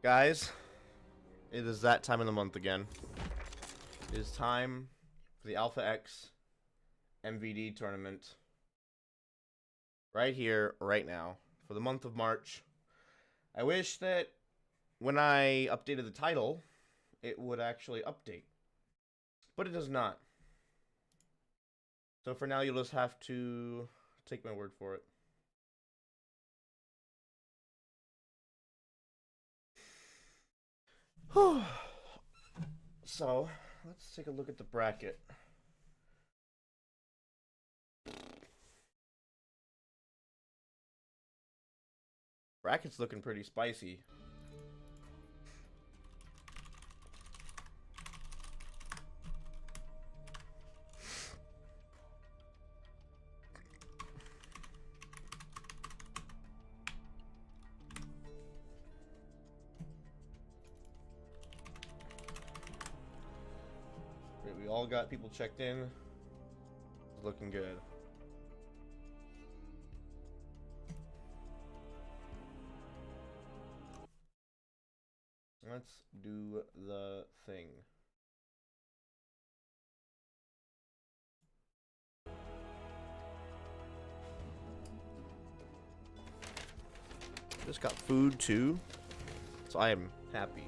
Guys, it is that time of the month again. It is time for the Alpha X MVD tournament. Right here, right now, for the month of March. I wish that when I updated the title, it would actually update. But it does not. So for now, you'll just have to take my word for it. So, let's take a look at the bracket. Bracket's looking pretty spicy. We all got people checked in. It's looking good. Let's do the thing. Just got food too, so I am happy.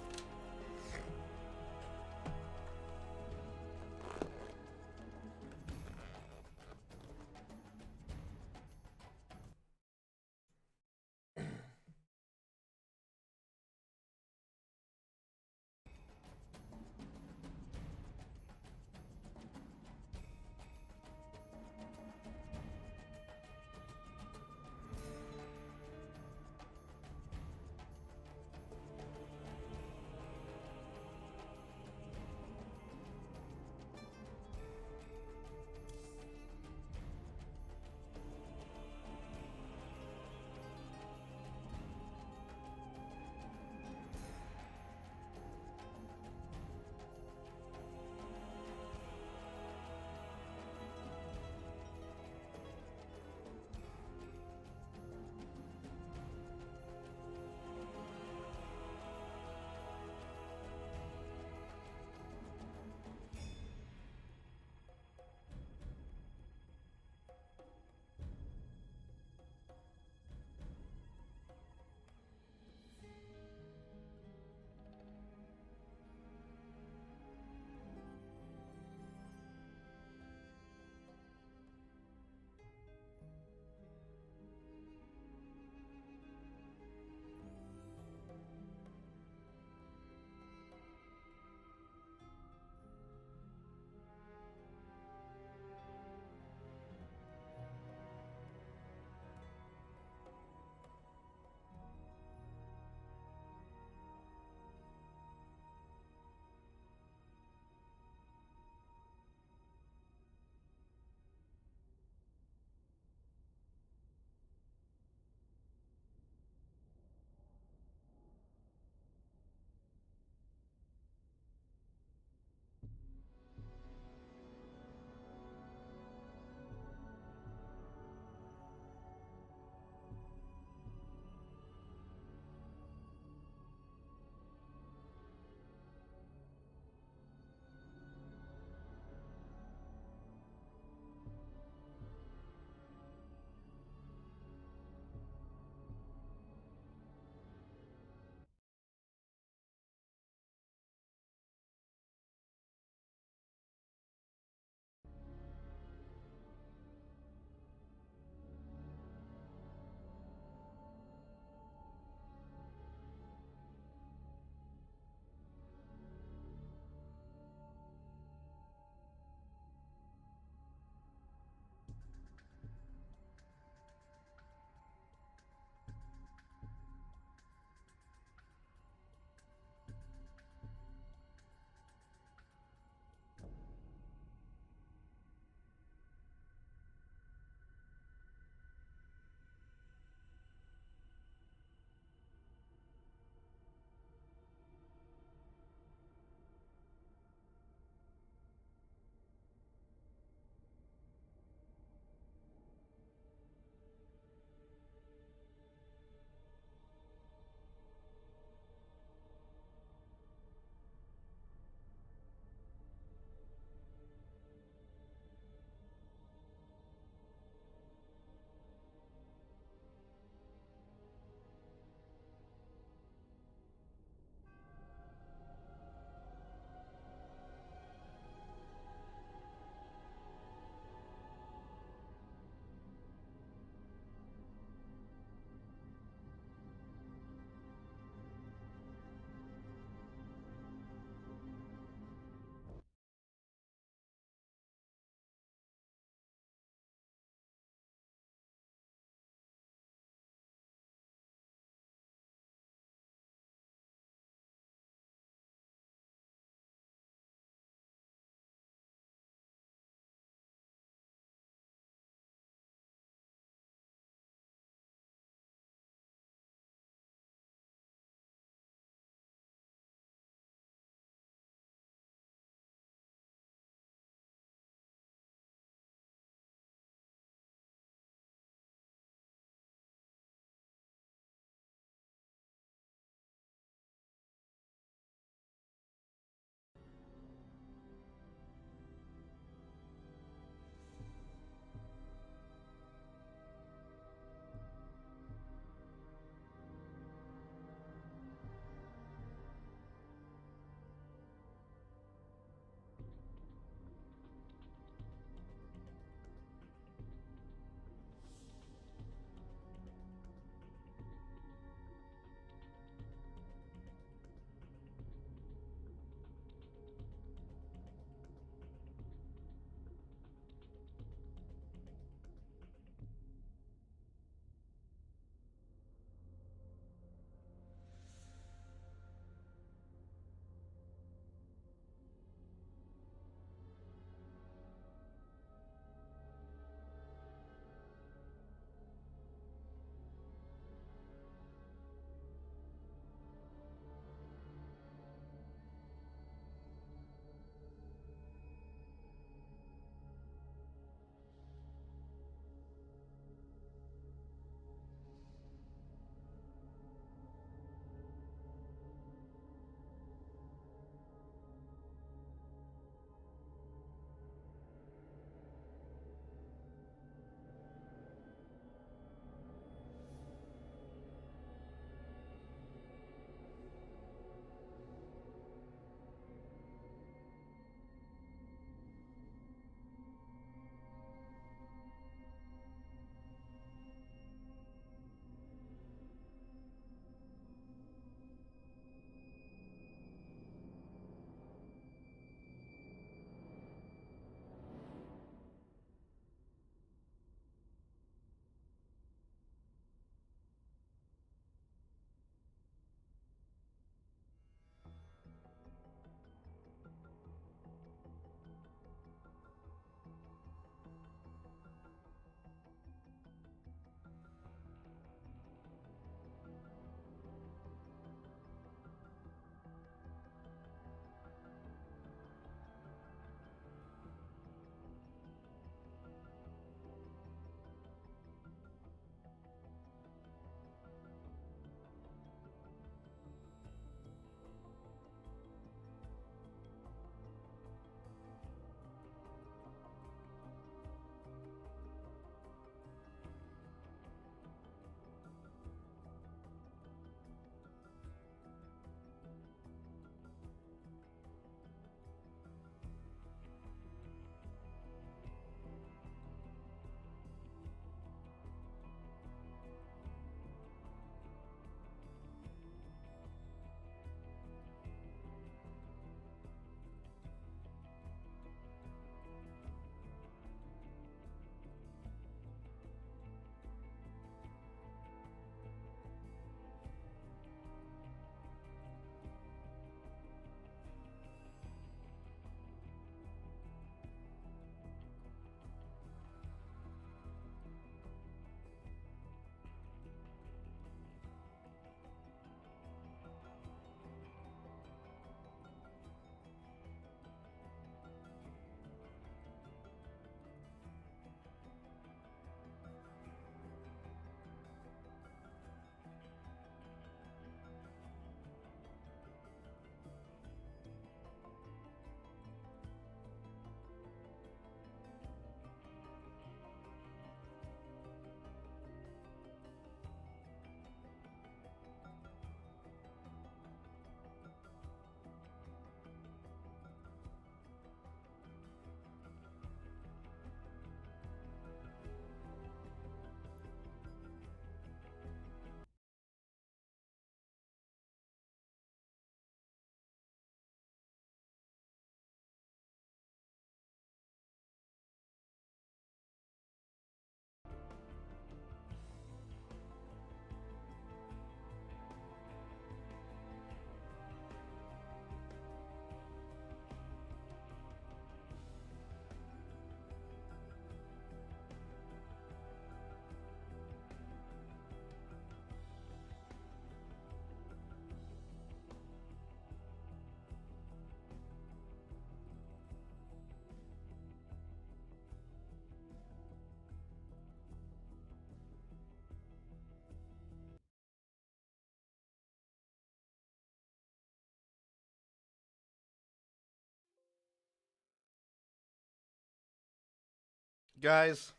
Guys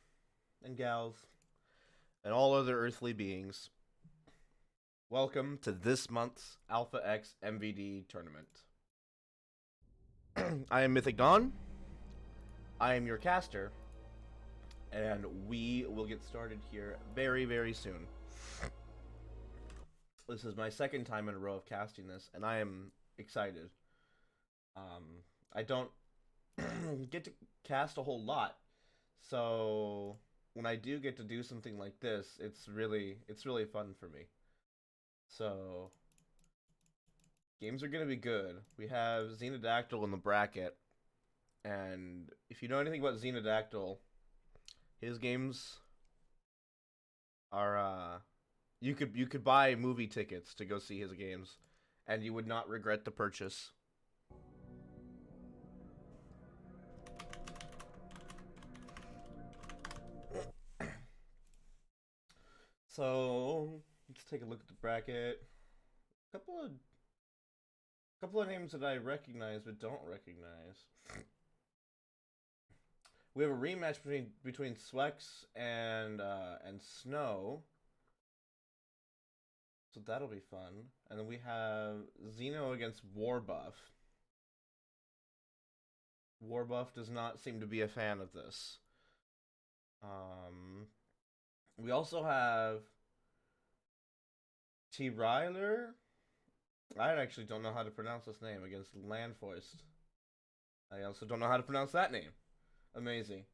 and gals and all other earthly beings, welcome to this month's Alpha X MVD tournament. I am Mythic Dawn. I am your caster, and we will get started here very, very soon. This is my second time in a row of casting this, and I am excited. I don't get to cast a whole lot, so when I do get to do something like this, it's really fun for me. So games are gonna be good. We have Xenodactyl in the bracket, and if you know anything about Xenodactyl, his games are you could buy movie tickets to go see his games, and you would not regret the purchase. So let's take a look at the bracket. A couple of names that I recognize but don't recognize. We have a rematch between Swex and Snow, so that'll be fun. And then we have Xeno against Warbuff. Warbuff does not seem to be a fan of this. We also have T. Ryler. I actually don't know how to pronounce this name against Landfoist. I also don't know how to pronounce that name. Amazing.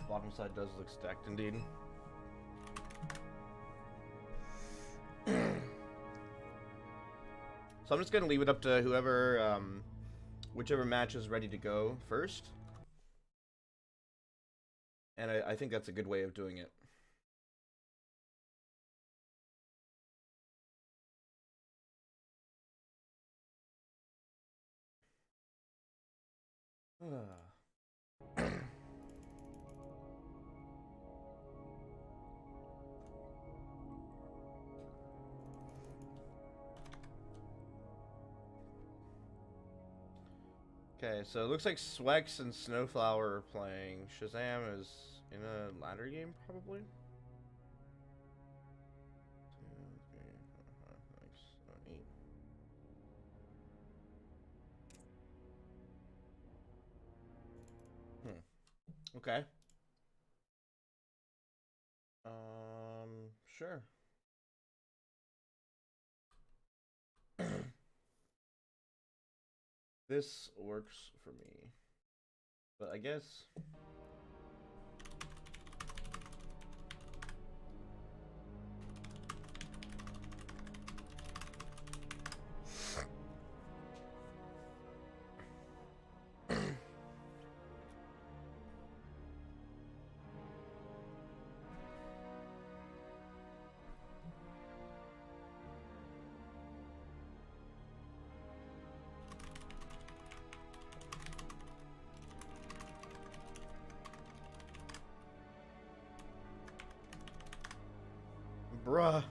Bottom side does look stacked indeed. So I'm just gonna leave it up to whoever, whichever match is ready to go first. And I think that's a good way of doing it. Okay, so it looks like Swex and Snowflower are playing. Shazam is in a ladder game, probably. 2, 3, 4, 5, 6, 7, 8. Okay. Sure. This works for me. But I guess bruh.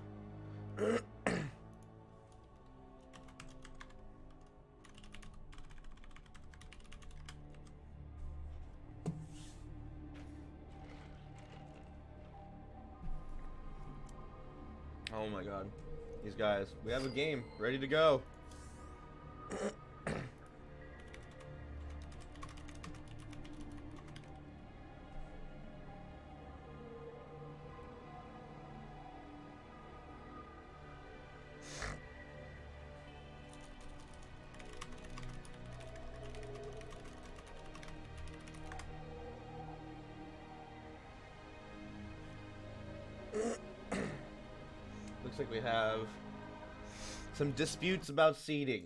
Oh my god. These guys. We have a game ready to go. like we have some disputes about seating.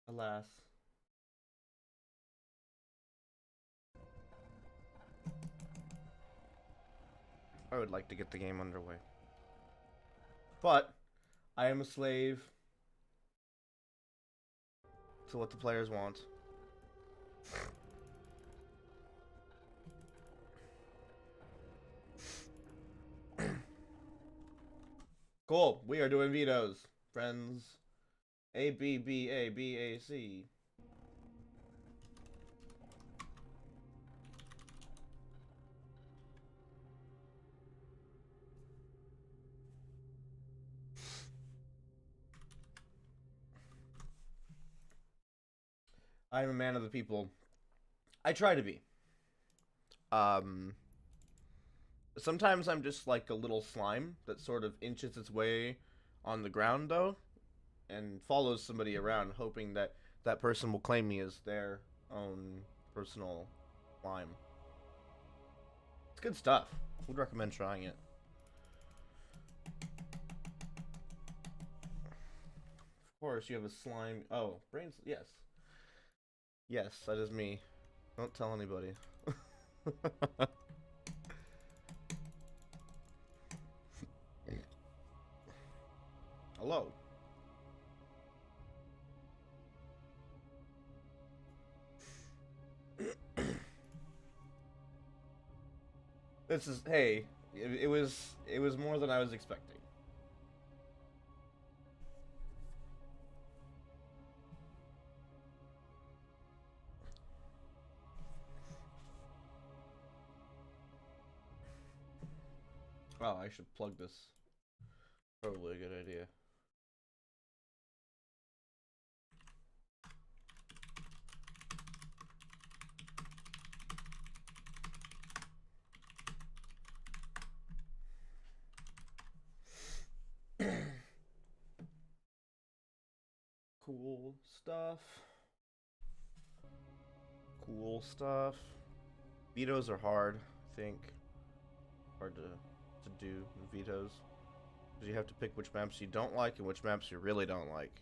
Alas. I would like to get the game underway. But I am a slave to what the players want. Cool. We are doing vetoes, friends. A B B A B A C. I am a man of the people. I try to be. Sometimes I'm just like a little slime that sort of inches its way on the ground, though, and follows somebody around, hoping that that person will claim me as their own personal slime. It's good stuff. Would recommend trying it. Of course, you have a slime. Oh, brains. Yes. Yes, that is me. Don't tell anybody. Hello. This is, hey, it was more than I was expecting. Oh, I should plug this. Probably a good idea. Cool stuff. Cool stuff. Vetoes are hard, I think. Hard to do vetoes. Because you have to pick which maps you don't like and which maps you really don't like.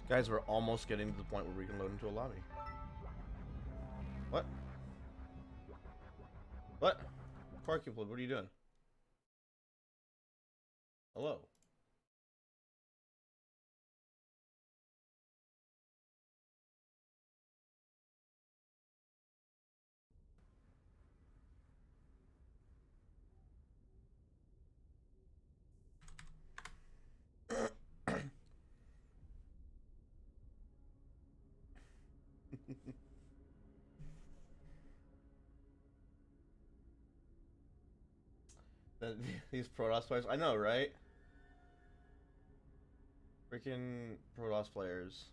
Guys, we're almost getting to the point where we can load into a lobby. What? What? Quarkuploid, what are you doing? Hello? These Protoss players, I know, right? Freaking Protoss players.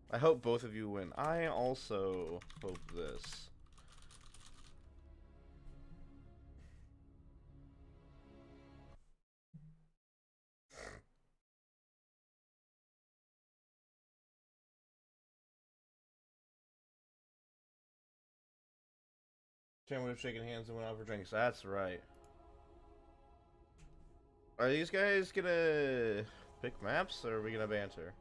I hope both of you win. I also hope this. Chan would have shaken hands and went out for drinks. That's right. Are these guys gonna pick maps, or are we gonna banter?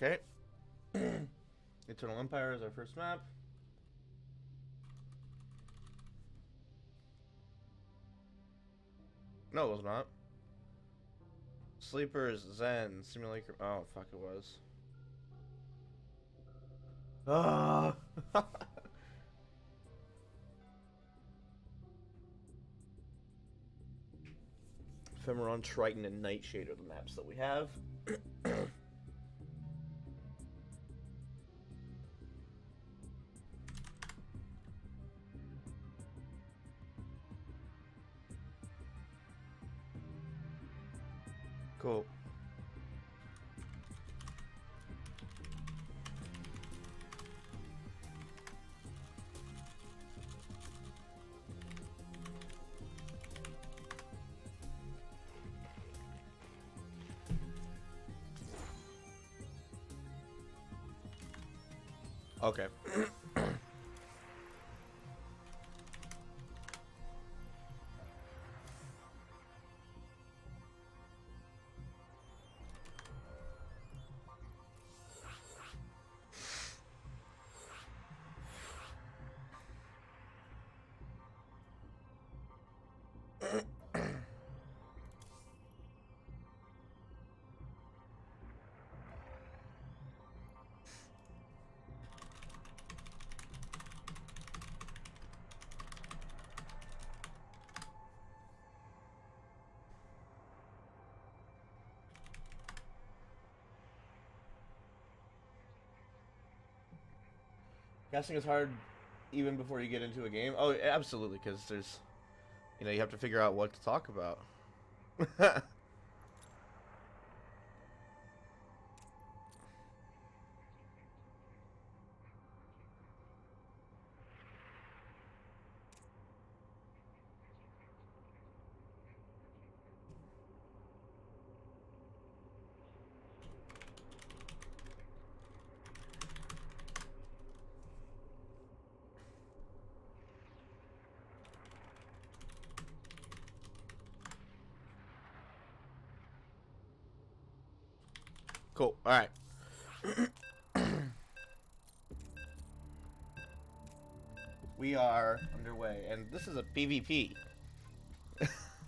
Okay. Eternal Empire is our first map. No, it was not. Sleepers, Zen, Simulacrum. Oh, fuck, it was. Ah. Ephemeron, Triton, and Nightshade are the maps that we have. Cool. Okay. Casting is hard even before you get into a game. Oh, absolutely, because there's, you have to figure out what to talk about. Cool. All right. We are underway, and this is a PvP.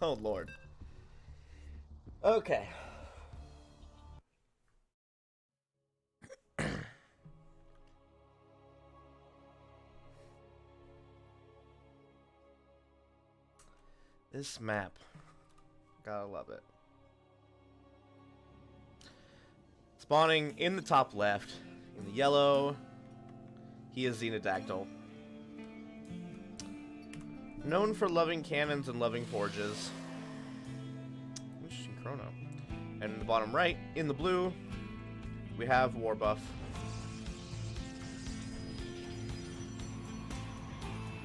Oh, Lord. Okay. This map. Gotta love it. Spawning in the top left, in the yellow, he is Xenodactyl. Known for loving cannons and loving forges. Interesting chrono. And in the bottom right, in the blue, we have Warbuff.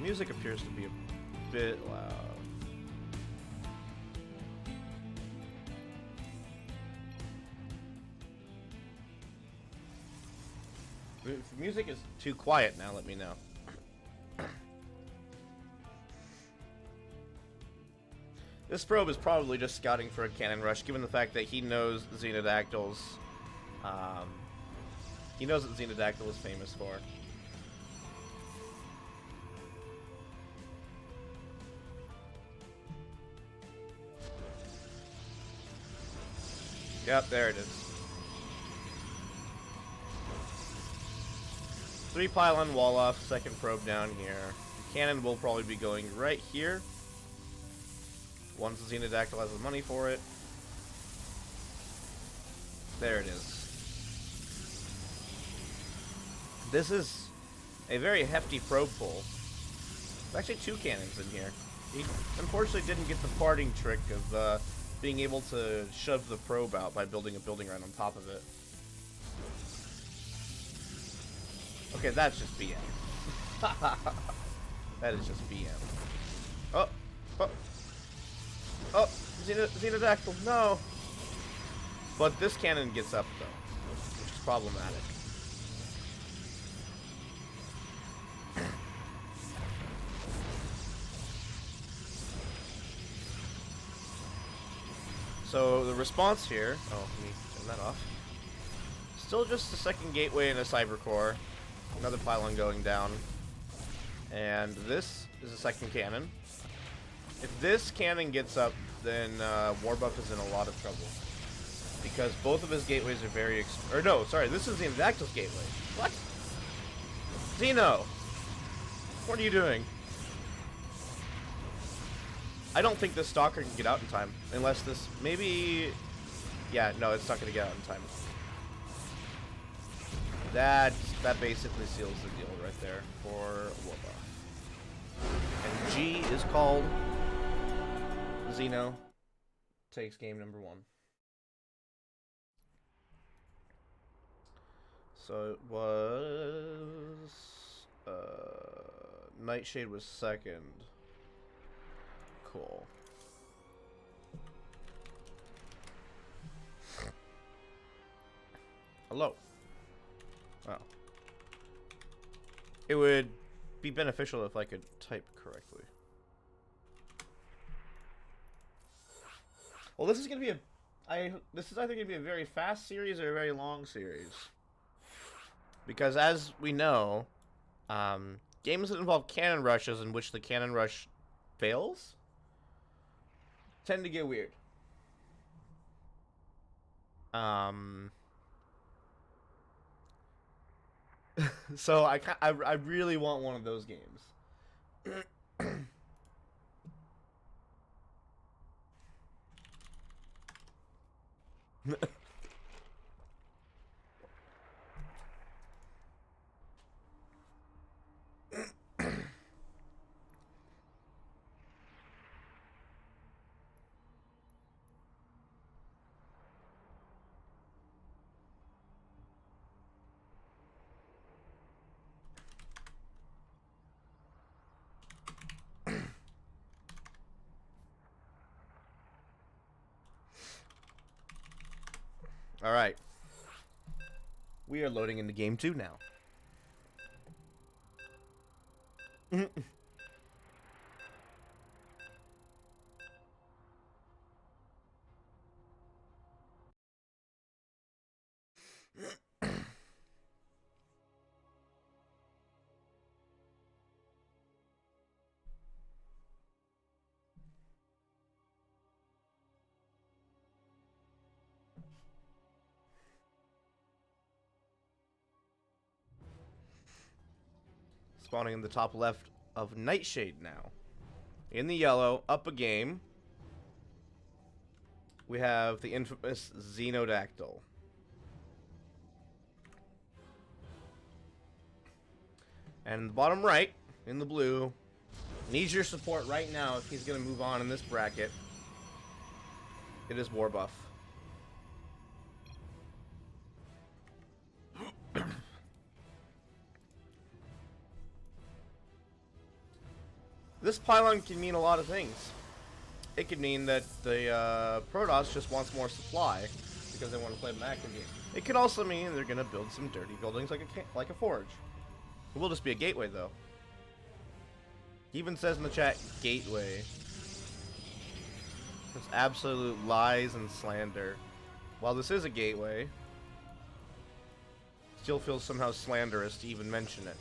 Music appears to be a bit loud. If the music is too quiet now, let me know. This probe is probably just scouting for a cannon rush, given the fact that he knows Xenodactyl's... he knows what Xenodactyl is famous for. Yep, there it is. 3 pylon wall off, second probe down here. The cannon will probably be going right here. Once the Xenodactyl has the money for it. There it is. This is a very hefty probe pull. There's actually 2 cannons in here. He unfortunately didn't get the parting trick of being able to shove the probe out by building a building right on top of it. Okay, that's just BM. That is just BM. Oh! Oh! Oh! Xenodactyl, no! But this cannon gets up, though, which is problematic. So, the response here... Oh, let me turn that off. Still just a second gateway and a cyber core. Another pylon going down. And this is a second cannon. If this cannon gets up then Warbuff is in a lot of trouble. Because both of his gateways are very or no, sorry, this is Xenodactyl's gateway. What? Xeno! What are you doing? I don't think this Stalker can get out in time. Unless this, maybe... Yeah, no, it's not going to get out in time. That basically seals the deal right there for Warbuff. And G is called Xeno takes game number 1. So it was... Nightshade was second. Cool. Hello. Oh. It would be beneficial if I could type correctly. Well, this is gonna be this is either gonna be a very fast series or a very long series. Because as we know, games that involve cannon rushes in which the cannon rush fails tend to get weird. So I really want one of those games. All right. We are loading into game 2 now. Spawning in the top left of Nightshade now. In the yellow, up a game, we have the infamous Xenodactyl. And in the bottom right, in the blue, needs your support right now if he's going to move on in this bracket. It is Warbuff. This pylon can mean a lot of things. It could mean that the Protoss just wants more supply because they want to play the macro game. It could also mean they're going to build some dirty buildings like a forge. It will just be a gateway, though. He even says in the chat, gateway. It's absolute lies and slander. While this is a gateway, still feels somehow slanderous to even mention it.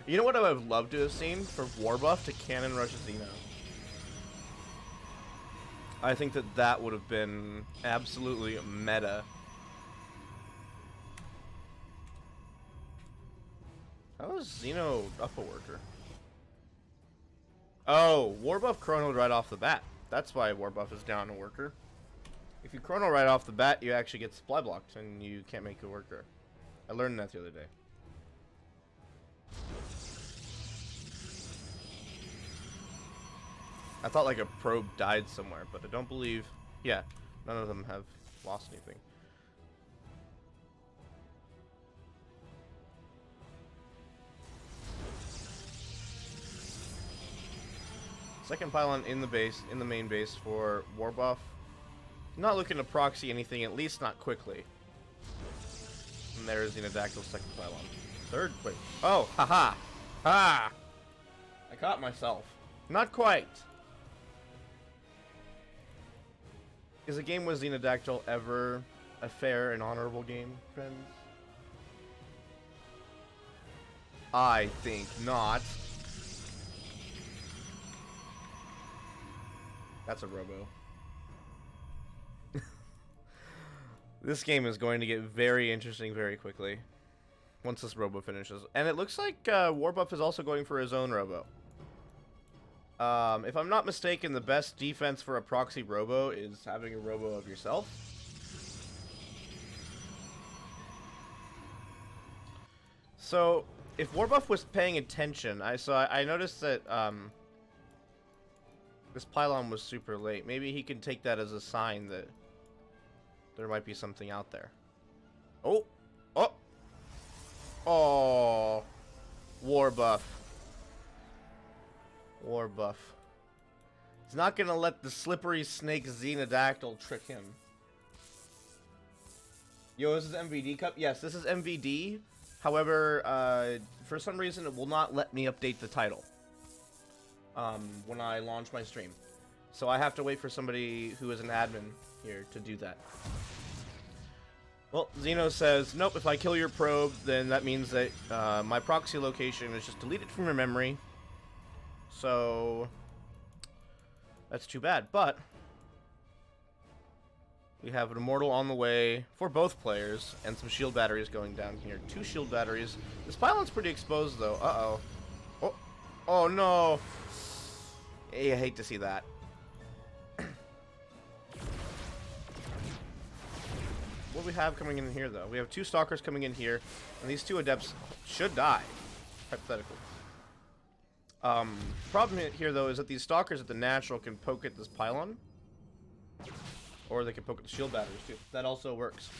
You know what I would have loved to have seen for Warbuff to cannon rush Xeno? I think that would have been absolutely meta. How is Xeno up a worker? Oh, Warbuff chronoed right off the bat. That's why Warbuff is down a worker. If you chrono right off the bat, you actually get supply blocked and you can't make a worker. I learned that the other day. I thought like a probe died somewhere, but I don't believe... Yeah, none of them have lost anything. Second pylon in the base, in the main base for Warbuff. Not looking to proxy anything, at least not quickly. And there's Xenodactyl's second pylon. Third, wait. Oh, haha! Ha! I caught myself. Not quite. Is a game with Xenodactyl ever a fair and honorable game, friends? I think not. That's a robo. This game is going to get very interesting very quickly once this robo finishes. And it looks like Warbuff is also going for his own robo. If I'm not mistaken, the best defense for a proxy robo is having a robo of yourself. So, if Warbuff was paying attention, I noticed that this pylon was super late. Maybe he can take that as a sign that there might be something out there. Oh! Oh! Oh! Warbuff. Warbuff. He's not gonna let the slippery snake Xenodactyl trick him. Yo, this is MVD Cup? Yes, this is MVD. However, for some reason, it will not let me update the title when I launch my stream. So I have to wait for somebody who is an admin here to do that. Well, Xeno says, nope, if I kill your probe, then that means that my proxy location is just deleted from your memory. So that's too bad, but we have an immortal on the way for both players, and some shield batteries going down here. 2 shield batteries. This pylon's pretty exposed, though. Uh-oh. Oh, oh no. Hey, I hate to see that. What do we have coming in here, though? We have 2 stalkers coming in here, and these 2 adepts should die, hypothetically. Problem here, though, is that these stalkers at the natural can poke at this pylon. Or they can poke at the shield batteries, too. That also works.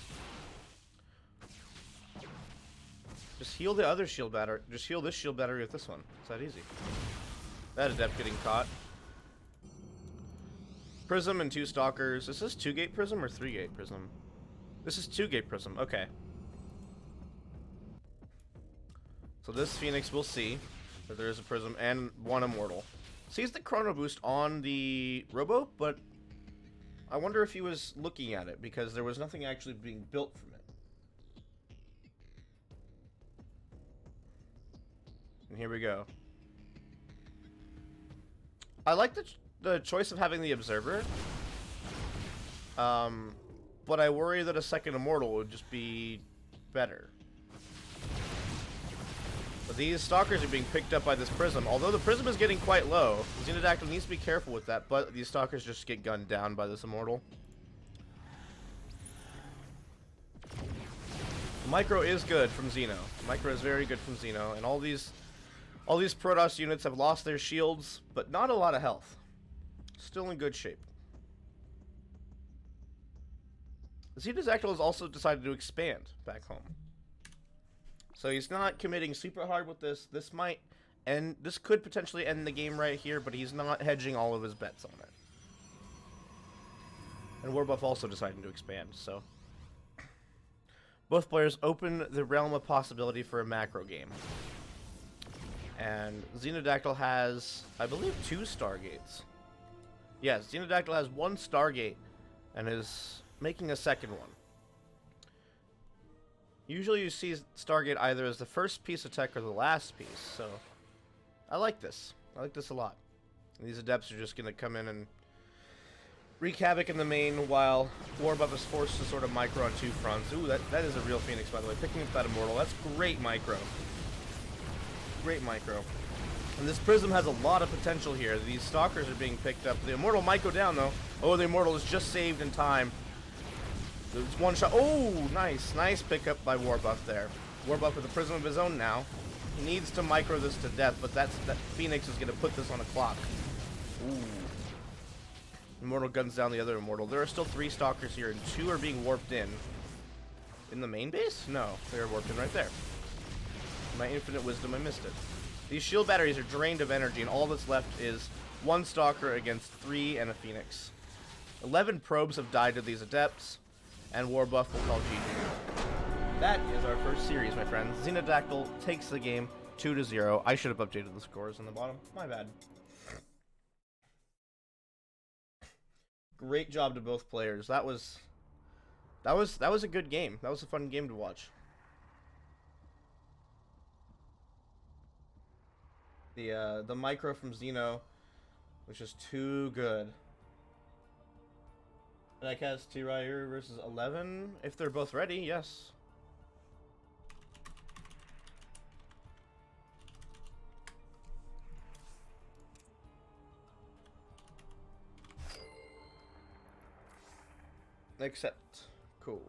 Just heal the other shield battery. Just heal this shield battery with this one. It's that easy. That adept getting caught. Prism and 2 stalkers. Is this 2-gate prism or 3-gate prism? This is 2-gate prism. Okay. So this Phoenix will see that there is a prism and 1 immortal. Sees the chrono boost on the robo, but I wonder if he was looking at it, because there was nothing actually being built from it. And here we go. I like the choice of having the observer. But I worry that a second immortal would just be better. But these stalkers are being picked up by this prism. Although the prism is getting quite low, Xenodactyl needs to be careful with that, but these stalkers just get gunned down by this immortal. Micro is good from Xeno. Micro is very good from Xeno, and all these Protoss units have lost their shields, but not a lot of health. Still in good shape. Xenodactyl has also decided to expand back home. So he's not committing super hard with this. This might end. This could potentially end the game right here, but he's not hedging all of his bets on it. And Warbuff also deciding to expand, so both players open the realm of possibility for a macro game. And Xenodactyl has, I believe, 2 Stargates. Yes, Xenodactyl has 1 Stargate and is making a second one. Usually you see Stargate either as the first piece of tech or the last piece, so I like this. I like this a lot. And these adepts are just going to come in and wreak havoc in the main while Warbuff is forced to sort of micro on 2 fronts. Ooh, that is a real Phoenix, by the way. Picking up that immortal. That's great micro. Great micro. And this prism has a lot of potential here. These stalkers are being picked up. The immortal might go down, though. Oh, the immortal is just saved in time. It's 1 shot. Oh, nice. Nice pickup by Warbuff there. Warbuff with a prism of his own now. He needs to micro this to death, but that Phoenix is going to put this on a clock. Ooh. Immortal guns down the other immortal. There are still 3 stalkers here, and 2 are being warped in. In the main base? No, they're warped in right there. My infinite wisdom, I missed it. These shield batteries are drained of energy, and all that's left is 1 stalker against 3 and a Phoenix. 11 probes have died to these adepts, and Warbuff will call GG. That is our first series, my friends. Xenodactyl takes the game 2-0. I should have updated the scores on the bottom. My bad. Great job to both players. That was a good game. That was a fun game to watch. The micro from Xeno was just too good. That has T-Ryer versus 11. If they're both ready, yes. Accept. Cool.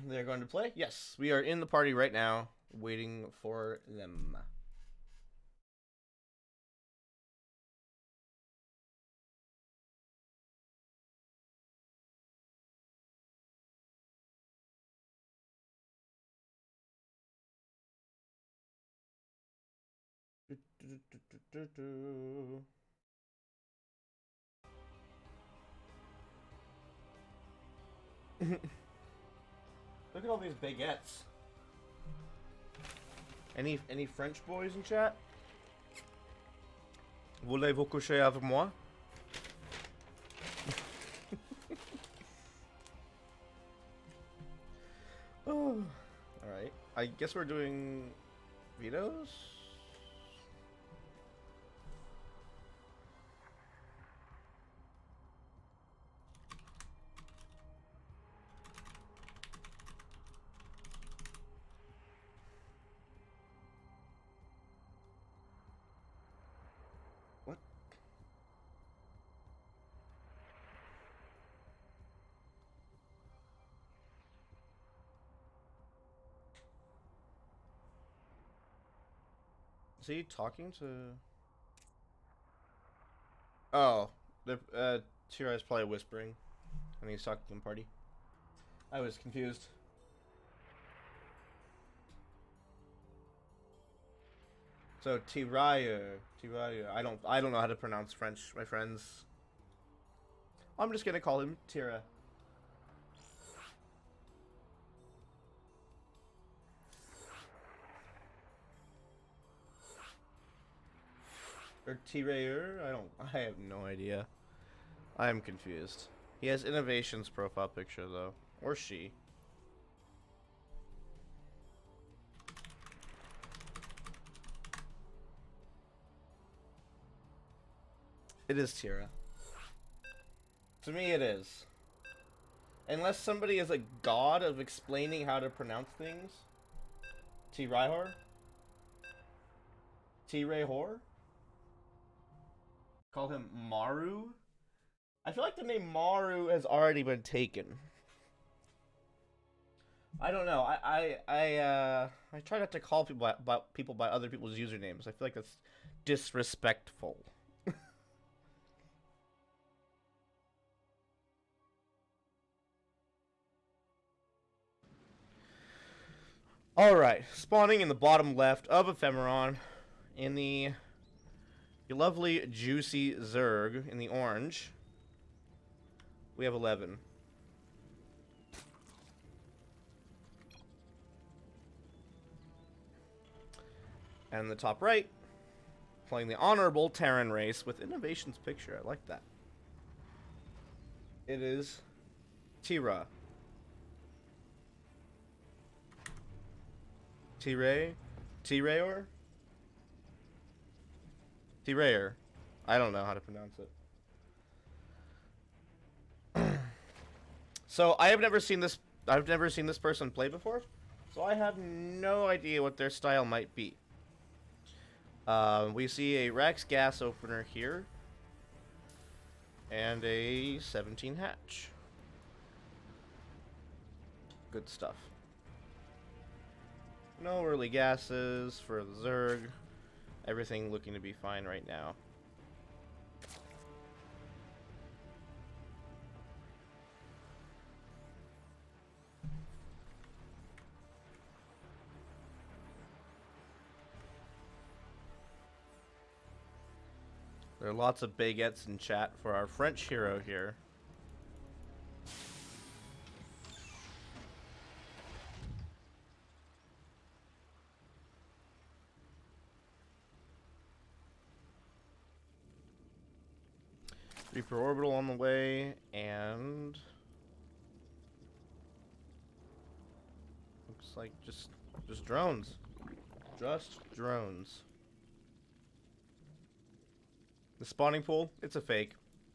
They're going to play? Yes, we are in the party right now, waiting for them. Look at all these baguettes. Any French boys in chat? Voulez-vous coucher avec moi? Oh. Alright. I guess we're doing vetoes? What? Is he talking to... Oh. Tira is probably whispering. And he's talking to the party. I was confused. So Tiraya. I don't know how to pronounce French, my friends. I'm just gonna call him Tira. Or Tirayer? I have no idea. I am confused. He has Innovations profile picture though. Or she. It is Tira. To me it is. Unless somebody is a god of explaining how to pronounce things. T-Rihor? T-Rayhor? Call him Maru? I feel like the name Maru has already been taken. I don't know. I try not to call people by other people's usernames. I feel like that's disrespectful. Alright, spawning in the bottom left of Ephemeron in the lovely juicy Zerg in the orange. We have 11. And in the top right, playing the honorable Terran race with Innovations picture. I like that. It is Tira. T-Ray? T-Rayor? T-Rayer. I don't know how to pronounce it. So I have never seen this. I've never seen this person play before, so I have no idea what their style might be. We see a Rex gas opener here, and a 17 hatch. Good stuff. No early gases for the Zerg. Everything looking to be fine right now. There are lots of baguettes in chat for our French hero here. Reaper orbital on the way, and looks like just drones. Just drones. The spawning pool, it's a fake.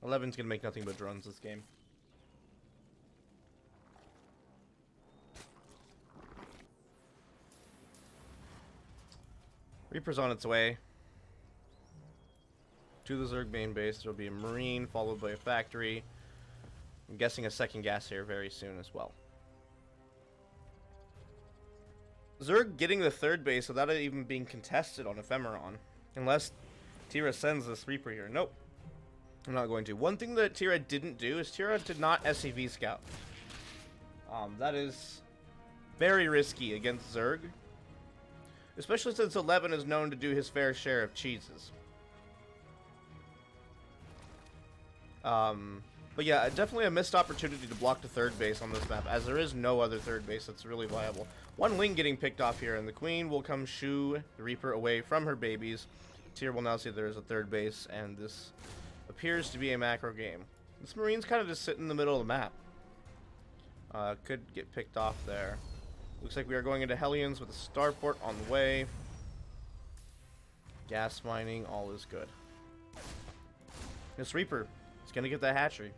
11's gonna make nothing but drones this game. Reaper's on its way to the Zerg main base. There'll be a Marine followed by a factory. I'm guessing a second gas here very soon as well. Zerg getting the third base without it even being contested on Ephemeron. Unless Tira sends this Reaper here. Nope. I'm not going to. One thing that Tira didn't do is Tira did not SCV scout. That is very risky against Zerg. Especially since 11 is known to do his fair share of cheeses. But yeah, definitely a missed opportunity to block the third base on this map, as there is no other third base that's really viable. One Ling getting picked off here, and the Queen will come shoo the Reaper away from her babies. Tyr will now see there is a third base, and this appears to be a macro game. This Marine's kind of just sitting in the middle of the map. Could get picked off there. Looks like we are going into Hellions with a starport on the way. Gas mining, all is good. This Reaper is going to get that hatchery.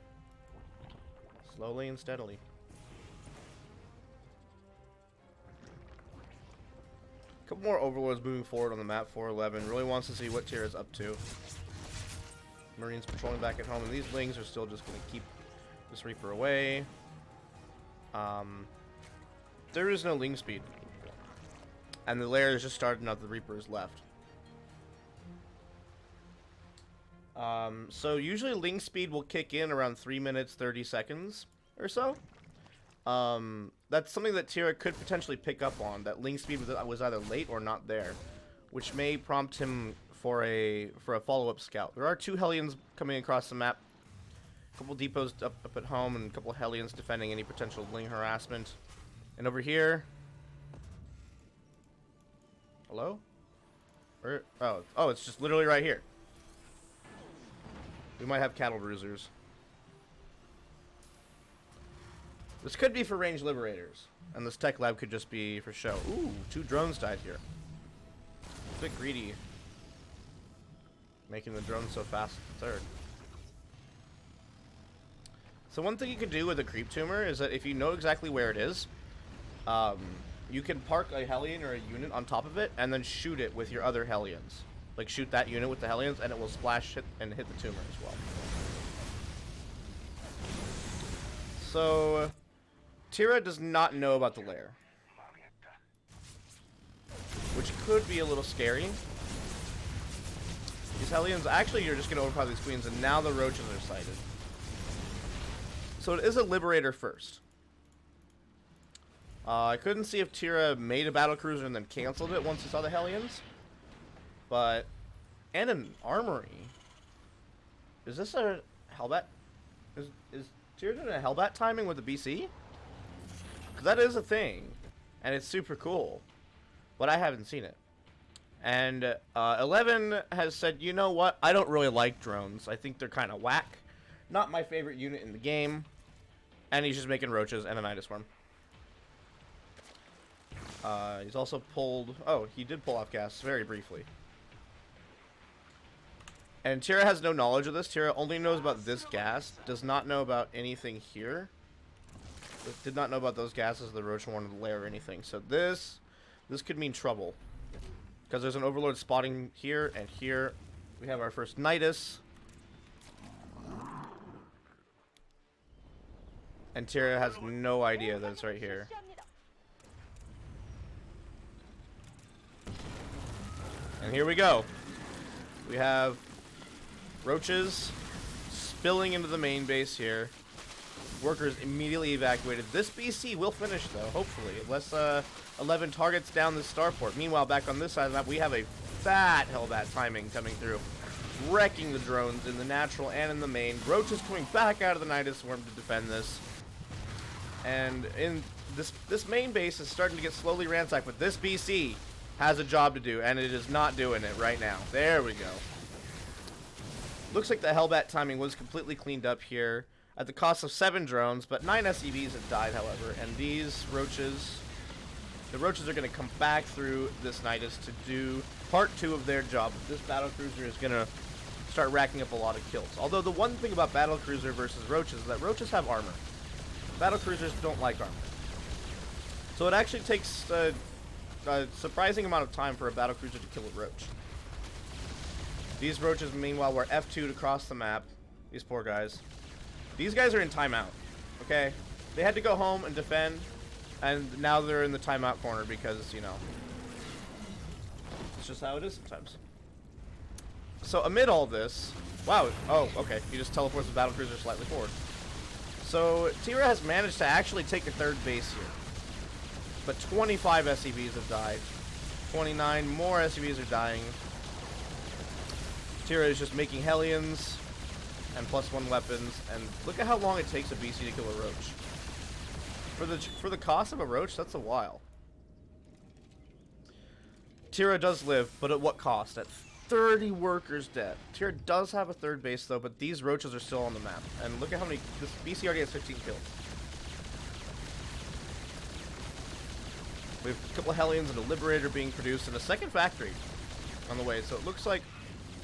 Slowly and steadily. A couple more Overlords moving forward on the map. 411 really wants to see what Tyr is up to. Marines patrolling back at home, and these Lings are still just going to keep this Reaper away. There is no Ling speed. And the lair is just starting out, the Reaper is left. So usually Ling speed will kick in around 3 minutes 30 seconds or so. That's something that Tira could potentially pick up on, that Ling speed was either late or not there, which may prompt him for a follow-up scout. There are 2 Hellions coming across the map. A couple depots up at home, and a couple Hellions defending any potential Ling harassment. And over here... Hello? Where? Oh, it's just literally right here. We might have cattle bruisers. This could be for range liberators, and this tech lab could just be for show. Ooh, 2 drones died here. A bit greedy, making the drone so fast at the third. So one thing you could do with a creep tumor is that if you know exactly where it is, you can park a Hellion or a unit on top of it and then shoot it with your other Hellions. Like shoot that unit with the Hellions and it will splash and hit the tumor as well. So Tira does not know about the lair, which could be a little scary. These Hellions, actually you're just going to overpower these Queens, and now the Roaches are sighted. So it is a Liberator first. I couldn't see if Tira made a battlecruiser and then canceled it once he saw the Hellions. But, and an armory. Is this a Hellbat? Is Tira doing a Hellbat timing with the BC? Because that is a thing. And it's super cool. But I haven't seen it. And 11 has said, you know what? I don't really like drones. I think they're kind of whack. Not my favorite unit in the game. And he's just making Roaches and a Nidus Worm. He's also pulled... Oh, he did pull off gas very briefly. And Tira has no knowledge of this. Tira only knows about this gas. Does not know about anything here. Did not know about those gases, the Roach Horn, the lair, or anything. So this could mean trouble. Because there's an Overlord spotting here and here. We have our first Nidus. And Tira has no idea that it's right here. And here we go. We have Roaches spilling into the main base here. Workers immediately evacuated. This BC will finish though, hopefully. Unless 11 targets down the starport. Meanwhile, back on this side of the map, we have a fat Hellbat timing coming through. Wrecking the drones in the natural and in the main. Roaches coming back out of the Nidus Worm to defend this. And in this main base is starting to get slowly ransacked, but this BC has a job to do, and it is not doing it right now. There we go. Looks like the Hellbat timing was completely cleaned up here at the cost of 7 drones, but 9 SCVs have died, however, and these roaches, the roaches are going to come back through this Nidus to do part 2 of their job. This battlecruiser is going to start racking up a lot of kills. Although the one thing about battlecruiser versus roaches is that roaches have armor. Battlecruisers don't like armor. So it actually takes a surprising amount of time for a battlecruiser to kill a roach. These roaches, meanwhile, were F2'd across the map. These poor guys. These guys are in timeout, okay? They had to go home and defend, and now they're in the timeout corner because, you know, it's just how it is sometimes. So amid all this, wow, oh, okay, he just teleports the battlecruiser slightly forward. So Tira has managed to actually take a 3rd base here, but 25 SCVs have died. 29 more SCVs are dying. Tira is just making Hellions and +1 weapons, and look at how long it takes a BC to kill a roach. For the cost of a roach, that's a while. Tira does live, but at what cost? At 30 workers dead. Tira does have a 3rd base though, but these roaches are still on the map. And look at how many, this BC already has 15 kills. We have a couple of Hellions and a Liberator being produced, and a 2nd factory on the way. So it looks like,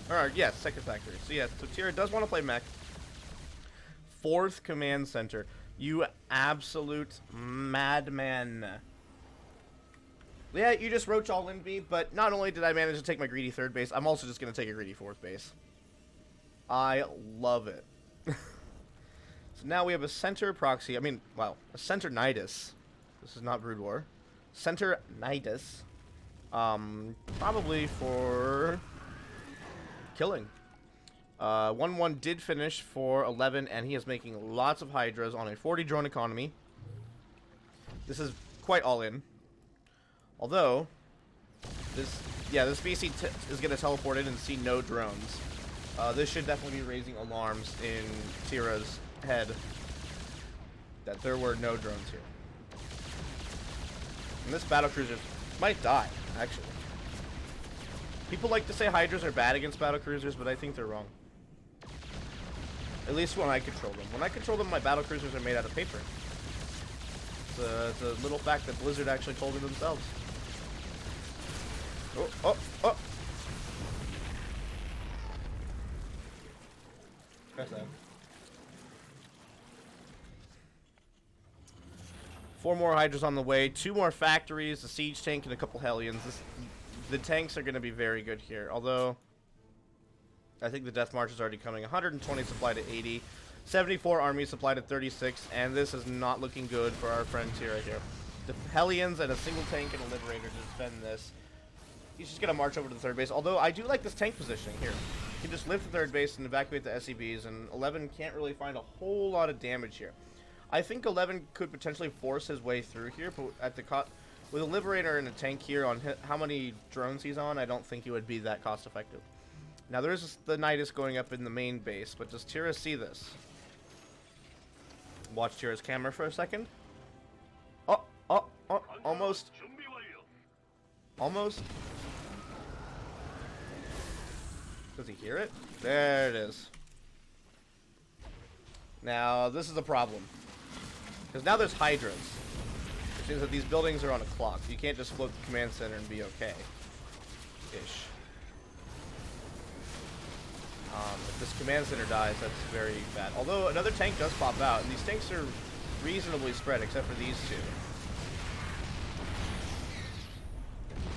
or yes, 2nd factory. So yeah, so Tira does want to play mech. 4th command center. You absolute madman. Yeah, you just roach all in me, but not only did I manage to take my greedy 3rd base, I'm also just going to take a greedy 4th base. I love it. So now we have a center proxy. I mean, wow, a center Nidus. This is not Brood War. Center Nidus. Probably for killing. 1-1 did finish for 11, and he is making lots of Hydras on a 40 drone economy. This is quite all in. Although, this BC is going to teleport in and see no drones. This should definitely be raising alarms in Tira's head that there were no drones here. And this battlecruiser might die, actually. People like to say Hydras are bad against battlecruisers, but I think they're wrong. At least when I control them. When I control them, my battlecruisers are made out of paper. It's a little fact that Blizzard actually told me themselves. Oh, oh, oh! Press that. 4 more Hydras on the way, 2 more factories, a siege tank, and a couple Hellions. The tanks are going to be very good here, although I think the Death March is already coming. 120 supply to 80, 74 army supply to 36, and this is not looking good for our friend Tira here. The Hellions and a single tank and a Liberator to defend this. He's just going to march over to the 3rd base, although I do like this tank positioning here. He can just lift the 3rd base and evacuate the SCVs, and 11 can't really find a whole lot of damage here. I think 11 could potentially force his way through here, but at the with a Liberator and a tank here on how many drones he's on, I don't think he would be that cost effective. Now there is the Nidus going up in the main base, but does Tira see this? Watch Tira's camera for a second. Oh, oh, oh, almost. Almost. Does he hear it? There it is. Now, this is a problem. Because now there's Hydras. Which means that these buildings are on a clock. You can't just float the command center and be okay. Ish. If this command center dies, that's very bad. Although another tank does pop out, and these tanks are reasonably spread, except for these 2.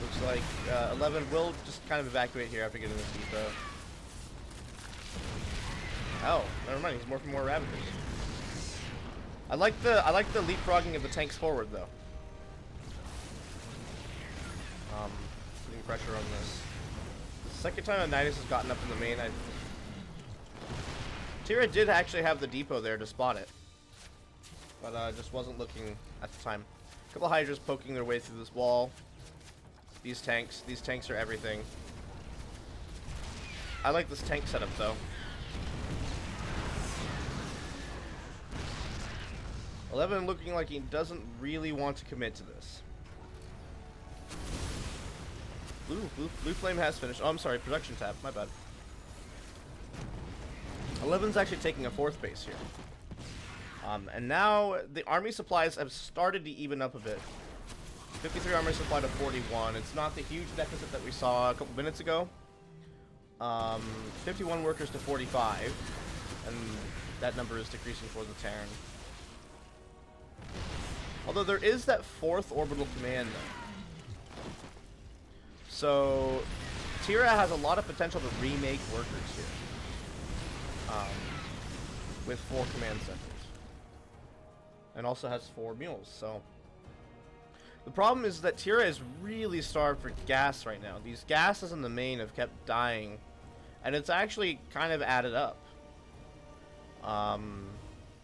Looks like 11 will just kind of evacuate here after getting this depot. Oh, never mind. He's morphing more Ravagers. I like the leapfrogging of the tanks forward though. Putting pressure on this. The second time a Nidus has gotten up in the main, Tira did actually have the depot there to spot it, but just wasn't looking at the time. A couple of Hydras poking their way through this wall. These tanks are everything. I like this tank setup though. 11 looking like he doesn't really want to commit to this. Blue Flame has finished. Oh, I'm sorry, production tab. My bad. 11's actually taking a 4th base here. And now the army supplies have started to even up a bit. 53 army supply to 41. It's not the huge deficit that we saw a couple minutes ago. 51 workers to 45. And that number is decreasing for the Terran. Although there is that 4th orbital command though. So Tira has a lot of potential to remake workers here. With 4 command centers. And also has 4 mules, so the problem is that Tira is really starved for gas right now. These gases in the main have kept dying, and it's actually kind of added up.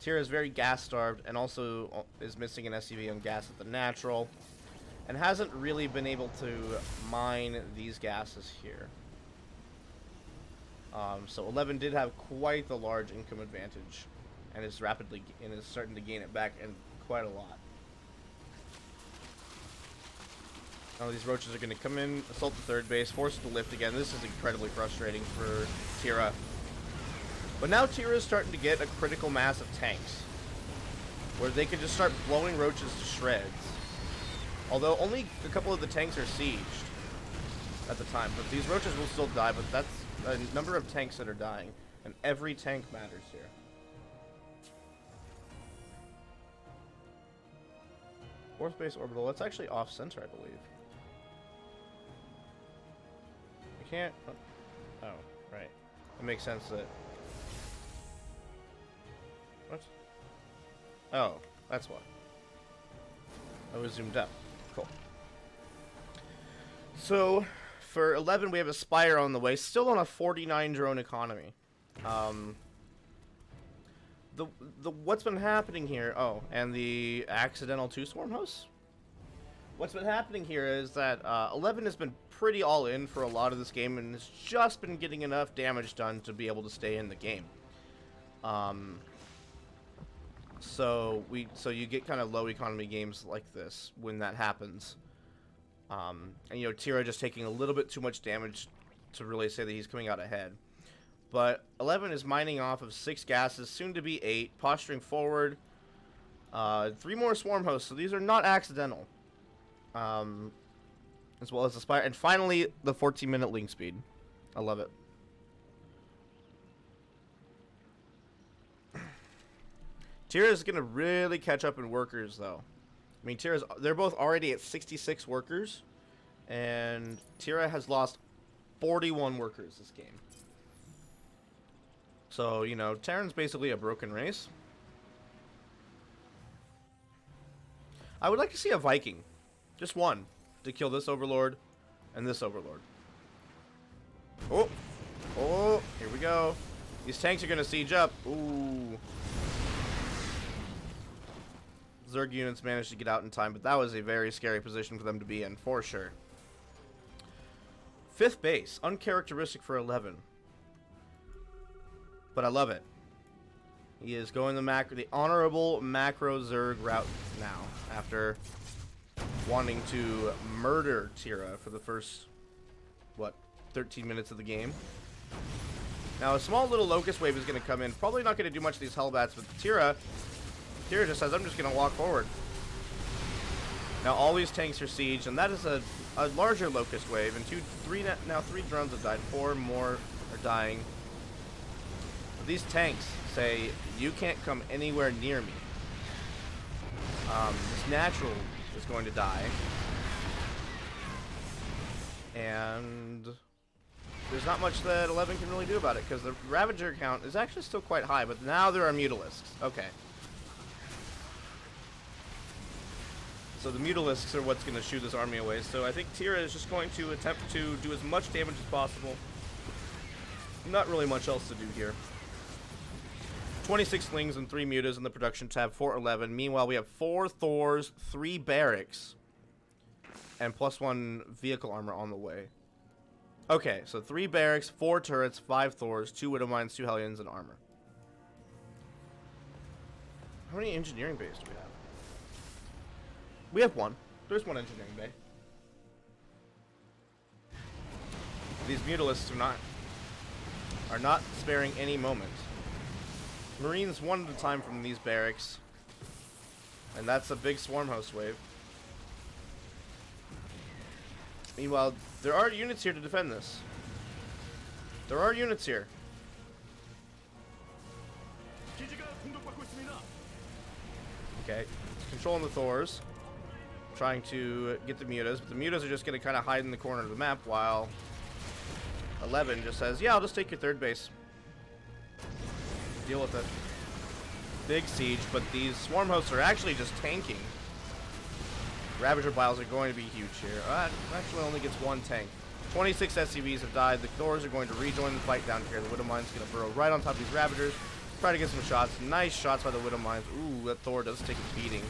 Tira is very gas starved and also is missing an SCV on gas at the natural, and hasn't really been able to mine these gases here. So 11 did have quite the large income advantage, and is starting to gain it back, and quite a lot. Now these roaches are going to come in, assault the 3rd base, force it to lift again. This is incredibly frustrating for Tira. But now Tira is starting to get a critical mass of tanks, where they can just start blowing roaches to shreds. Although only a couple of the tanks are sieged at the time, but these roaches will still die. But that's a number of tanks that are dying, and every tank matters here. Fourth base orbital. That's actually off center, I believe. I can't. Oh, right. It makes sense that. What? Oh, that's why. I was zoomed up. Cool. So, for 11, we have a Spire on the way, still on a 49 drone economy. What's been happening here? Oh, and the accidental 2 swarm hosts. What's been happening here is that 11 has been pretty all in for a lot of this game, and has just been getting enough damage done to be able to stay in the game. So you get kind of low economy games like this when that happens. And you know, Tira just taking a little bit too much damage to really say that he's coming out ahead. But 11 is mining off of 6 gases, soon to be 8, posturing forward. 3 more swarm hosts, so these are not accidental. As well as the Spire. And finally, the 14-minute link speed. I love it. Tira is going to really catch up in workers, though. I mean, they're both already at 66 workers. And Tira has lost 41 workers this game. So, you know, Terran's basically a broken race. I would like to see a Viking. Just one. To kill this Overlord and this Overlord. Oh! Oh! Here we go. These tanks are going to siege up. Ooh. Zerg units managed to get out in time, but that was a very scary position for them to be in, for sure. 5th base. Uncharacteristic for 11. But I love it. He is going the honorable macro Zerg route now, after wanting to murder Tira for the first, what, 13 minutes of the game. Now, a small little Locust Wave is going to come in. Probably not going to do much of these Hellbats, but Tira just says, I'm just going to walk forward. Now, all these tanks are sieged, and that is a larger Locust Wave, and 3 drones have died. 4 more are dying. But these tanks say, you can't come anywhere near me. This natural is going to die. And there's not much that 11 can really do about it, because the Ravager count is actually still quite high, but now there are Mutalisks. Okay. So the Mutalisks are what's going to shoo this army away. So I think Tira is just going to attempt to do as much damage as possible. Not really much else to do here. 26 slings and 3 mutas in the production tab for 11. Meanwhile, we have 4 Thors, 3 barracks, and +1 vehicle armor on the way. Okay, so 3 barracks, 4 turrets, 5 Thors, 2 Widow Mines, 2 Hellions, and armor. How many engineering bays do we have? We have 1. There's 1 engineering bay. These Mutalisks are not sparing any moment. Marines one at a time from these barracks. And that's a big swarm host wave. Meanwhile, there are units here to defend this. There are units here. Okay, controlling the Thors. Trying to get the mutas, but the mutas are just going to kind of hide in the corner of the map while 11 just says, yeah, I'll just take your third base. Deal with it. Big siege, but these swarm hosts are actually just tanking. Ravager Biles are going to be huge here. Actually only gets one tank. 26 SCVs have died. The Thors are going to rejoin the fight down here. The Widow Mine's going to burrow right on top of these Ravagers. Try to get some shots. Nice shots by the Widow Mines. Ooh, that Thor does take a beating.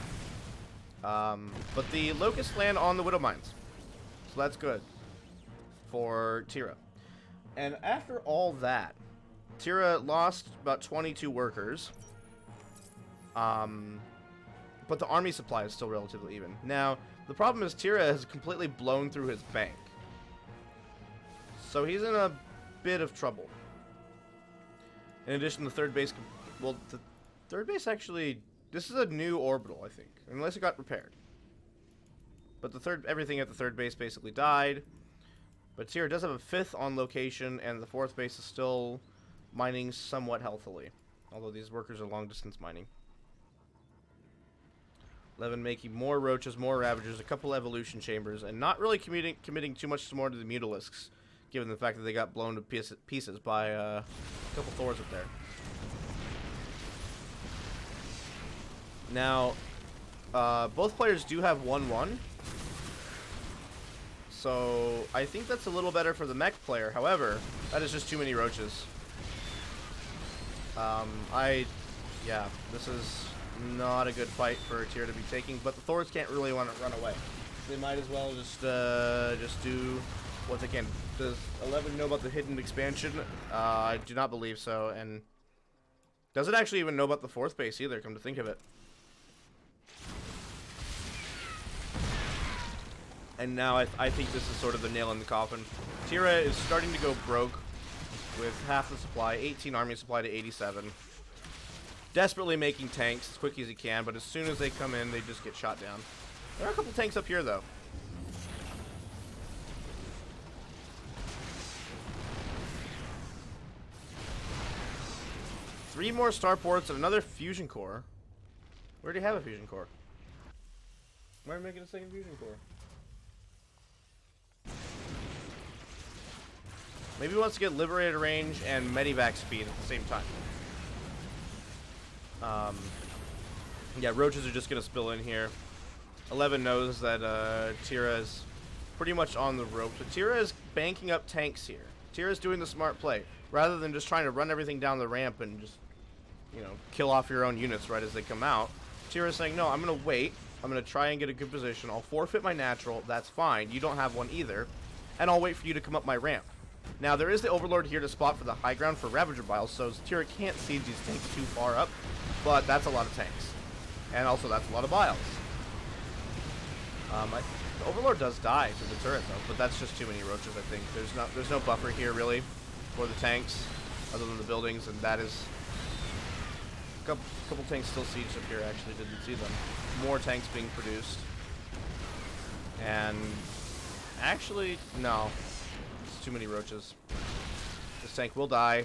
But the Locusts land on the Widow Mines. So that's good for Tira. And after all that, Tira lost about 22 workers. But the army supply is still relatively even. Now, the problem is Tira has completely blown through his bank. So he's in a bit of trouble. In addition, the third base... Well, the third base actually... This is a new orbital, I think. Unless it got repaired. But everything at the third base basically died. But Tira does have a fifth on location, and the fourth base is still mining somewhat healthily. Although these workers are long-distance mining. 11 making more roaches, more ravagers, a couple evolution chambers, and not really committing too much more to the mutalisks, given the fact that they got blown to pieces by a couple Thors up there. Now, both players do have 1-1, so I think that's a little better for the mech player. However, that is just too many roaches. Yeah, this is not a good fight for Tira to be taking, but the Thors can't really want to run away. They might as well just do what they can. Does 11 know about the hidden expansion? I do not believe so, and doesn't actually even know about the fourth base either, come to think of it. And now I think this is sort of the nail in the coffin. Tira is starting to go broke with half the supply, 18 army supply to 87. Desperately making tanks as quick as he can, but as soon as they come in, they just get shot down. There are a couple tanks up here, though. Three more starports and another fusion core. We already have a fusion core. Why are we making a second fusion core? Maybe he wants to get Liberator range and Medivac speed at the same time. Yeah, roaches are just going to spill in here. 11 knows that Tira is pretty much on the rope. But Tira is banking up tanks here. Tira is doing the smart play. Rather than just trying to run everything down the ramp and just, you know, kill off your own units right as they come out. Tira is saying, no, I'm going to wait. I'm going to try and get a good position. I'll forfeit my natural. That's fine. You don't have one either. And I'll wait for you to come up my ramp. Now, there is the Overlord here to spot for the high ground for Ravager Biles, so Tira can't siege these tanks too far up, but that's a lot of tanks. And also, that's a lot of Biles. The Overlord does die to the turret, though, but that's just too many roaches, I think. There's no buffer here, really, for the tanks, other than the buildings, and that is... A couple tanks still sieged up here, actually, didn't see them. More tanks being produced. And... Actually, no. Too many roaches. This tank will die.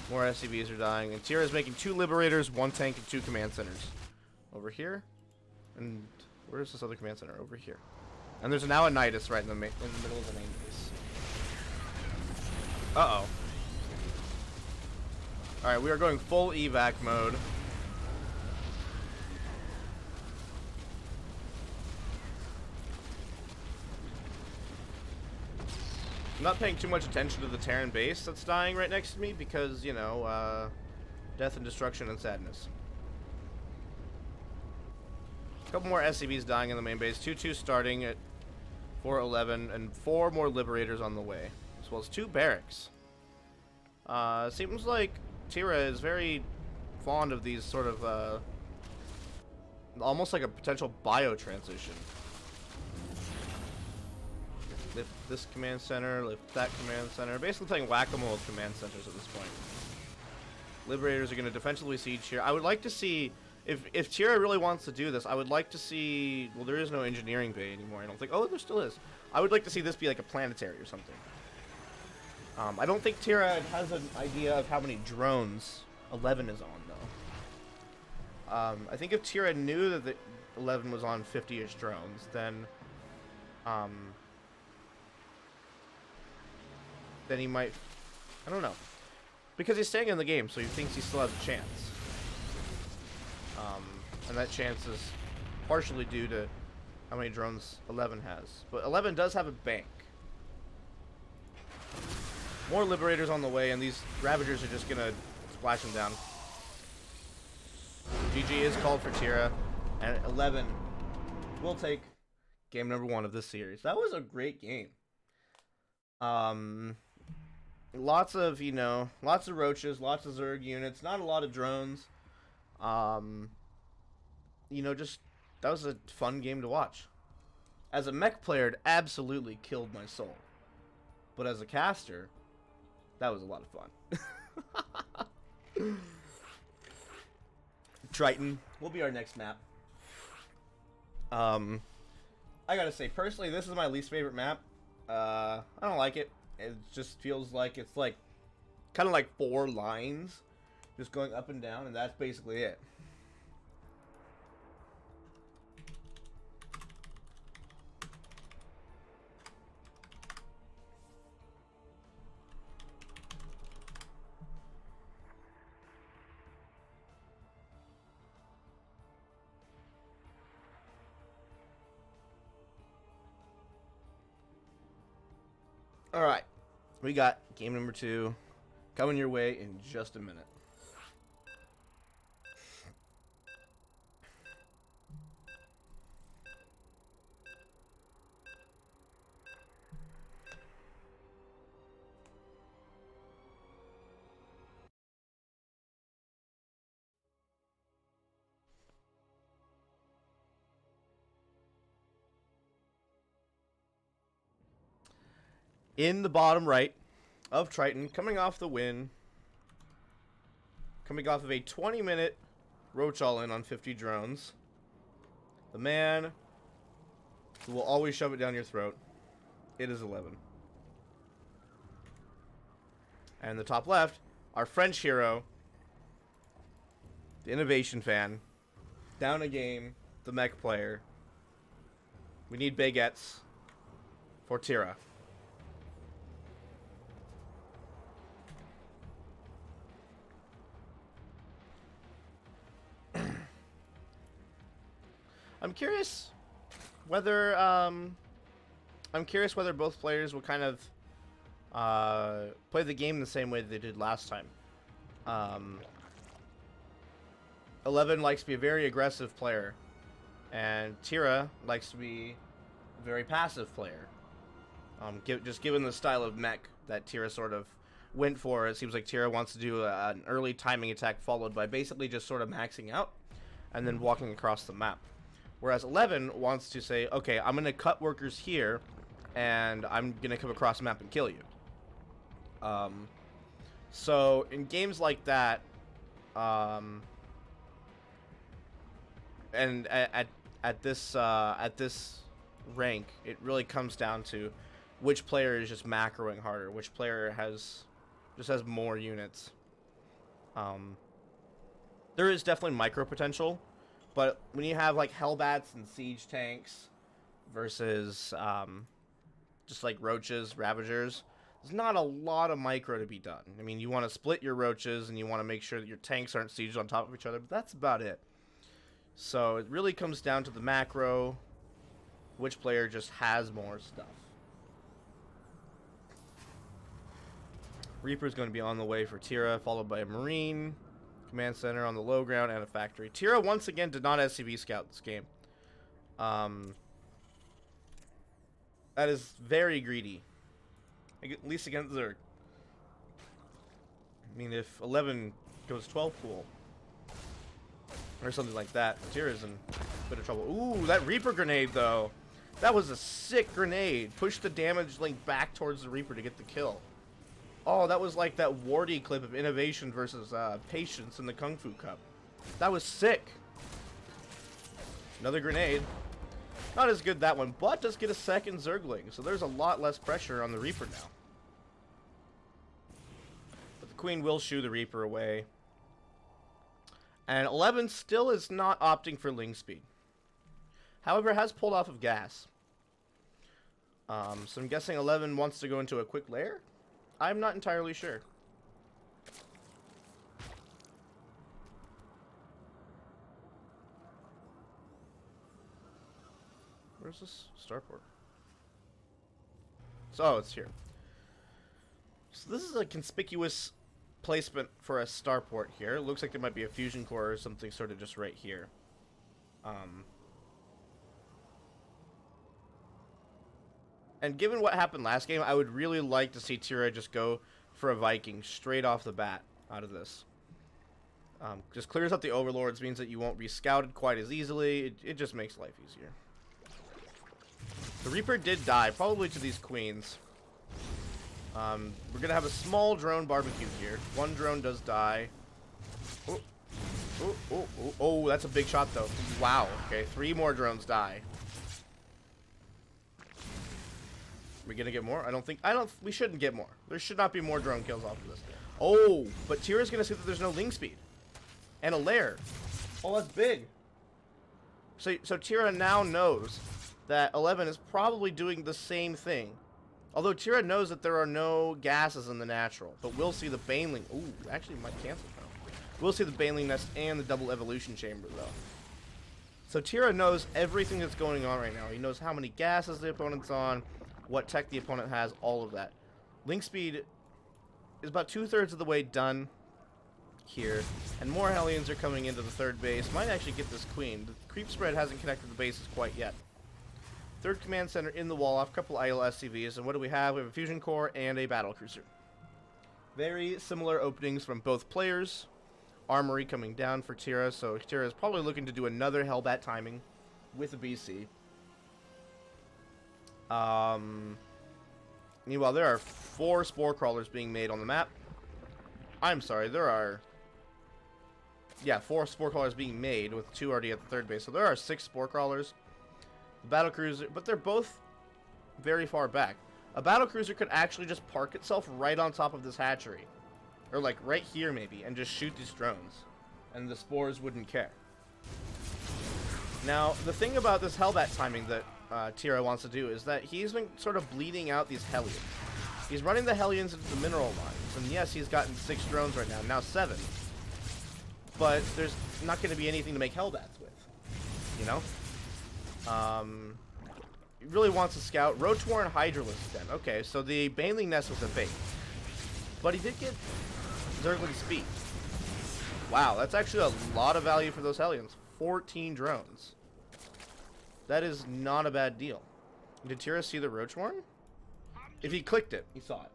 More SCVs are dying. And Tira is making 2 Liberators, 1 tank, and 2 command centers. Over here. And where's this other command center? Over here. And there's now a Nidus right in the middle of the main base. Uh-oh. Alright, we are going full evac mode. I'm not paying too much attention to the Terran base that's dying right next to me because, you know, death and destruction and sadness. A couple more SCVs dying in the main base. 2-2 starting at 4-11 and 4 more Liberators on the way. As well as 2 barracks. Seems like Tira is very fond of these sort of, almost like a potential bio-transition. Lift this command center, lift that command center. Basically playing whack-a-mole with command centers at this point. Liberators are going to defensively siege here. I would like to see, if Tira really wants to do this, I would like to see, well, there is no engineering bay anymore, I don't think. Oh, there still is. I would like to see this be like a planetary or something. I don't think Tira has an idea of how many drones 11 is on, though. I think if Tira knew that the 11 was on 50-ish drones, then he might, I don't know. Because he's staying in the game, so he thinks he still has a chance. And that chance is partially due to how many drones 11 has. But 11 does have a bank. More Liberators on the way, and these Ravagers are just going to splash them down. GG is called for Tira, and 11 will take game number 1 of this series. That was a great game. Lots of, you know, lots of roaches, lots of Zerg units, not a lot of drones. You know, just, that was a fun game to watch. As a mech player, it absolutely killed my soul. But as a caster, that was a lot of fun. Triton will be our next map. I gotta say, personally, this is my least favorite map. I don't like it. It just feels like it's like kind of like 4 lines just going up and down, and that's basically it. All right. We got game number 2 coming your way in just a minute. In the bottom right of Triton, coming off the win, coming off of a 20-minute roach all-in on 50 drones, the man who will always shove it down your throat, it is 11. And the top left, our French hero, the innovation fan, down a game, the mech player. We need baguettes for Tira. I'm curious whether both players will kind of play the game the same way they did last time. 11 likes to be a very aggressive player, and Tira likes to be a very passive player. Just given the style of mech that Tira sort of went for, it seems like Tira wants to do an early timing attack followed by basically just sort of maxing out and then walking across the map. Whereas 11 wants to say, okay, I'm going to cut workers here, and I'm going to come across the map and kill you. So in games like that, and at this rank, it really comes down to which player is just macroing harder, which player has more units. There is definitely micro potential. But when you have, like, Hellbats and Siege Tanks versus, just, like, Roaches, Ravagers, there's not a lot of micro to be done. I mean, you want to split your Roaches, and you want to make sure that your tanks aren't sieged on top of each other, but that's about it. So it really comes down to the macro, which player just has more stuff. Reaper's going to be on the way for Tira, followed by a Marine. Command center on the low ground and a factory. Tira once again did not SCV scout this game. That is very greedy. At least against Zerg. I mean, if 11 goes 12 pool or something like that, Tira's in a bit of trouble. Ooh, that Reaper grenade though. That was a sick grenade. Push the damage link back towards the Reaper to get the kill. Oh, that was like that Wardy clip of innovation versus patience in the Kung Fu Cup. That was sick. Another grenade. Not as good that one, but does get a second Zergling, so there's a lot less pressure on the Reaper now. But the Queen will shoo the Reaper away. And 11 still is not opting for Ling Speed. However, has pulled off of gas. So I'm guessing 11 wants to go into a quick lair? I'm not entirely sure. Where's this starport? So, oh, it's here. So this is a conspicuous placement for a starport here. It looks like there might be a fusion core or something sort of just right here. And given what happened last game, I would really like to see Tira just go for a Viking straight off the bat out of this. Just clears up the overlords, means that you won't be scouted quite as easily. It just makes life easier. The Reaper did die, probably to these queens. We're going to have a small drone barbecue here. One drone does die. Oh, oh, oh, oh, oh, that's a big shot, though. Wow. Okay, 3 more drones die. We gonna get more? We shouldn't get more. There should not be more drone kills off of this. Oh, but Tira's gonna see that there's no Ling Speed. And a lair. Oh, that's big. So Tira now knows that 11 is probably doing the same thing. Although Tira knows that there are no gases in the natural. But we'll see the Baneling. Ooh, actually might cancel now. We'll see the Baneling Nest and the double evolution chamber, though. So Tira knows everything that's going on right now. He knows how many gases the opponent's on, what tech the opponent has, all of that. Ling Speed is about 2/3 of the way done here, and more Hellions are coming into the third base. Might actually get this Queen. The creep spread hasn't connected the bases quite yet. Third command center in the wall off, a couple idle SCVs, and what do we have? We have a fusion core and a battle cruiser. Very similar openings from both players. Armory coming down for Tira, so Tira is probably looking to do another Hellbat timing with a BC. Meanwhile, there are 4 spore crawlers being made on the map. I'm sorry, there are... Yeah, 4 spore crawlers being made, with 2 already at the third base. So there are 6 spore crawlers. The battle cruiser, but they're both very far back. A battle cruiser could actually just park itself right on top of this hatchery. Or like right here maybe, and just shoot these drones. And the spores wouldn't care. Now, the thing about this Hellbat timing that Tira wants to do is that he's been sort of bleeding out these Hellions. He's running the Hellions into the mineral lines, and yes, he's gotten 6 drones right now 7. But there's not going to be anything to make Hellbats with, you know? He really wants to scout. Roach-Warren Hydralisk then. Okay, so the Baneling Nest was a bait. But he did get Zergling Speed. Wow, that's actually a lot of value for those Hellions. 14 drones. That is not a bad deal. Did Tira see the Roach-Warren? If he clicked it, he saw it.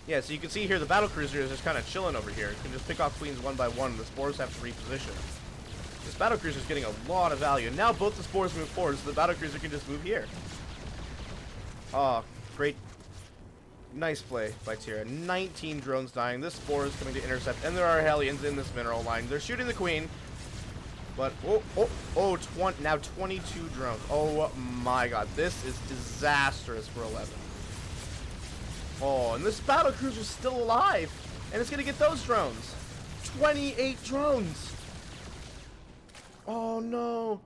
Yeah, so you can see here the battle cruiser is just kind of chilling over here. You can just pick off queens one by one. The spores have to reposition. This battle cruiser is getting a lot of value. And now both the spores move forward, so the battle cruiser can just move here. Oh, great. Nice play by Tira. 19 drones dying. This spore is coming to intercept, and there are Hellions in this mineral line. They're shooting the queen. But, now 22 drones. Oh my god, this is disastrous for 11. Oh, and this battle cruiser is still alive, and it's gonna get those drones. 28 drones. Oh no.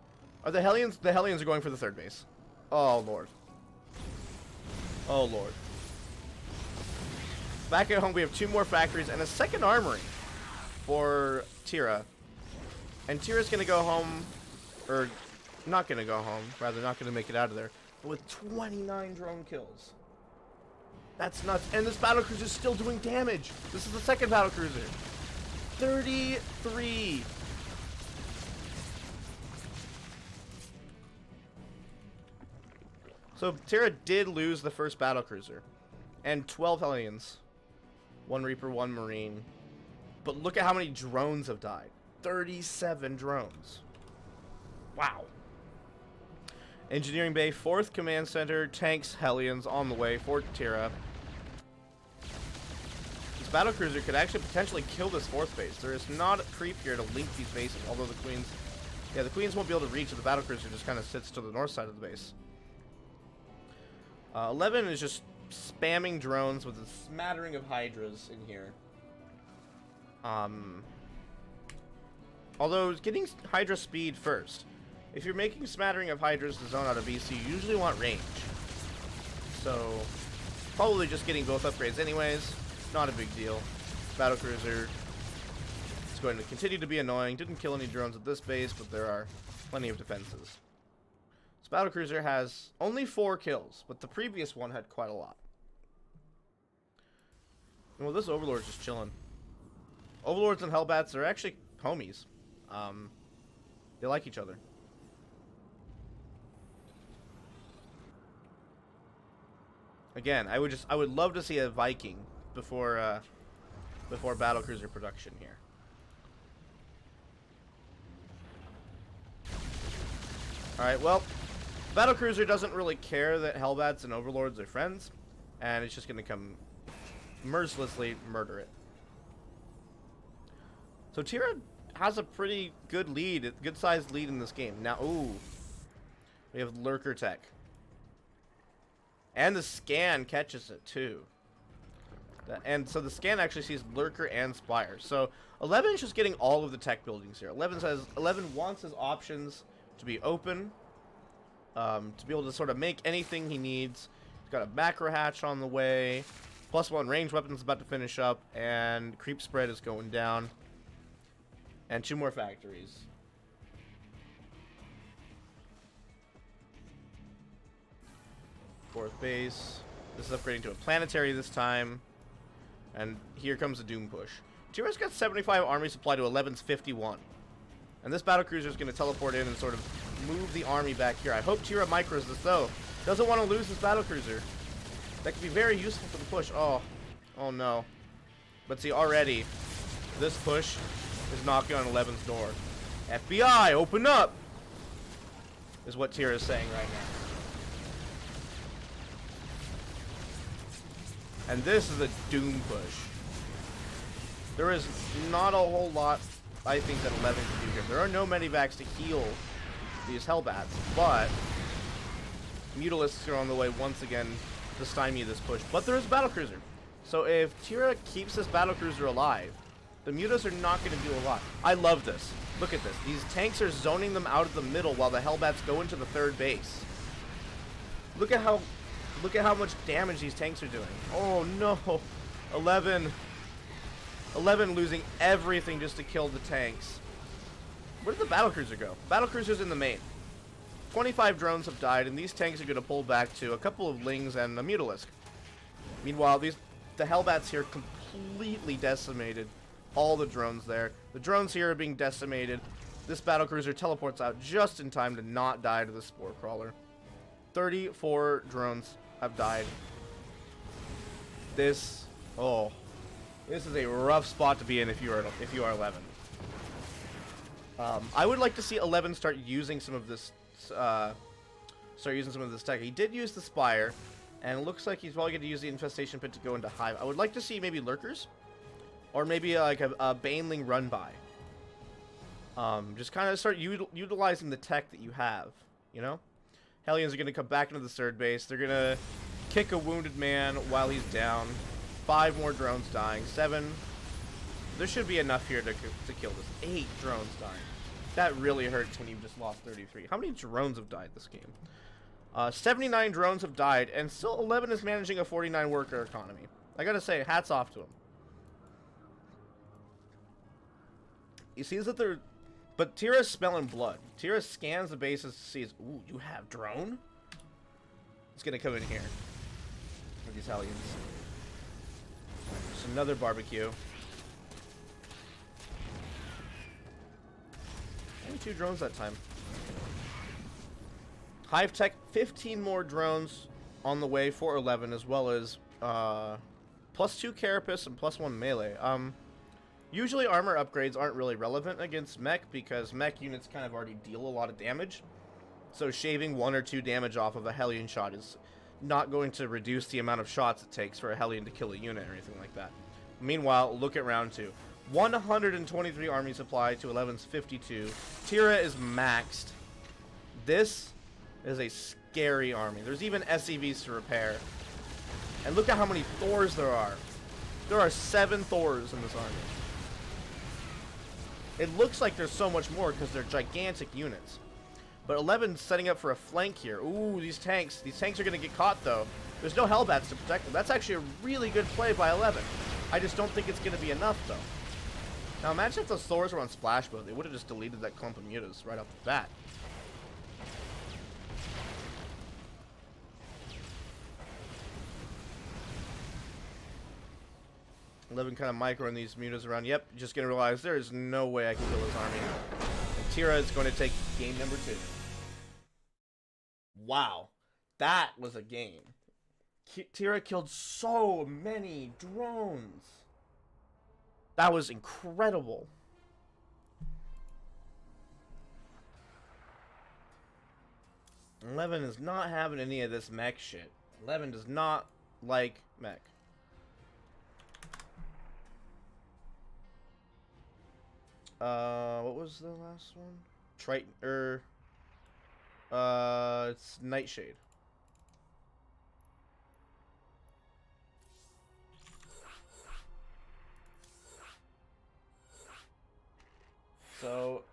Are the Hellions? The Hellions are going for the third base. Oh lord. Oh lord. Back at home, we have 2 more factories and a second armory for Tira. And Tira's going to go home, or not going to go home, rather not going to make it out of there, with 29 drone kills. That's nuts. And this battle cruiser is still doing damage. This is the second battle cruiser. 33. So Tira did lose the first battle cruiser. And 12 Hellions. 1 Reaper, 1 Marine. But look at how many drones have died. 37 drones. Wow. Engineering Bay, 4th Command Center, tanks, Hellions on the way, Fort Tira. This battlecruiser could actually potentially kill this 4th base. There is not a creep here to link these bases, although the Queens... Yeah, the Queens won't be able to reach, so the battlecruiser just kind of sits to the north side of the base. 11 is just spamming drones with a smattering of Hydras in here. Although, getting Hydra speed first. If you're making smattering of Hydras to zone out of BC, you usually want range. So, probably just getting both upgrades anyways. Not a big deal. Battlecruiser is going to continue to be annoying. Didn't kill any drones at this base, but there are plenty of defenses. This battlecruiser has only 4 kills, but the previous one had quite a lot. Well, this Overlord's just chilling. Overlords and Hellbats are actually homies. They like each other. Again, I would love to see a Viking before battlecruiser production here. All right, well, battlecruiser doesn't really care that Hellbats and Overlords are friends, and it's just gonna come mercilessly murder it. So Tira has a pretty good lead, good sized lead in this game. Now, ooh, we have Lurker Tech. And the scan catches it too. And so the scan actually sees Lurker and Spire. So 11 is just getting all of the tech buildings here. 11 wants his options to be open, to be able to sort of make anything he needs. He's got a macro hatch on the way. +1 range weapons about to finish up, and creep spread is going down. And 2 more factories. Fourth base. This is upgrading to a planetary this time. And here comes the Doom push. Tira's got 75 army supply to 11's 51. And this battlecruiser is going to teleport in and sort of move the army back here. I hope Tira micros this though. Doesn't want to lose this battlecruiser. That could be very useful for the push. Oh no. But see, already, this push is knocking on 11's door. FBI, open up! Is what Tira is saying right now. And this is a Doom push. There is not a whole lot, I think, that 11 can do here. There are no medivacs to heal these Hellbats, but Mutalisks are on the way once again to stymie this push. But there is a battlecruiser. So if Tira keeps this battlecruiser alive, the Mutas are not going to do a lot. I love this. Look at this. These tanks are zoning them out of the middle while the Hellbats go into the 3rd base. Look at how much damage these tanks are doing. Oh no. 11 losing everything just to kill the tanks. Where did the battlecruiser go? Battlecruiser's in the main. 25 drones have died, and these tanks are going to pull back to a couple of Lings and a Mutalisk. Meanwhile, the Hellbats here completely decimated all the drones there. The drones here are being decimated. This battlecruiser teleports out just in time to not die to the Spore Crawler. 34 drones have died. This is a rough spot to be in if you are 11. I would like to see 11 start using some of this tech. He did use the Spire, and it looks like he's probably going to use the Infestation Pit to go into Hive. I would like to see maybe Lurkers, or maybe like a Baneling run by. Just kind of start utilizing the tech that you have, you know? Hellions are going to come back into the 3rd base. They're going to kick a wounded man while he's down. 5 more drones dying. 7. There should be enough here to kill this. 8 drones dying. That really hurts when you've just lost 33. How many drones have died this game? 79 drones have died, and still 11 is managing a 49 worker economy. I gotta say, hats off to him. He sees that they're... But Tira's smelling blood. Tira scans the bases, sees, ooh, you have drone? It's gonna come in here. For these Hellions. Just another barbecue. Only 2 drones that time. Hive Tech, 15 more drones on the way for 11, as well as +2 Carapace and +1 melee. Usually armor upgrades aren't really relevant against mech because mech units kind of already deal a lot of damage. So shaving 1 or 2 damage off of a Hellion shot is not going to reduce the amount of shots it takes for a Hellion to kill a unit or anything like that. Meanwhile, look at round 2. 123 army supply to 11's 52. Tira is maxed. This is a scary army. There's even SCVs to repair. And look at how many Thors there are. There are 7 Thors in this army. It looks like there's so much more because they're gigantic units. But 11's setting up for a flank here. Ooh, these tanks. These tanks are going to get caught, though. There's no Hellbats to protect them. That's actually a really good play by 11. I just don't think it's going to be enough, though. Now, imagine if those Thors were on splash mode. They would have just deleted that clump of mutas right off the bat. Living kind of microing these mutas around. Yep, just gonna realize there is no way I can kill this army. And Tira is going to take game number 2. Wow, that was a game. Tira killed so many drones. That was incredible. Eleven is not having any of this mech shit. 11 does not like mech. What was the last one? Triton, it's Nightshade. So,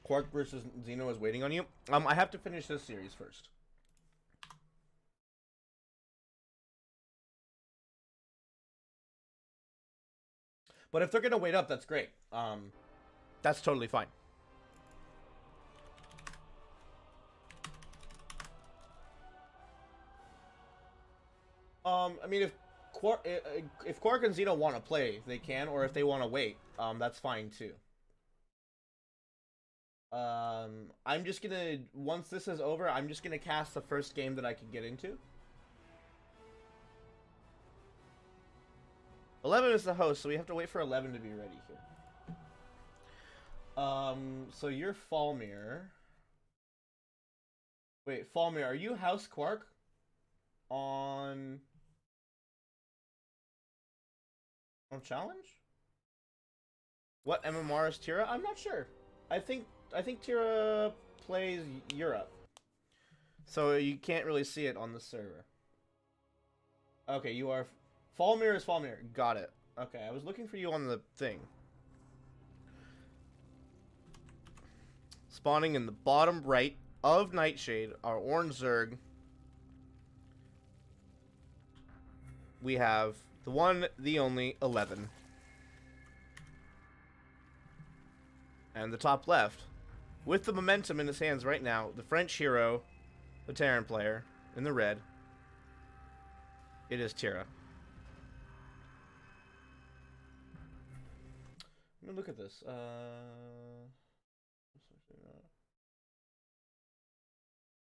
Quark versus Xeno is waiting on you. I have to finish this series first. But if they're gonna wait up, that's great. That's totally fine. I mean, if Quark and Xeno want to play, they can, or if they want to wait, that's fine too. I'm just gonna, once this is over, I'm just gonna cast the first game that I can get into. 11 is the host, so we have to wait for 11 to be ready here. So you're Falmir. Wait, Falmir, are you House Quark? On challenge? What MMR is Tira? I'm not sure. I think Tira plays Europe. So you can't really see it on the server. Okay, you are Falmir is Falmir. Got it. Okay, I was looking for you on the thing. Spawning in the bottom right of Nightshade, our orange Zerg. We have the one, the only, 11. And the top left, with the momentum in his hands right now, the French hero, the Terran player, in the red. It is Tira. Let me look at this.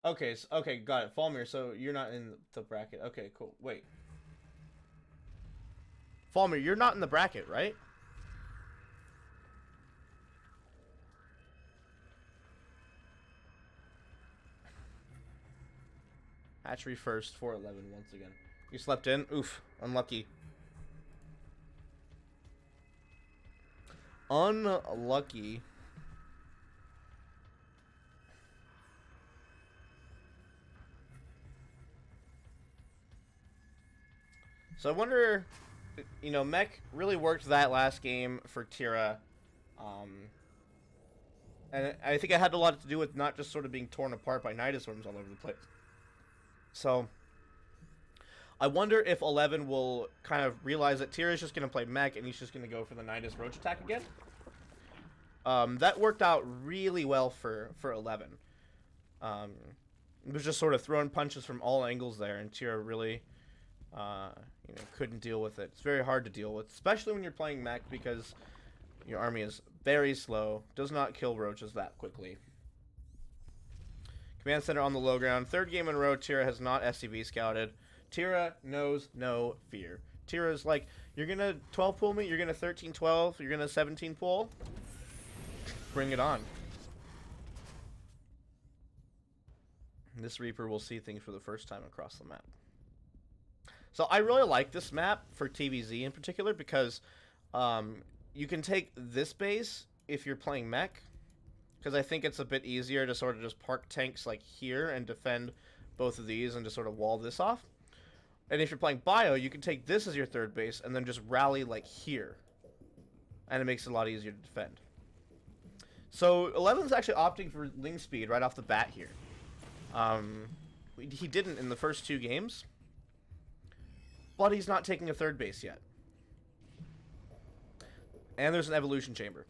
Okay, okay, got it. Falmir, so you're not in the bracket. Okay, cool. Wait. Falmir, you're not in the bracket, right? Hatchery first, 411 once again. You slept in? Oof, unlucky. Unlucky. So I wonder, you know, Mech really worked that last game for Tira. And I think it had a lot to do with not just sort of being torn apart by Nidusworms all over the place. So I wonder if 11 will kind of realize that Tira is just going to play Mech and he's just going to go for the Nidus Roach attack again. That worked out really well for 11. It was just sort of throwing punches from all angles there, and Tira really you know, couldn't deal with it. It's very hard to deal with, especially when you're playing Mech, because your army is very slow, does not kill roaches that quickly. Command center on the low ground. Third game in a row, Tira has not SCV scouted. Tira knows no fear. Tira's like, you're gonna 12 pull me, you're gonna 13-12, you're gonna 17 pull. Bring it on. This Reaper will see things for the first time across the map. So I really like this map for TVZ in particular because you can take this base if you're playing mech, because I think it's a bit easier to sort of just park tanks like here and defend both of these and just sort of wall this off. And if you're playing bio, you can take this as your third base and then just rally like here. And it makes it a lot easier to defend. So 11's actually opting for Ling speed right off the bat here. He didn't in the first 2 games, but he's not taking a third base yet. And there's an evolution chamber.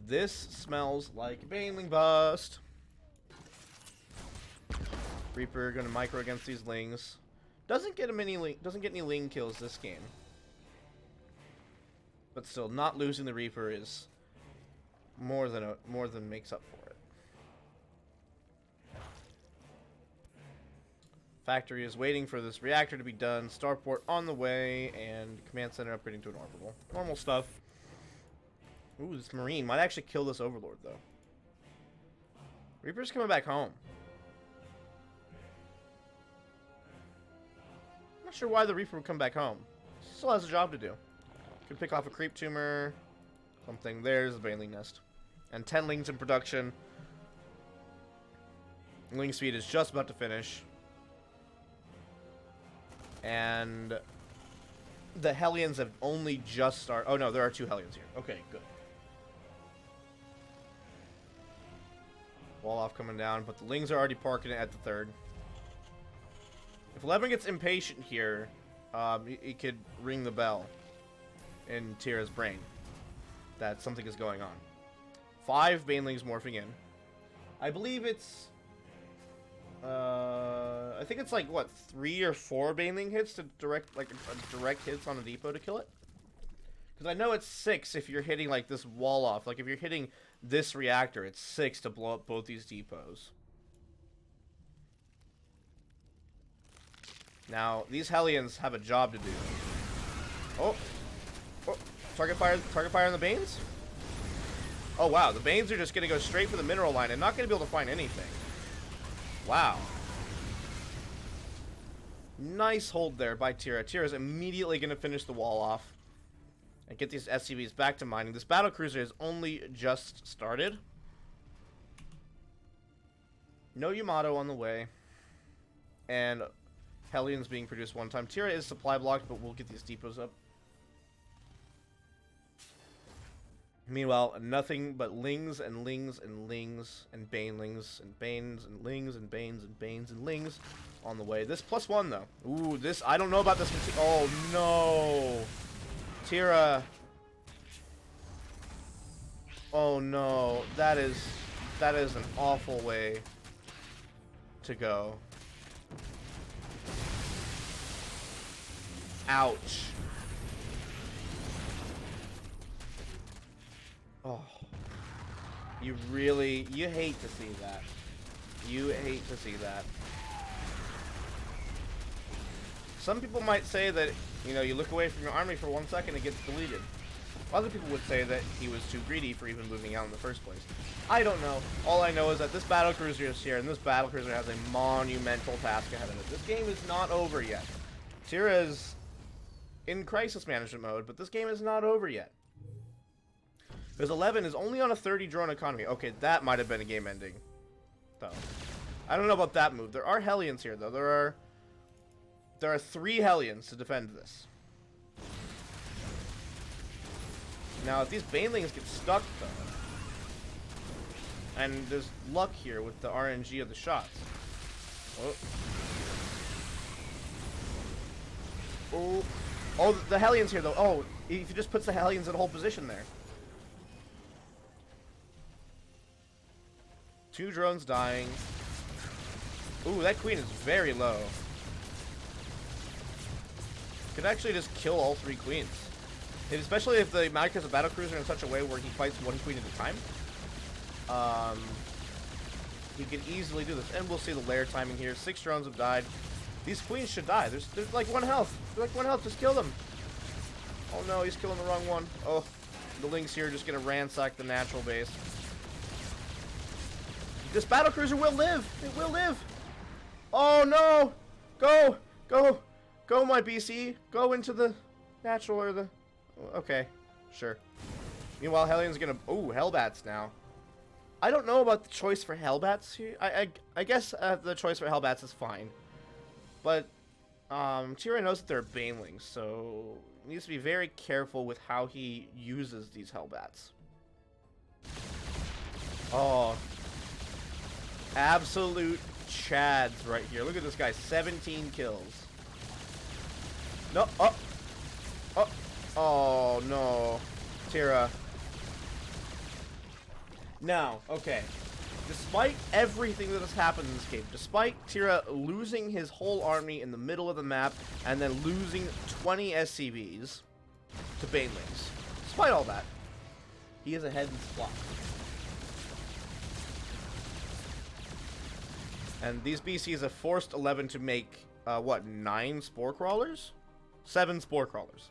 This smells like a Baneling bust. Reaper gonna micro against these Lings. Doesn't get any Ling kills this game. But still, not losing the Reaper is more than makes up for it. Factory is waiting for this reactor to be done. Starport on the way, and command center upgrading to an orbital. Normal stuff. Ooh, this Marine might actually kill this Overlord, though. Reaper's coming back home. I'm not sure why the Reaper would come back home. Still has a job to do. Could pick off a creep tumor. Something. There's the Baneling nest. And 10 Lings in production. Ling speed is just about to finish. And the Hellions have only just started. Oh no, there are 2 Hellions here. Okay, good. Wall off coming down, but the Lings are already parking it at the 3rd. If 11 gets impatient here, he could ring the bell in Tira's brain that something is going on. 5 Banelings morphing in. I believe it's I think it's like what, 3 or 4 Baneling hits to direct hits on a depot to kill it. Because I know it's 6 if you're hitting like this wall off. Like if you're hitting this reactor, it's 6 to blow up both these depots. Now these Hellions have a job to do. Oh, target fire on the Banes. Oh wow, the Banes are just gonna go straight for the mineral line and not gonna be able to find anything. Wow. Nice hold there by Tira. Tira's immediately gonna finish the wall off and get these SCVs back to mining. This battlecruiser has only just started. No Yamato on the way. And Hellions being produced one time. Tira is supply blocked, but we'll get these depots up. Meanwhile, nothing but Lings and Lings and Lings and Banelings and Banes and Lings and Banes and Banes and Lings on the way. This +1 though. Ooh, this, I don't know about this. Oh no. Tira. Oh no. That is an awful way to go. Ouch. Oh. You hate to see that. You hate to see that. Some people might say that, you know, you look away from your army for 1 second, it gets deleted. Other people would say that he was too greedy for even moving out in the first place. I don't know. All I know is that this battlecruiser is here, and this battlecruiser has a monumental task ahead of it. This game is not over yet. Tira is in crisis management mode, but this game is not over yet. Because 11 is only on a 30 drone economy. Okay, that might have been a game ending, though. I don't know about that move. There are Hellions here, though. There are 3 Hellions to defend this. Now, if these Banelings get stuck, though, and there's luck here with the RNG of the shots. Oh, the Hellions here, though. Oh, if he just puts the Hellions in a whole position there. 2 drones dying. Ooh, that queen is very low. Could actually just kill all 3 queens. And especially if the Malik has a battlecruiser in such a way where he fights 1 queen at a time. He could easily do this. And we'll see the lair timing here. 6 drones have died. These queens should die. There's like 1 health. They're like 1 health. Just kill them. Oh no, he's killing the wrong one. Oh, the Lings here are just gonna ransack the natural base. This battlecruiser will live. It will live. Oh no! Go! Go! Go, my BC! Go into the natural or the... Okay, sure. Meanwhile, Hellion's gonna... Oh, Hellbats now. I don't know about the choice for Hellbats here. I guess the choice for Hellbats is fine. But, Tyra knows that they're Banelings, so he needs to be very careful with how he uses these Hellbats. Oh. Absolute chads right here. Look at this guy, 17 kills. No, oh no, Tyra. Now, okay, despite everything that has happened in this game, despite Tyra losing his whole army in the middle of the map and then losing 20 SCVs to Banelings, despite all that, he is ahead in Splot. And these BCs have forced 11 to make, what, 9 Spore Crawlers? 7 Spore Crawlers.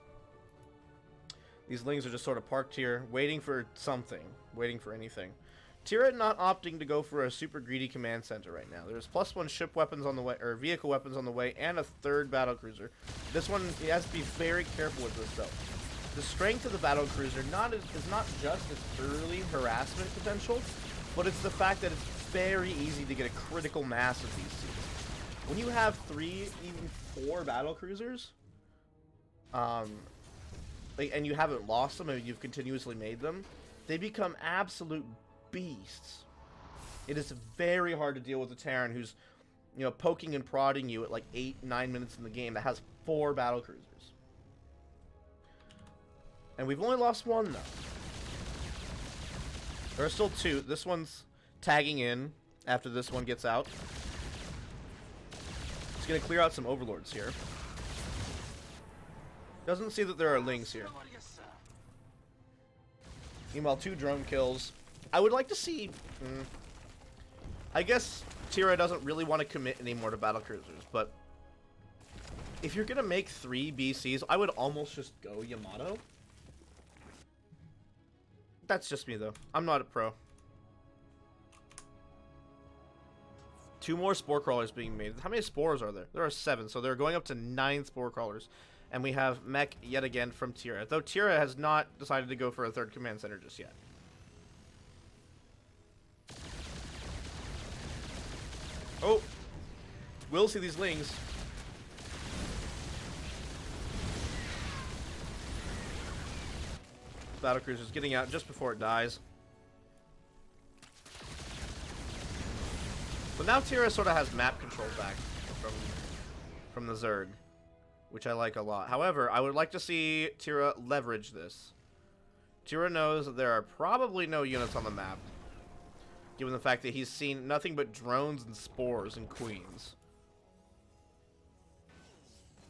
These Lings are just sort of parked here, waiting for something, waiting for anything. Tyra not opting to go for a super greedy command center right now. There's +1 ship weapons on the way, or vehicle weapons on the way, and a 3rd battlecruiser. This one, he has to be very careful with this though. The strength of the battlecruiser is not just its early harassment potential, but it's the fact that it's very easy to get a critical mass of these seas. When you have 3, even 4 battlecruisers, and you haven't lost them, and you've continuously made them, they become absolute beasts. It is very hard to deal with a Terran who's, you know, poking and prodding you at like 8-9 minutes in the game that has 4 battlecruisers. And we've only lost 1 though. There are still 2. This one's tagging in after this one gets out. It's gonna clear out some overlords here. Doesn't see that there are Lings here. Meanwhile, 2 drone kills. I would like to see... I guess Tyra doesn't really want to commit anymore to battlecruisers, but if you're gonna make 3 BCs, I would almost just go Yamato. That's just me though. I'm not a pro. 2 more Spore Crawlers being made. How many spores are there? There are 7, so they're going up to 9 Spore Crawlers. And we have mech yet again from Tyra, though Tyra has not decided to go for a 3rd command center just yet. Oh, we'll see these Lings. Battlecruiser's getting out just before it dies. But now Tyra sort of has map control back from the Zerg, which I like a lot. However, I would like to see Tyra leverage this. Tyra knows that there are probably no units on the map, given the fact that he's seen nothing but drones and spores and queens.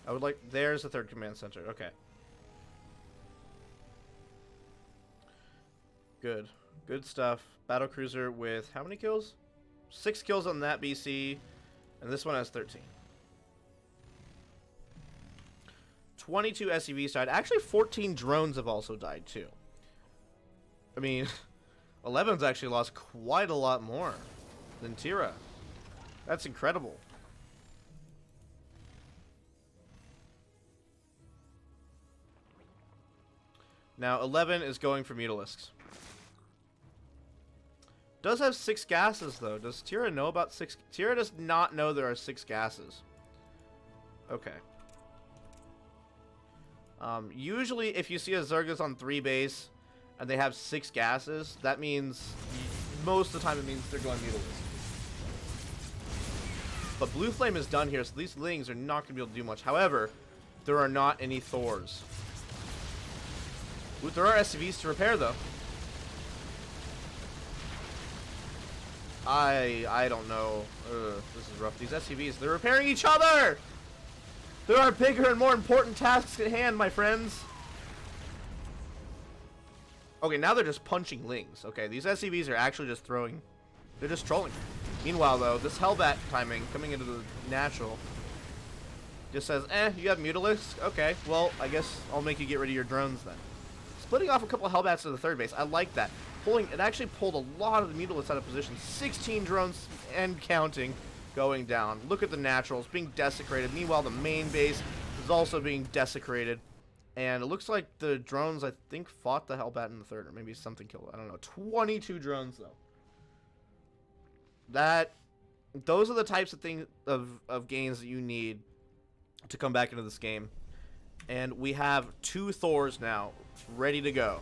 I would like... There's the 3rd command center. Okay. Good. Good stuff. Battlecruiser with how many kills? 6 kills on that BC, and this one has 13. 22 SCVs died. Actually, 14 drones have also died, too. I mean, 11's actually lost quite a lot more than Tyra. That's incredible. Now, 11 is going for Mutalisks. Does have 6 gases, though. Does Tyra know about 6? Tyra does not know there are 6 gases. Okay. Usually, if you see a Zergus on 3 base and they have 6 gases, that means most of the time it means they're going Mutalisk. But Blue Flame is done here, so these Lings are not going to be able to do much. However, there are not any Thors. Ooh, there are SCVs to repair, though. I don't know. This is rough. These SCVs, they're repairing each other! There are bigger and more important tasks at hand, my friends. Okay, now they're just punching Lings. Okay, these SCVs are actually just throwing... They're just trolling. Meanwhile, though, this Hellbat timing coming into the natural just says, you have Mutalisks? Okay, well, I guess I'll make you get rid of your drones then. Splitting off a couple of Hellbats to the 3rd base. I like that. It actually pulled a lot of the Mutalisks out of position. 16 drones and counting going down. Look at the naturals being desecrated. Meanwhile, the main base is also being desecrated. And it looks like the drones, I think, fought the Hellbat in the third, or maybe something killed it. I don't know. 22 drones, though. Those are the types of things of gains that you need to come back into this game. And we have 2 Thors now, ready to go.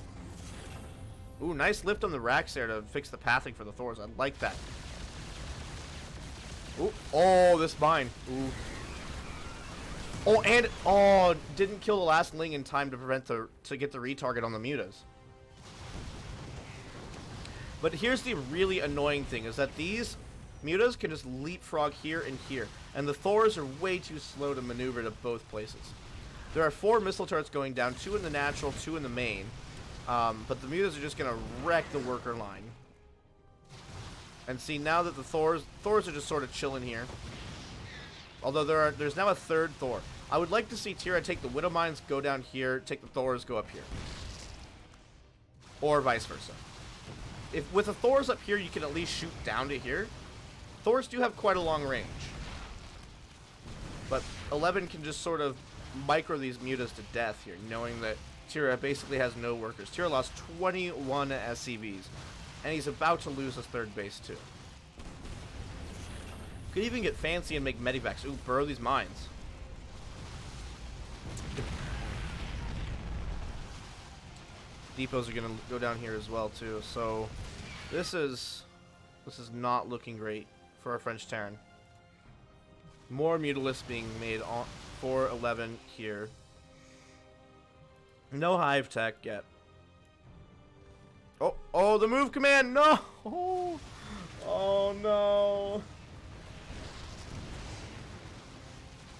Ooh, nice lift on the racks there to fix the pathing for the Thors. I like that. Ooh, oh, this mine. Ooh. Oh, and didn't kill the last Ling in time to prevent to get the retarget on the mutas. But here's the really annoying thing, is that these mutas can just leapfrog here and here, and the Thors are way too slow to maneuver to both places. There are 4 missile turrets going down, 2 in the natural, 2 in the main, but the mutas are just gonna wreck the worker line. And see, now that the Thors are just sort of chilling here. Although there's now a 3rd Thor. I would like to see Tira take the Widow Mines, go down here, take the Thors, go up here. Or vice versa. If with the Thors up here, you can at least shoot down to here. Thors do have quite a long range. But 11 can just sort of micro these mutas to death here, knowing that Tira basically has no workers. Tira lost 21 SCVs, and he's about to lose his 3rd base too. Could even get fancy and make medivacs. Ooh, burrow these mines. Depots are gonna go down here as well too. So this is not looking great for our French Terran. More Mutalisks being made on for 11 here. No hive tech yet. Oh, the move command. No. Oh no.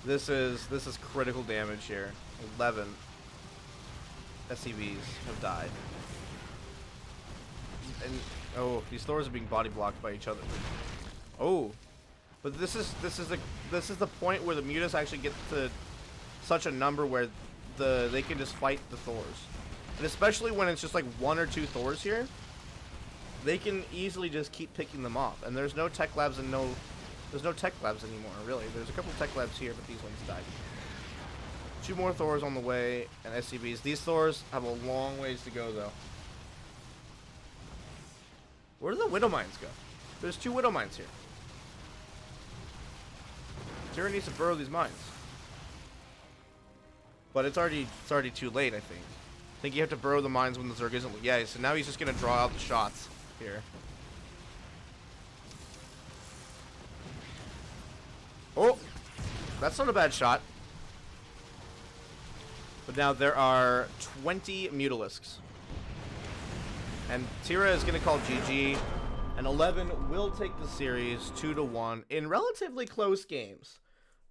This is critical damage here. 11 SCVs have died. And oh, these Thors are being body blocked by each other. Oh, but this is the point where the mutas actually get to such a number where they can just fight the Thors, and especially when it's just like 1 or 2 Thors here, they can easily just keep picking them off. And there's no tech labs and there's no tech labs anymore, really. There's a couple tech labs here, but these ones died. 2 more Thors on the way, and SCVs. These Thors have a long ways to go, though. Where do the Widow Mines go? There's 2 Widow Mines here. Tira needs to burrow these mines. But it's already too late, I think. I think you have to burrow the mines when the Zerg isn't. Yeah, so now he's just going to draw out the shots here. Oh, that's not a bad shot. But now there are 20 Mutalisks. And Tira is going to call GG. And 11 will take the series 2-1 in relatively close games.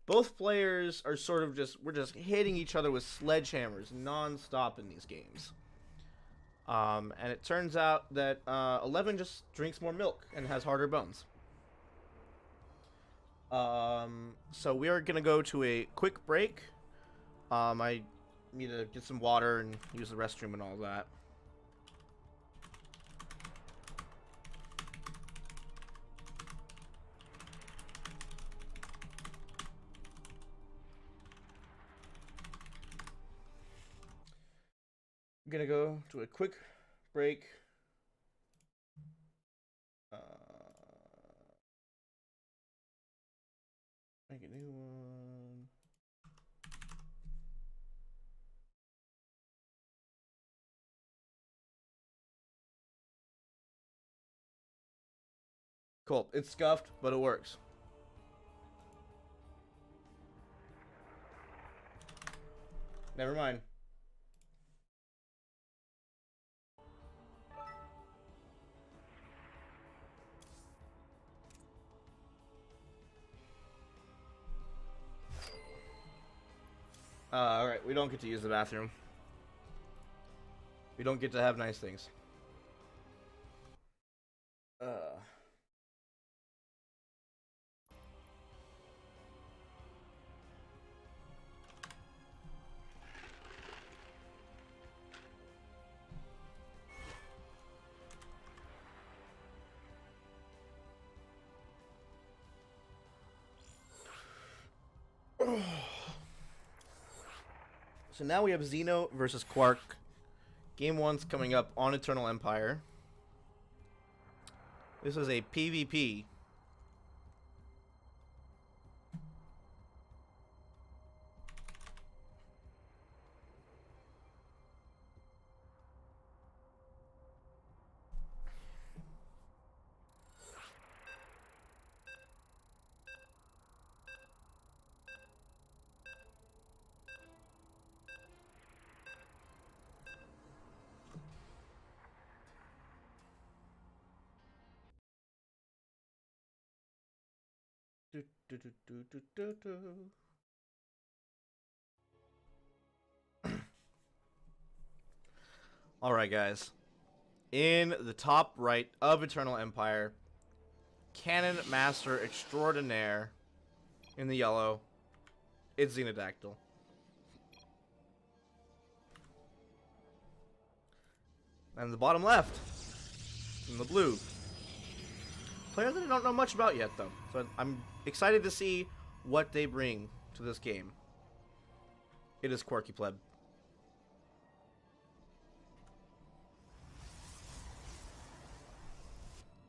Both players are sort of we're just hitting each other with sledgehammers non-stop in these games. And it turns out that 11 just drinks more milk and has harder bones. So we are going to go to a quick break. I need to get some water and use the restroom and all that. I'm gonna go to a quick break. Make a new one. Cool. It's scuffed, but it works. Never mind. Alright, we don't get to use the bathroom. We don't get to have nice things. So now we have Xeno versus Quark. Game 1's coming up on Eternal Empire. This is a PvP. Alright, guys. In the top right of Eternal Empire, Cannon Master Extraordinaire in the yellow, it's Xenodactyl. And the bottom left, in the blue, player that I don't know much about yet, though. So I'm excited to see what they bring to this game. It is Quirky Pleb.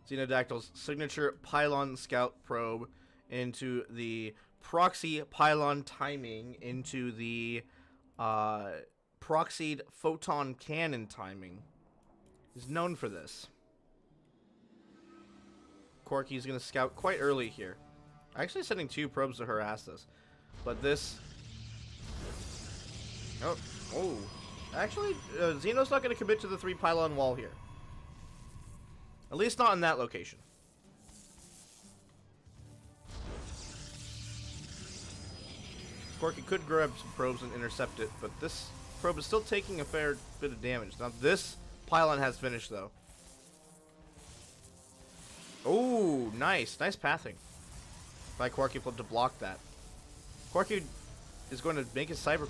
Xenodactyl's signature Pylon Scout probe into the proxy Pylon timing into the proxied Photon Cannon timing is known for this. Corky's going to scout quite early here. Actually sending 2 probes to harass this. But this... Oh. Actually, Xeno's not going to commit to the 3 pylon wall here. At least not in that location. Corky could grab some probes and intercept it, but this probe is still taking a fair bit of damage. Now this pylon has finished, though. Oh, nice. Nice pathing by Quirky Pleb to block that. Quirky is going to make his cyber...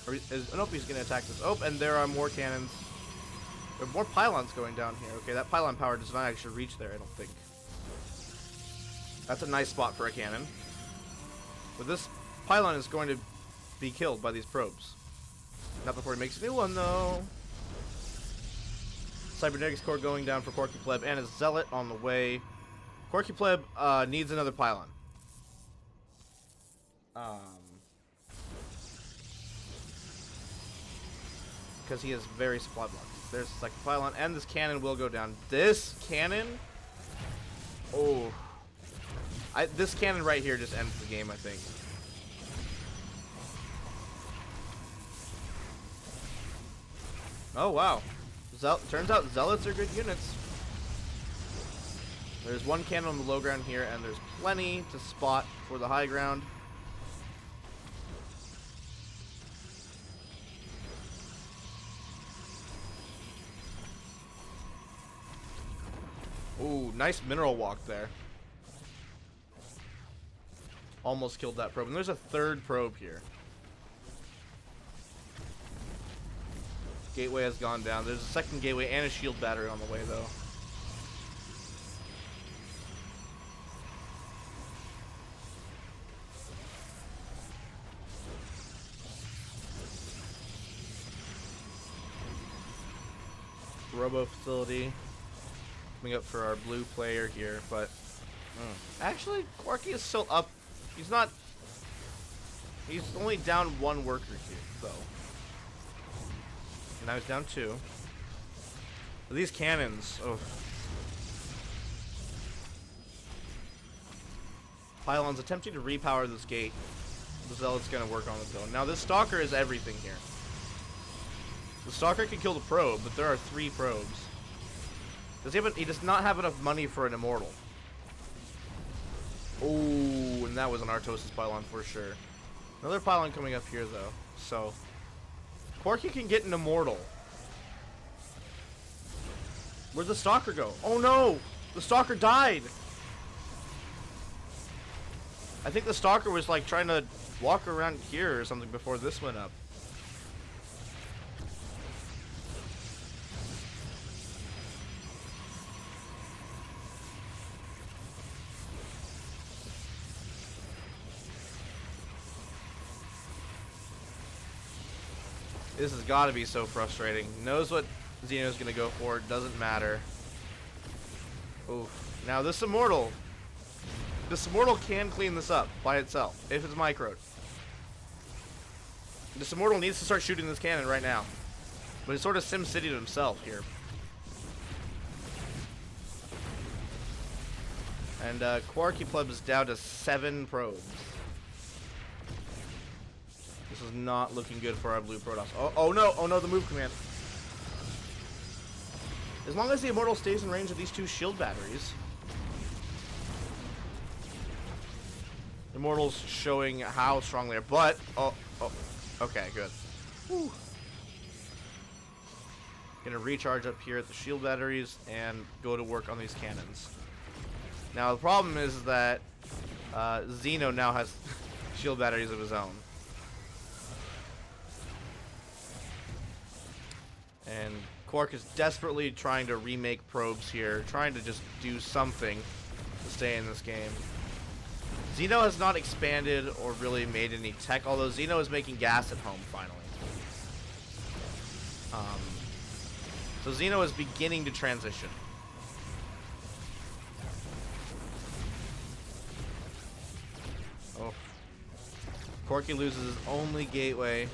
Or nope, he's going to attack this. Oh, and there are more cannons. There are more pylons going down here. Okay, that pylon power does not actually reach there, I don't think. That's a nice spot for a cannon. But this pylon is going to be killed by these probes. Not before he makes a new one, though. Cybernetics core going down for Quirky Pleb, and a Zealot on the way. Quirky Pleb needs another pylon. Because he is very supply blocked. There's the second pylon, and this cannon will go down. This cannon? Oh. This cannon right here just ends the game, I think. Oh, wow. Turns out Zealots are good units. There's one cannon on the low ground here, and there's plenty to spot for the high ground. Ooh, nice mineral walk there. Almost killed that probe. And there's a 3rd probe here. Gateway has gone down. There's a 2nd gateway and a shield battery on the way, though. Robo facility coming up for our blue player here, but actually Quirky is still up. He's not. He's only down 1 worker here, though. And now he's down 2. But these cannons, oh. Pylon's attempting to repower this gate. The Zealot's gonna work on it though. Now this Stalker is everything here. The Stalker can kill the probe, but there are 3 probes. He does not have enough money for an Immortal. Oh, and that was an Artosis pylon for sure. Another pylon coming up here though. So Quirky can get an Immortal. Where'd the Stalker go? Oh no! The Stalker died! I think the Stalker was like trying to walk around here or something before this went up. This has got to be so frustrating. Knows what Xeno's going to go for. Doesn't matter. Oof. Now this Immortal. This Immortal can clean this up by itself. If it's microed. This Immortal needs to start shooting this cannon right now. But he's sort of SimCity'd himself here. And Quarky Pleb is down to 7 probes. This is not looking good for our blue Protoss. Oh no! Oh no, the move command. As long as the Immortal stays in range of these 2 shield batteries. Immortal's showing how strong they are, but... Oh, okay, good. Whew. Gonna recharge up here at the shield batteries and go to work on these cannons. Now the problem is that Xeno now has shield batteries of his own. And Quark is desperately trying to remake probes here, trying to just do something to stay in this game. Xeno has not expanded or really made any tech, although Xeno is making gas at home finally. So Xeno is beginning to transition. Oh. Corky loses his only gateway.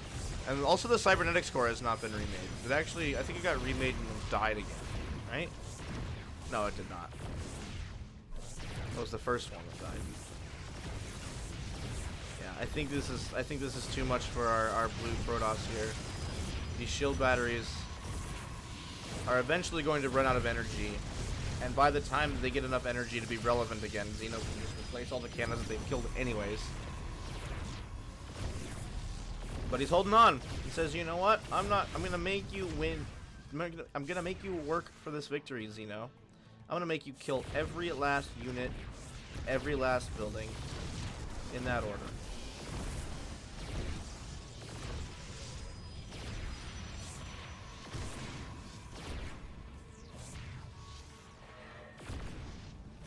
And also the cybernetics core has not been remade. It actually, I think it got remade and died again, right? No, it did not. That was the first one that died. Yeah, I think this is too much for our blue Protoss here. These shield batteries are eventually going to run out of energy, and by the time they get enough energy to be relevant again, Xeno can just replace all the cannons that they've killed anyways. But he's holding on. He says, "You know what? I'm gonna make you win. I'm gonna make you work for this victory, Xeno. I'm gonna make you kill every last unit, every last building, in that order."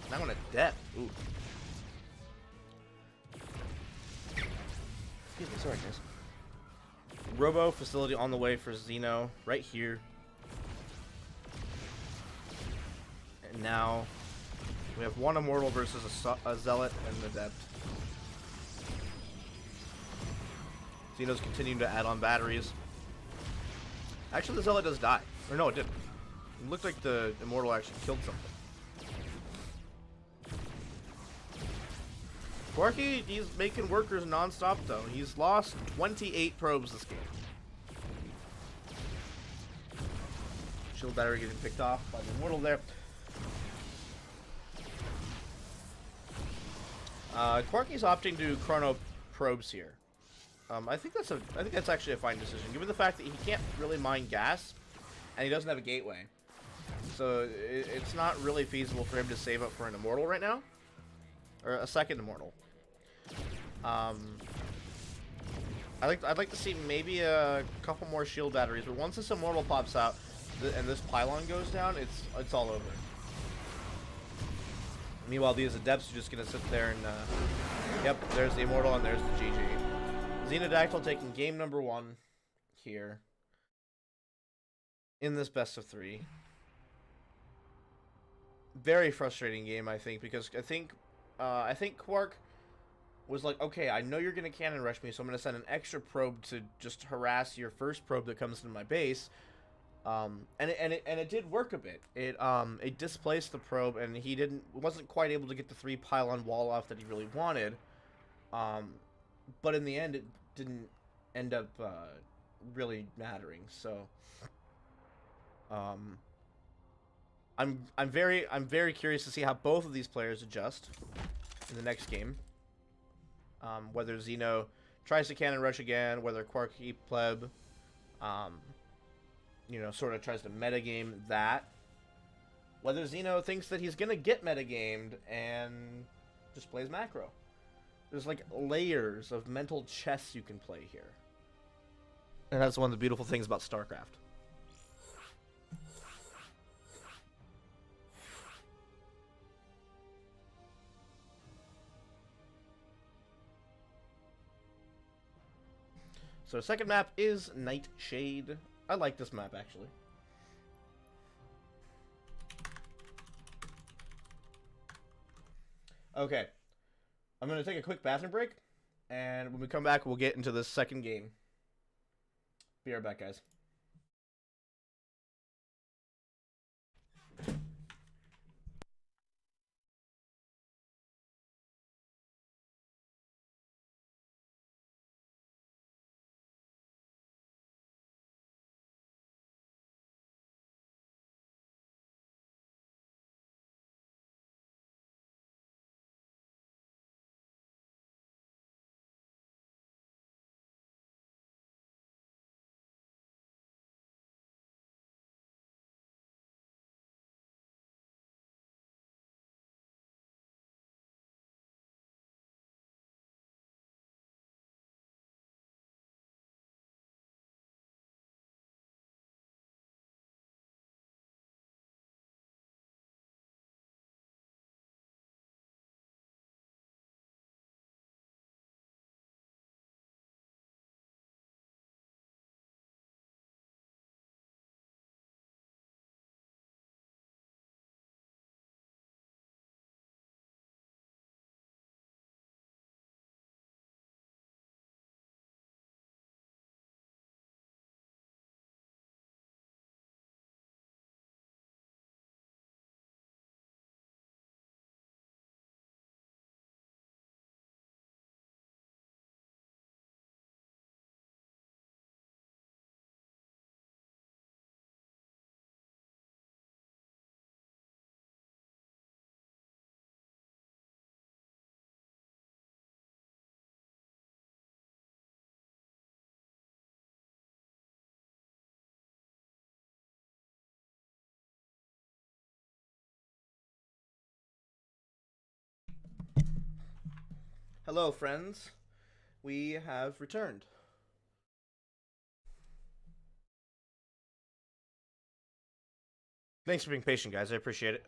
Now on a depth. Ooh. Excuse me, sorry guys. Robo facility on the way for Xeno, right here. And now we have one Immortal versus a Zealot in the depth. Xeno's continuing to add on batteries. Actually, the Zealot does die. Or no, it didn't. It looked like the Immortal actually killed something. Quarky, he's making workers non-stop though. He's lost 28 probes this game. Shield battery getting picked off by the Immortal there. Quarky's opting to chrono probes here. I think that's actually a fine decision, given the fact that he can't really mine gas, and he doesn't have a gateway. So it's not really feasible for him to save up for an Immortal right now, or a second Immortal. I'd like to see maybe a couple more shield batteries, but once this Immortal pops out and this pylon goes down, it's all over. Meanwhile, these Adepts are just gonna sit there and yep, there's the Immortal and there's the GG. Xenodactyl taking game number 1 here in this best of 3. Very frustrating game, I think, because I think Quark was like, okay, I know you're gonna cannon rush me, so I'm gonna send an extra probe to just harass your first probe that comes into my base. And it did work a bit. It displaced the probe, and he wasn't quite able to get the 3 pylon wall off that he really wanted. But in the end, it didn't end up really mattering. So, I'm very curious to see how both of these players adjust in the next game. Whether Xeno tries to cannon rush again, whether Quarky Pleb, you know, sort of tries to metagame that. Whether Xeno thinks that he's gonna get metagamed and just plays macro. There's like layers of mental chess you can play here. And that's one of the beautiful things about StarCraft. So second map is Nightshade. I like this map, actually. Okay. I'm going to take a quick bathroom break, and when we come back, we'll get into the second game. Be right back, guys. Hello, friends. We have returned. Thanks for being patient, guys. I appreciate it.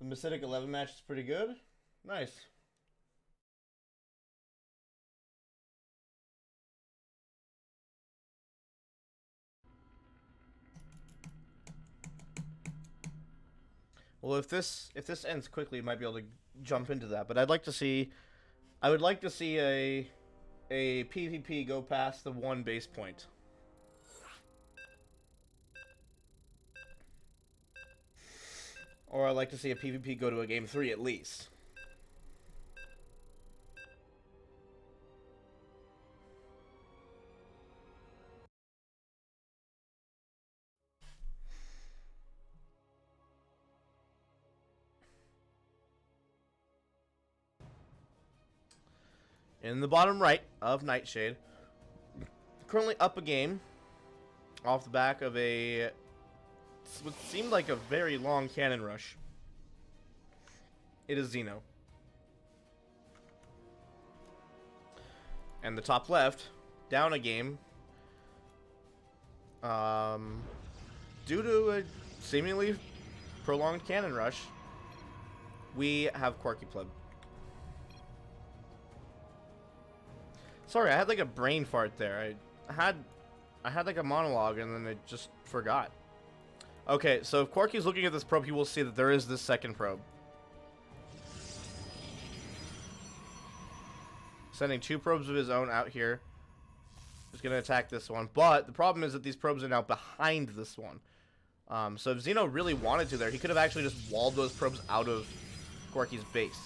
The Masitic 11 match is pretty good. Nice. Well, if this ends quickly, you might be able to jump into that. But I would like to see a PvP go past the 1 base point. Or I'd like to see a PvP go to a game 3 at least. In the bottom right of Nightshade, currently up a game off the back of what seemed like a very long cannon rush. It is Xeno. And the top left, down a game, due to a seemingly prolonged cannon rush, we have Quirky Pleb. Sorry, I had like a brain fart there. I had like a monologue and then I just forgot. Okay, so if Quirky's looking at this probe, he will see that there is this second probe. Sending 2 probes of his own out here. He's going to attack this one. But the problem is that these probes are now behind this one. So if Xeno really wanted to there, he could have actually just walled those probes out of Quirky's base.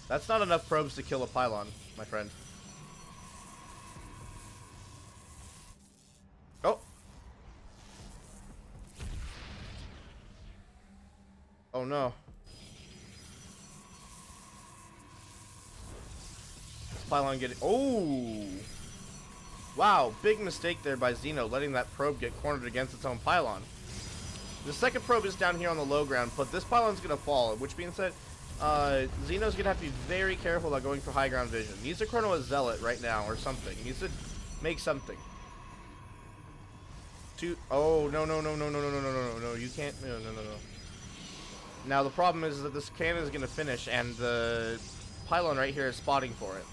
That's not enough probes to kill a pylon, my friend. Oh. Oh no. This pylon getting... Oh! Wow, big mistake there by Xeno, letting that probe get cornered against its own pylon. The second probe is down here on the low ground, but this pylon's going to fall, which being said, Xeno's going to have to be very careful about going for high ground vision. He needs to chrono a zealot right now, or something. He needs to make something. Oh, no, you can't, no. Now, the problem is that this cannon is going to finish, and the pylon right here is spotting for it.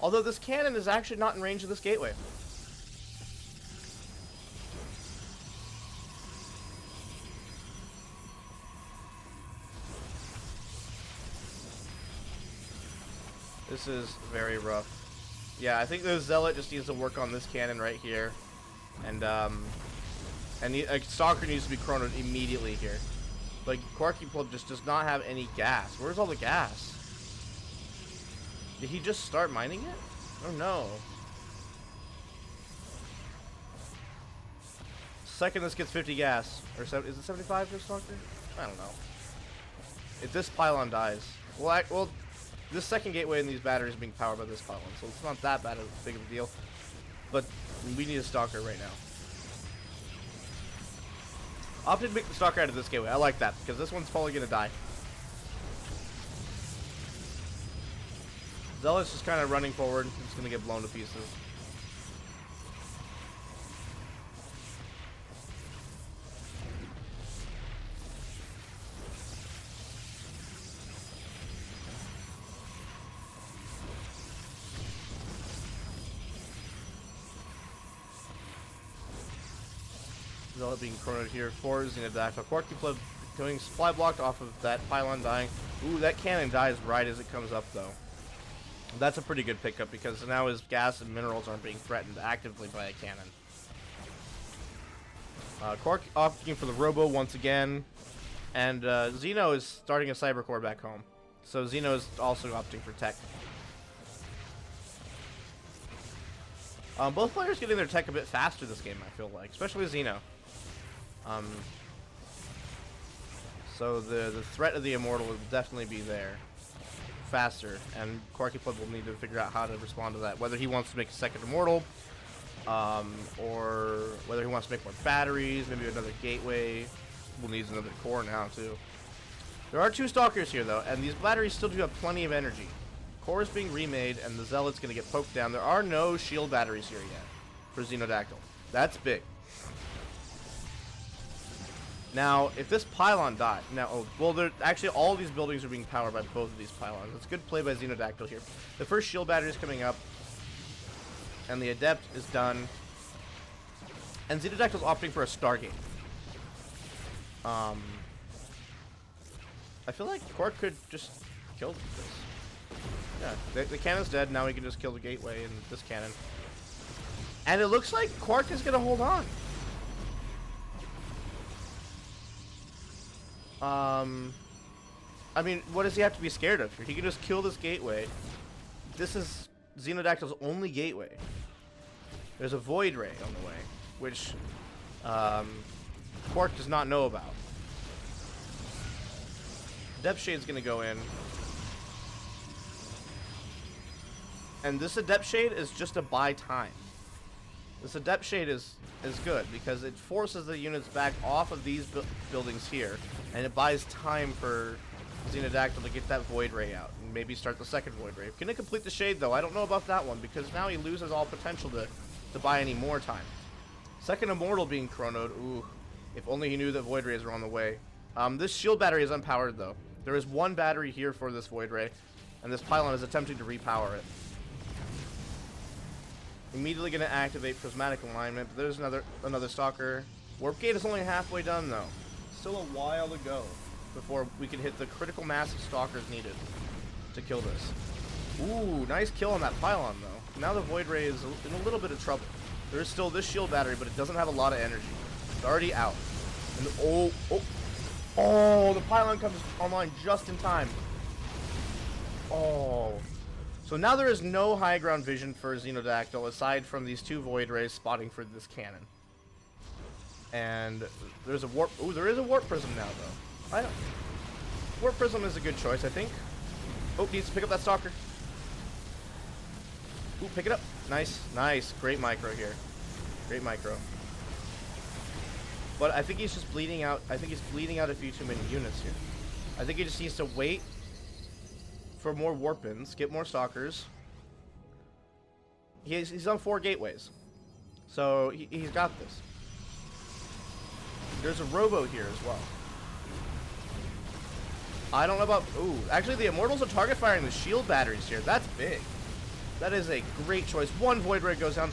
Although this cannon is actually not in range of this gateway. This is very rough. Yeah, I think the Zealot just needs to work on this cannon right here. And Stalker needs to be chronoed immediately here. Like, Quarky Plug just does not have any gas. Where's all the gas? Did he just start mining it? Oh no. Second this gets 50 gas. Or is it 75 for Stalker? I don't know. If this pylon dies. Well, this second gateway and these batteries are being powered by this pylon, so it's not that big of a deal. But we need a Stalker right now. Opted to make the Stalker out of this gateway. I like that, because this one's probably going to die. Zealot's just kind of running forward. It's going to get blown to pieces. Zealot being chronoed here for Xenodactyl. Quarky Plug going supply blocked off of that pylon dying. Ooh, that cannon dies right as it comes up though. That's a pretty good pickup because now his gas and minerals aren't being threatened actively by a cannon. Quark opting for the Robo once again. And Xeno is starting a Cyber Core back home. So Xeno is also opting for tech. Both players getting their tech a bit faster this game, I feel like. Especially Xeno. So the threat of the Immortal will definitely be there. Faster, and Quarky Plug will need to figure out how to respond to that. Whether he wants to make a second Immortal, or whether he wants to make more batteries, maybe another gateway. We'll need another core now, too. There are 2 Stalkers here, though, and these batteries still do have plenty of energy. Core is being remade, and the Zealot's going to get poked down. There are no shield batteries here yet for Xenodactyl. That's big. Now, if this pylon died, actually all these buildings are being powered by both of these pylons. It's good play by Xenodactyl here. The first shield battery is coming up, and the Adept is done. And Xenodactyl's opting for a Stargate. I feel like Quark could just kill this. Yeah, the cannon's dead. Now we can just kill the gateway and this cannon. And it looks like Quark is going to hold on. I mean, what does he have to be scared of? He can just kill this gateway. This is Xenodactyl's only gateway. There's a Void Ray on the way, which Quark does not know about. Depth Shade's gonna go in. And this Adept Shade is just to buy time. This Adept Shade is good because it forces the units back off of these buildings here, and it buys time for Xenodactyl to get that Void Ray out and maybe start the second Void Ray. Can it complete the Shade though? I don't know about that one because now he loses all potential to buy any more time. Second Immortal being chronoed. Ooh, if only he knew that Void Rays were on the way. This shield battery is unpowered though. There is one battery here for this Void Ray, and this pylon is attempting to repower it. Immediately going to activate Prismatic Alignment, but there's another Stalker. Warp Gate is only halfway done, though. Still a while to go before we can hit the critical mass of Stalkers needed to kill this. Ooh, nice kill on that pylon, though. Now the Void Ray is in a little bit of trouble. There's still this shield battery, but it doesn't have a lot of energy. It's already out. And the pylon comes online just in time. Oh. So now there is no high ground vision for Xenodactyl aside from these 2 Void Rays spotting for this cannon. And there's a warp. Ooh, there is a warp prism now though. Warp Prism is a good choice, I think. Oh, needs to pick up that Stalker. Ooh, pick it up. Nice, nice. Great micro here. Great micro. But I think he's just bleeding out. I think he's bleeding out a few too many units here. I think he just needs to wait for more Warp-ins, get more Stalkers. He's on 4 gateways. So he's got this. There's a Robo here as well. I don't know about... Ooh, actually the Immortals are target firing the shield batteries here. That's big. That is a great choice. One Void Ray goes down.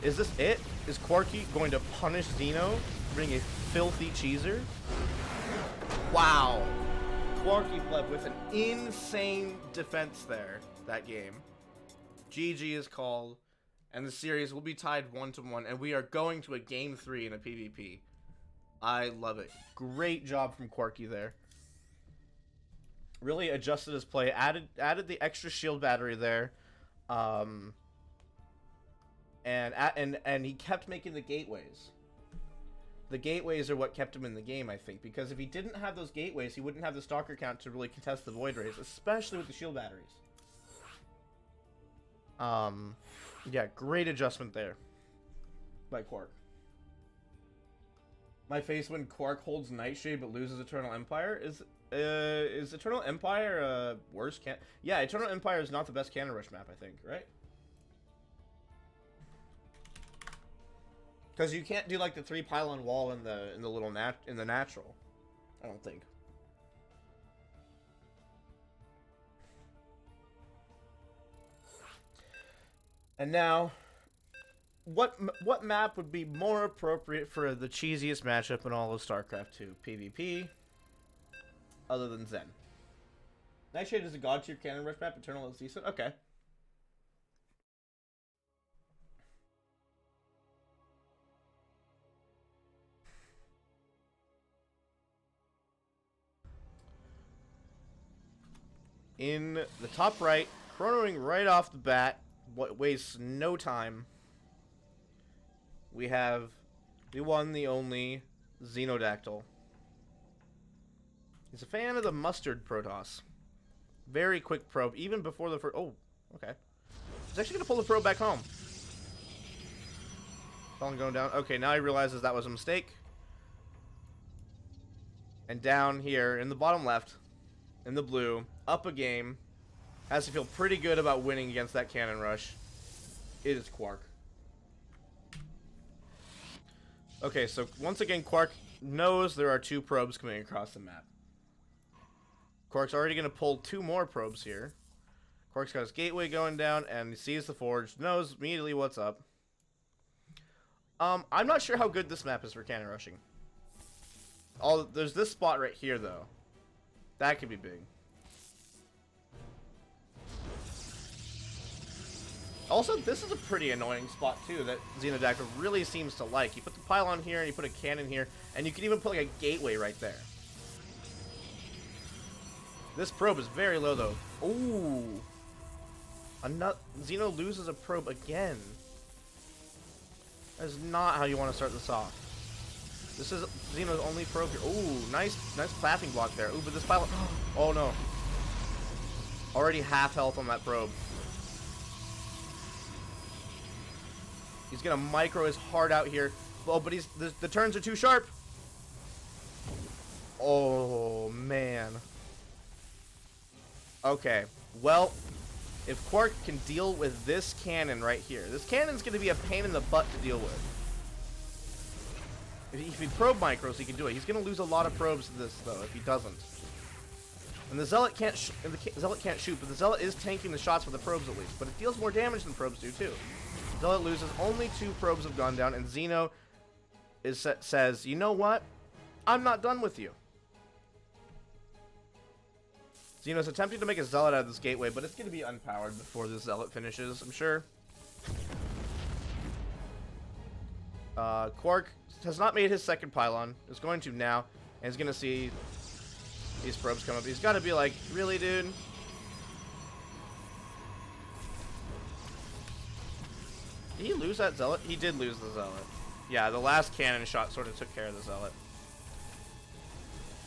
Is this it? Is Quarky going to punish Xeno for being a filthy cheeser? Wow. Quarky fled with an insane defense there, that game. GG is called, and the series will be tied 1-1, and we are going to a Game 3 in a PvP. I love it. Great job from Quarky there. Really adjusted his play, added the extra shield battery there, and he kept making the gateways. The gateways are what kept him in the game, I think, because if he didn't have those gateways, he wouldn't have the Stalker count to really contest the Void Rays, especially with the shield batteries. Yeah, great adjustment there by Quark. My face when Quark holds Nightshade but loses Eternal Empire is Eternal Empire worse can? Yeah, Eternal Empire is not the best cannon rush map, I think, right? Because you can't do like the 3 pylon wall in the little natural. I don't think. And now, what map would be more appropriate for the cheesiest matchup in all of StarCraft 2 PvP, other than Zen? Nightshade is a god tier cannon rush map. Eternal is decent. Okay. In the top right, chronoing right off the bat, what wastes no time. We have the one, the only Xenodactyl. He's a fan of the mustard Protoss. Very quick probe, even before the first. Oh, okay. He's actually gonna pull the probe back home. Fallen going down. Okay, now he realizes that was a mistake. And down here in the bottom left, in the blue, up a game, has to feel pretty good about winning against that cannon rush. It is Quark. Okay, so once again, Quark knows there are 2 probes coming across the map. Quark's already going to pull 2 more probes here. Quark's got his gateway going down, and he sees the forge, knows immediately what's up. I'm not sure how good this map is for cannon rushing. There's this spot right here, though. That could be big. Also, this is a pretty annoying spot, too, that Xenodactyl really seems to like. You put the pylon here, and you put a cannon here, and you can even put, like, a gateway right there. This probe is very low, though. Ooh. Xeno loses a probe again. That is not how you want to start this off. This is Xeno's only probe here. Ooh, nice clapping block there. Ooh, but this pylon... Oh, no. Already half health on that probe. He's gonna micro his heart out here. Oh, but the turns are too sharp. Oh, man. Okay. Well, if Quark can deal with this cannon right here, this cannon's gonna be a pain in the butt to deal with. If he probe micros, he can do it. He's gonna lose a lot of probes to this, though, if he doesn't. And the Zealot can't shoot, but the Zealot is tanking the shots with the probes at least. But it deals more damage than probes do, too. Zealot loses, only 2 probes have gone down, and Xeno says, you know what? I'm not done with you. Xeno's attempting to make a Zealot out of this gateway, but it's going to be unpowered before this Zealot finishes, I'm sure. Quark has not made his second pylon. Is going to now, and he's going to see these probes come up. He's got to be like, really, dude? Did he lose that Zealot? He did lose the Zealot. Yeah, the last cannon shot sort of took care of the Zealot.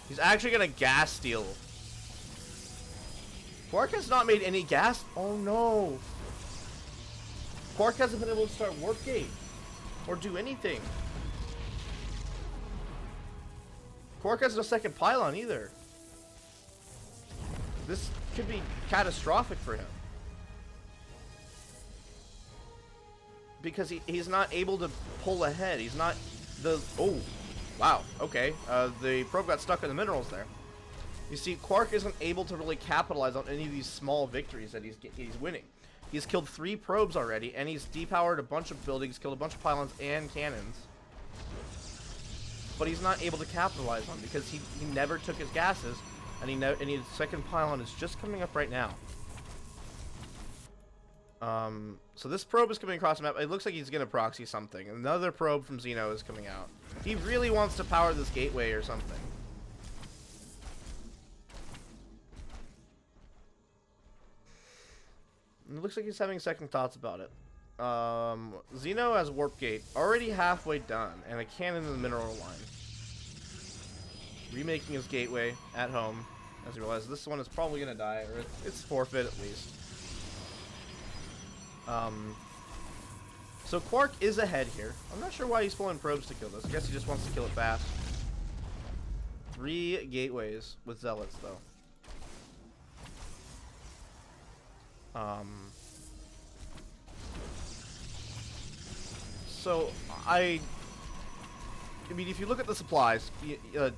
He's actually going to gas steal Quark has not made any gas. Oh no. Quark hasn't been able to start warp gate or do anything. Quark has no second pylon either. This could be catastrophic for him. Because he's not able to pull ahead. He's not the... Oh, wow. Okay. The probe got stuck in the minerals there. You see, Quark isn't able to really capitalize on any of these small victories that he's winning. He's killed 3 probes already, and he's depowered a bunch of buildings, killed a bunch of pylons and cannons. But he's not able to capitalize on because he never took his gases, and his second pylon is just coming up right now. So this probe is coming across the map. It looks like he's gonna proxy something. Another probe from Xeno is coming out. He really wants to power this gateway or something. It looks like he's having second thoughts about it. Xeno has warp gate already halfway done, and a cannon in the mineral line. Remaking his gateway at home, as he realizes this one is probably gonna die, or it's forfeit at least. So Quark is ahead here. I'm not sure why he's pulling probes to kill this. I guess he just wants to kill it fast. 3 gateways with zealots, though. So I mean, if you look at the supplies,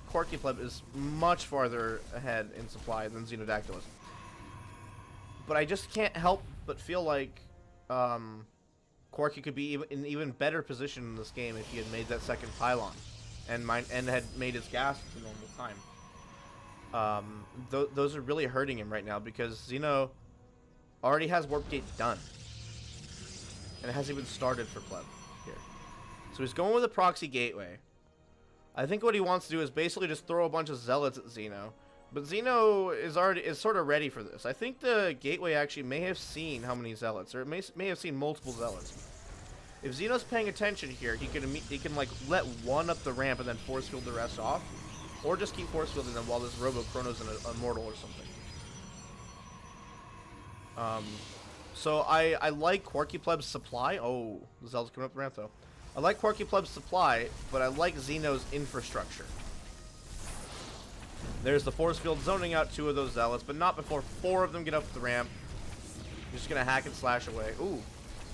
Quarky Pleb is much farther ahead in supply than Xenodactylus. But I just can't help but feel like Quarky could be in an even better position in this game if he had made that second pylon and had made his gas at the normal time. Those are really hurting him right now because Xeno already has warp gate done, and it hasn't even started for Pleb here. So he's going with a proxy gateway. I think what he wants to do is basically just throw a bunch of zealots at Xeno. But Xeno is sort of ready for this. I think the gateway actually may have seen how many zealots, or it may have seen multiple zealots. If Xeno's paying attention here, he can like let one up the ramp and then force field the rest off, or just keep force fielding them while this Robo Chrono's an immortal or something. So I like Quarky Pleb's supply. Oh, the zealots coming up the ramp though. I like Quarky Pleb's supply, but I like Xeno's infrastructure. There's the force field zoning out 2 of those zealots, but not before 4 of them get up the ramp. You're just gonna hack and slash away. Ooh,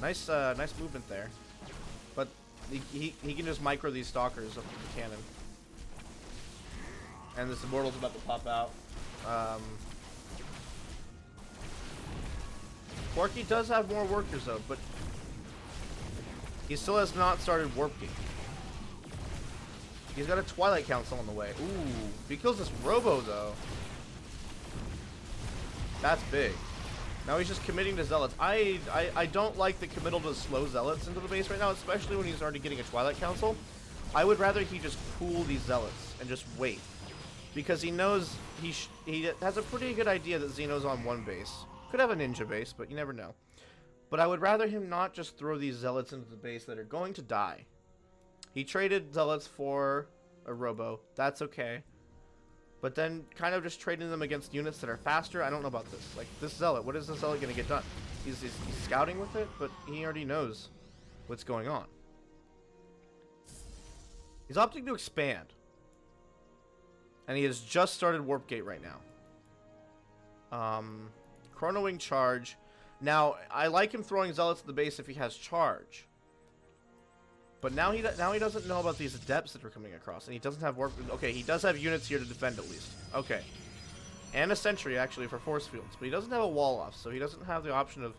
nice movement there. But he can just micro these stalkers up with the cannon. And this immortal's about to pop out. Quarky does have more workers though, but he still has not started warp gate. He's got a Twilight Council on the way. Ooh, if he kills this Robo, though, that's big. Now he's just committing to Zealots. I don't like the committal to slow Zealots into the base right now, especially when he's already getting a Twilight Council. I would rather he just cool these Zealots and just wait. Because he knows he has a pretty good idea that Xeno's on one base. Could have a Ninja base, but you never know. But I would rather him not just throw these Zealots into the base that are going to die. He traded Zealots for a Robo. That's okay. But then kind of just trading them against units that are faster. I don't know about this. Like this Zealot. What is this Zealot going to get done? He's scouting with it, but he already knows what's going on. He's opting to expand. And he has just started Warp Gate right now. Chrono Wing charge. Now, I like him throwing Zealots at the base if he has charge. But now he doesn't know about these Adepts that are coming across, and he doesn't have warp. Okay, he does have units here to defend at least. Okay, and a sentry actually for force fields, but he doesn't have a wall off, so he doesn't have the option of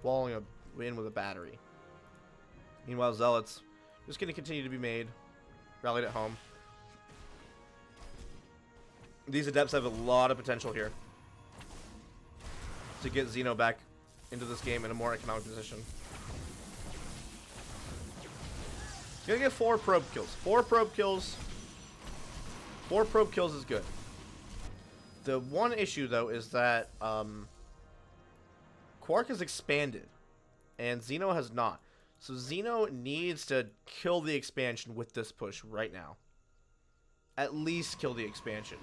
walling in with a battery. Meanwhile, Zealots just going to continue to be made, rallied at home. These Adepts have a lot of potential here to get Xeno back into this game in a more economic position. He's gonna get 4 probe kills. 4 probe kills. 4 probe kills is good. The one issue though is that Quark has expanded and Xeno has not. So Xeno needs to kill the expansion with this push right now. At least kill the expansion.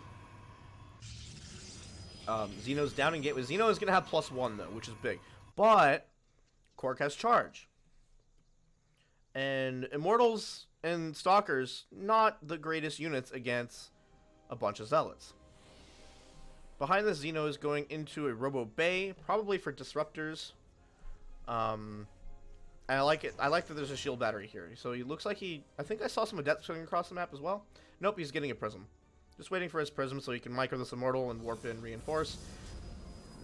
Xeno's down in gateway. Xeno is going to have +1 though, which is big. But Quark has charge. And Immortals and Stalkers, not the greatest units against a bunch of Zealots. Behind this, Xeno is going into a Robo Bay, probably for disruptors. And I like it. I like that there's a shield battery here. So he looks like I think I saw some Adepts going across the map as well. Nope, he's getting a Prism. Just waiting for his Prism so he can micro this Immortal and warp in, reinforce.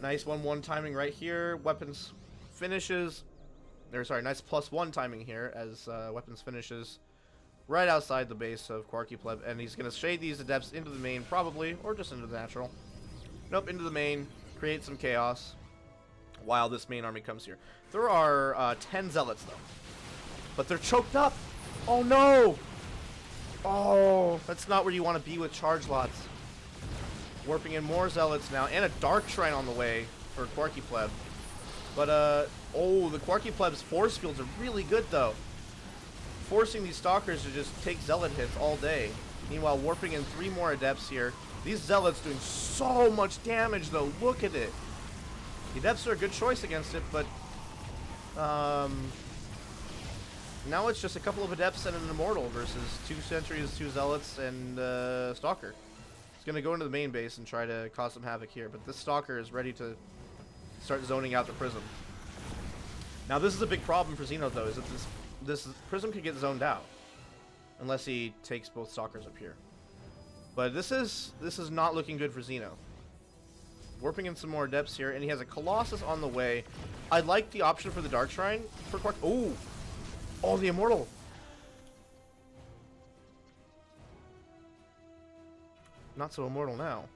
Nice 1-1 timing right here. Weapons finishes. Sorry, nice +1 timing here as weapons finishes right outside the base of Quarky Pleb. And he's going to shade these Adepts into the main, probably, or just into the natural. Nope, into the main. Create some chaos while this main army comes here. There are 10 Zealots, though. But they're choked up. Oh, no! Oh, that's not where you want to be with charge lots. Warping in more Zealots now, and a Dark Shrine on the way for Quarky Pleb. But, oh, the Quarky Pleb's force fields are really good, though. Forcing these Stalkers to just take Zealot hits all day. Meanwhile, warping in 3 more Adepts here. These Zealots doing so much damage, though. Look at it. The Adepts are a good choice against it, but now it's just a couple of Adepts and an Immortal versus 2 Sentries, 2 Zealots, and Stalker. He's going to go into the main base and try to cause some havoc here, but this Stalker is ready to start zoning out the Prism. Now this is a big problem for Xeno, though, is that this Prism could get zoned out unless he takes both Stalkers up here. But this is not looking good for Xeno. Warping in some more Adepts here, and he has a Colossus on the way. I like the option for the Dark Shrine for Quark. Oh! Oh, the Immortal! Not so Immortal now.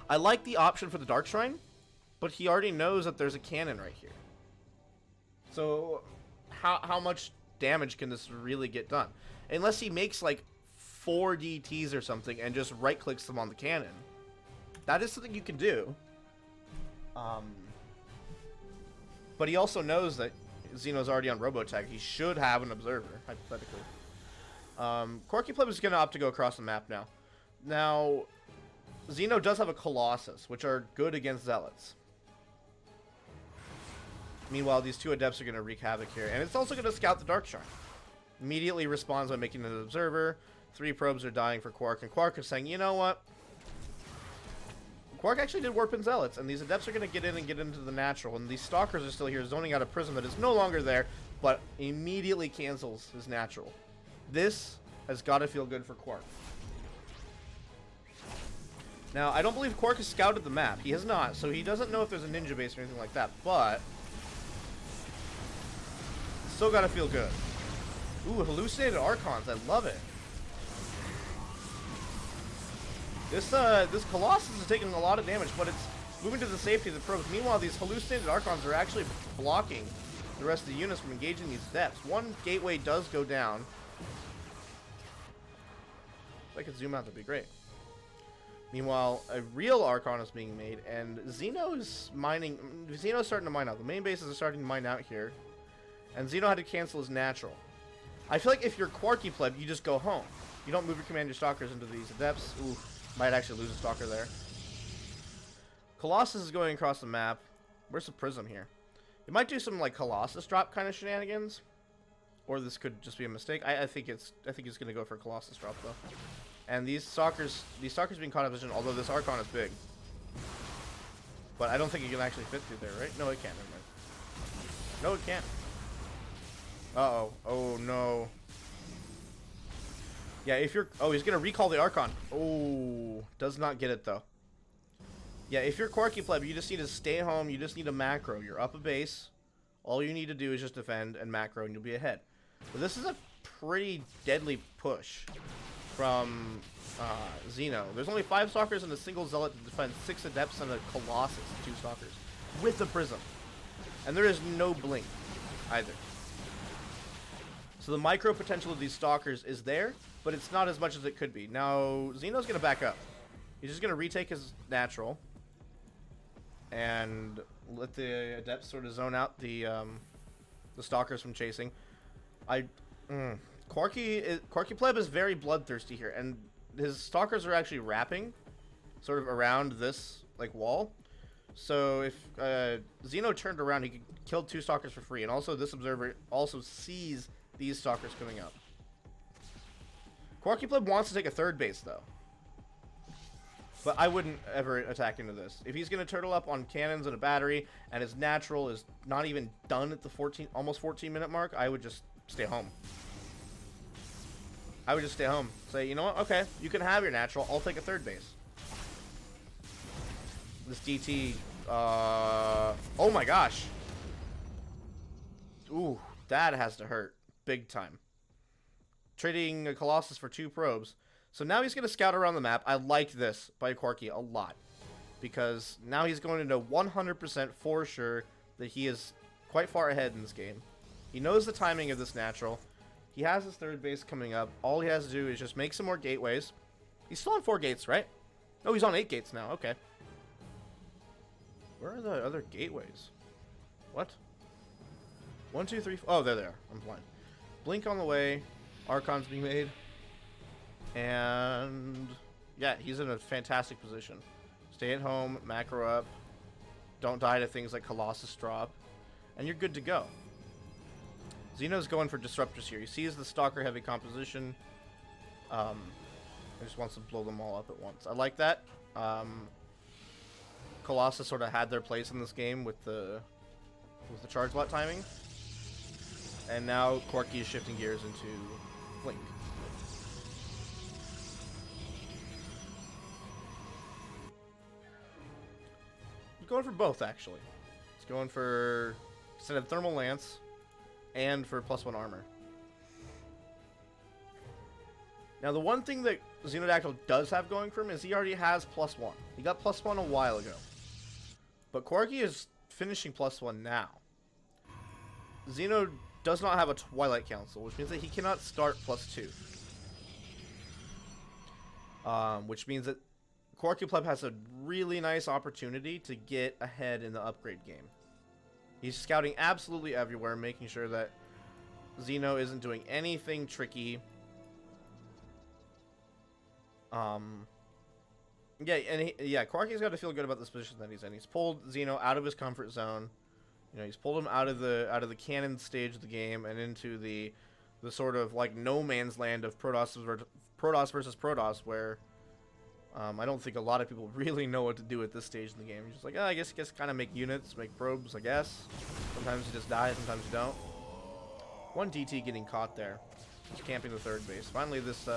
I like the option for the Dark Shrine, but he already knows that there's a cannon right here. So, how much damage can this really get done? Unless he makes, like, 4 DTs or something and just right-clicks them on the cannon. That is something you can do. But he also knows that Xeno's already on Robotech. He should have an Observer, hypothetically. Quarky Pleb is going to opt to go across the map now. Now, Xeno does have a Colossus, which are good against Zealots. Meanwhile, these 2 Adepts are going to wreak havoc here. And it's also going to scout the Dark Shrine. Immediately responds by making an Observer. 3 probes are dying for Quark. And Quark is saying, you know what? Quark actually did warp in Zealots. And these Adepts are going to get in and get into the natural. And these Stalkers are still here zoning out a Prism that is no longer there. But immediately cancels his natural. This has got to feel good for Quark. Now, I don't believe Quark has scouted the map. He has not. So he doesn't know if there's a ninja base or anything like that. But still got to feel good. Ooh, hallucinated Archons. I love it. This Colossus is taking a lot of damage, but it's moving to the safety of the probes. Meanwhile, these hallucinated Archons are actually blocking the rest of the units from engaging these Adepts. One gateway does go down. If I could zoom out, that'd be great. Meanwhile, a real Archon is being made, and Xeno's starting to mine out. The main bases are starting to mine out here. And Xeno had to cancel his natural. I feel like if you're Quarky Pleb, you just go home. You don't move your Commander Stalkers into these Adepts. Ooh, might actually lose a Stalker there. Colossus is going across the map. Where's the Prism here? It might do some like Colossus drop kind of shenanigans. Or this could just be a mistake. I think it's gonna go for a Colossus drop though. And these Stalkers being caught in position, although this Archon is big. But I don't think it can actually fit through there, right? No, it can't. Never mind. No, it can't. Uh-oh. Oh, no. Yeah, if you're... Oh, he's going to recall the Archon. Oh, does not get it, though. Yeah, if you're Quarky Pleb, you just need to stay home. You just need to macro. You're up a base. All you need to do is just defend and macro, and you'll be ahead. But this is a pretty deadly push from Xeno. There's only 5 Stalkers and a single Zealot to defend 6 Adepts and a Colossus, 2 Stalkers, with the Prism. And there is no blink, either. So the micro potential of these Stalkers is there, but it's not as much as it could be. Now, Xeno's going to back up. He's just going to retake his natural and let the Adepts sort of zone out the Stalkers from chasing. Quarky Pleb is very bloodthirsty here, and his Stalkers are actually wrapping sort of around this like wall. So if Xeno turned around, he could kill 2 stalkers for free. And also this observer also sees these stalkers coming up. Quarky Pleb wants to take a 3rd base though. But I wouldn't ever attack into this. If he's going to turtle up on cannons and a battery, and his natural is not even done at the almost 14-minute mark, I would just stay home. I would just stay home. Say, you know what? Okay, you can have your natural. I'll take a 3rd base. This DT, oh my gosh. Ooh, that has to hurt. Big time. Trading a Colossus for 2 probes. So now he's going to scout around the map. I like this by Quarky a lot. Because now he's going to know 100% for sure that he is quite far ahead in this game. He knows the timing of this natural. He has his 3rd base coming up. All he has to do is just make some more gateways. He's still on 4 gates, right? Oh, he's on 8 gates now. Okay. Where are the other gateways? What? 1, 2, 3, 4. Oh, there they are. I'm blind. Blink on the way. Archon's being made. And yeah, he's in a fantastic position. Stay at home, macro up, don't die to things like Colossus drop, and you're good to go. Xeno's going for disruptors here. He sees the stalker heavy composition. He just wants to blow them all up at once. I like that. Colossus sort of had their place in this game with the charge lot timing, and now Quarky is shifting gears into Blink. Going for both, actually. It's going for instead of thermal lance and for +1 armor. Now the one thing that Xenodactyl does have going for him is he already has +1. He got +1 a while ago, but Quarky is finishing +1 now. Xeno does not have a Twilight Council, which means that he cannot start +2. Which means that Quarky Pleb has a really nice opportunity to get ahead in the upgrade game. He's scouting absolutely everywhere, making sure that Xeno isn't doing anything tricky. Quarky's got to feel good about this position that he's in. He's pulled Xeno out of his comfort zone. You know, he's pulled him out of the cannon stage of the game and into the sort of like no man's land of Protoss versus Protoss, where I don't think a lot of people really know what to do at this stage in the game. You're just like, oh, I guess kind of make units, make probes, I guess. Sometimes you just die, sometimes you don't. 1 DT getting caught there. Just camping the 3rd base. Finally, this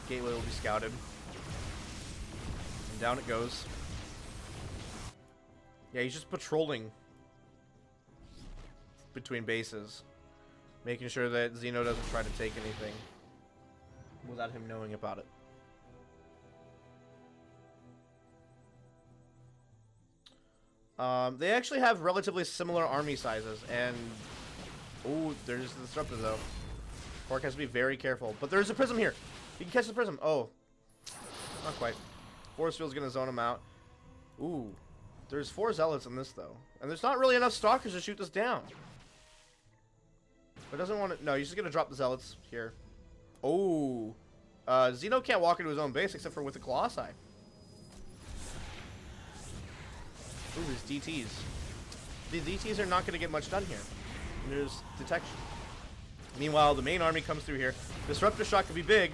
gateway will be scouted. And down it goes. Yeah, he's just patrolling between bases, making sure that Xeno doesn't try to take anything without him knowing about it. They actually have relatively similar army sizes, and ooh, there's the disruptor though. Quark has to be very careful, but there's a prism here. He can catch the prism. Oh, not quite. Force field's gonna zone him out. Ooh, there's 4 zealots in this though, and there's not really enough stalkers to shoot this down. But doesn't want to. No, he's just gonna drop the zealots here. Oh, Xeno can't walk into his own base except for with the Colossi. Ooh, these DTs. These DTs are not going to get much done here. There's detection. Meanwhile, the main army comes through here. Disruptor shot could be big.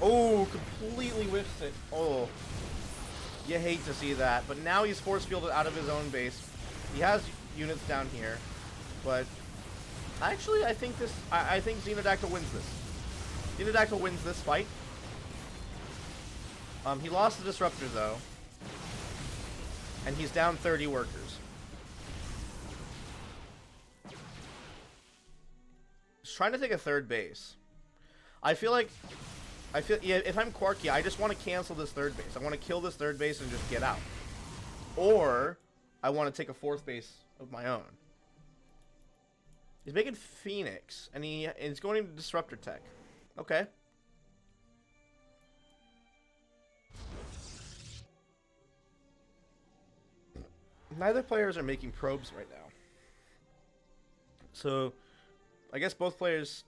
Oh, completely whiffs it. Oh, you hate to see that. But now he's force fielded out of his own base. He has units down here. But actually, I think Xenodactyl wins this. Xenodactyl wins this fight. He lost the disruptor though, and he's down 30 workers. He's trying to take a 3rd base. I feel yeah, if I'm Quarky, I just want to cancel this 3rd base. I want to kill this 3rd base and just get out, or I want to take a 4th base of my own. He's making Phoenix, and he's going into disruptor tech. Okay. Neither players are making probes right now. So, I guess both players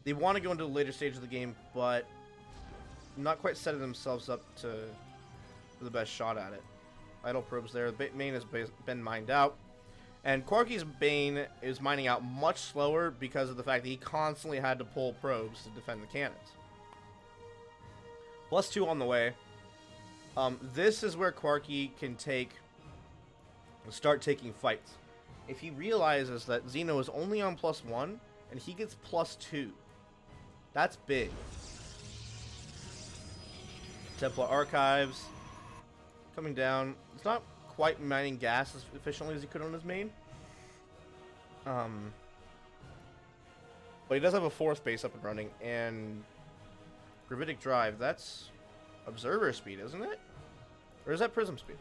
They want to go into the later stage of the game, but not quite setting themselves up for the best shot at it. Idle probes there. The main has been mined out. And Quarky's Bane is mining out much slower because of the fact that he constantly had to pull probes to defend the cannons. +2 on the way. This is where Quarky can start taking fights. If he realizes that Xeno is only on +1 and he gets +2, that's big. Templar Archives coming down. It's not quite mining gas as efficiently as he could on his main. But he does have a 4th base up and running, and Gravitic Drive, that's observer speed, isn't it? Or is that prism speed?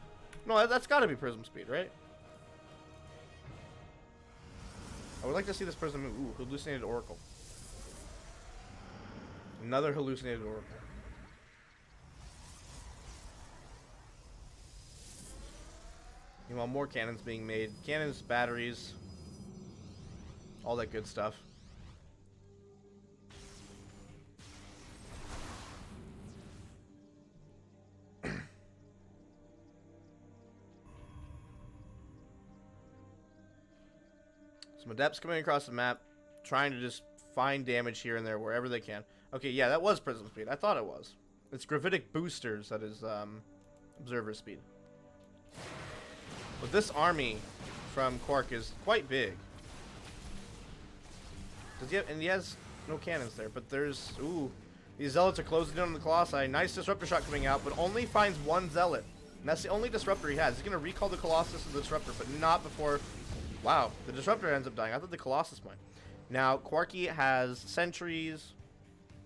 No, that's gotta be prism speed, right? I would like to see this prism move. Ooh, hallucinated oracle. Another hallucinated oracle. Meanwhile, more cannons being made. Cannons, batteries, all that good stuff. Some adepts coming across the map, trying to just find damage here and there wherever they can. Okay, yeah, that was prism speed. I thought it was. It's gravitic boosters that is observer speed. But this army from Quark is quite big. And he has no cannons there, but there's... Ooh, these zealots are closing in on the Colossi. Nice disruptor shot coming out, but only finds one zealot. And that's the only disruptor he has. He's going to recall the Colossus and the disruptor, but not before... Wow, the disruptor ends up dying. I thought the Colossus might. Now, Quarky has sentries...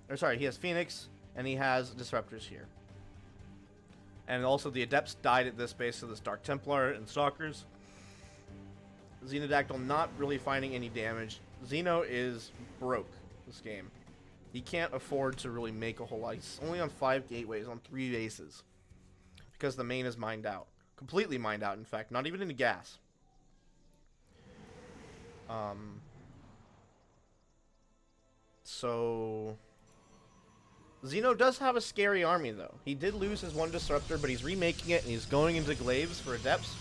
Or sorry, he has Phoenix, and he has disruptors here. And also the Adepts died at this base, so this Dark Templar and Stalkers. Xenodactyl not really finding any damage. Xeno is broke this game. He can't afford to really make a whole lot. He's only on 5 gateways on 3 bases. Because the main is mined out. Completely mined out, in fact. Not even into gas. So... Xeno does have a scary army, though. He did lose his 1 disruptor, but he's remaking it, and he's going into glaives for Adepts.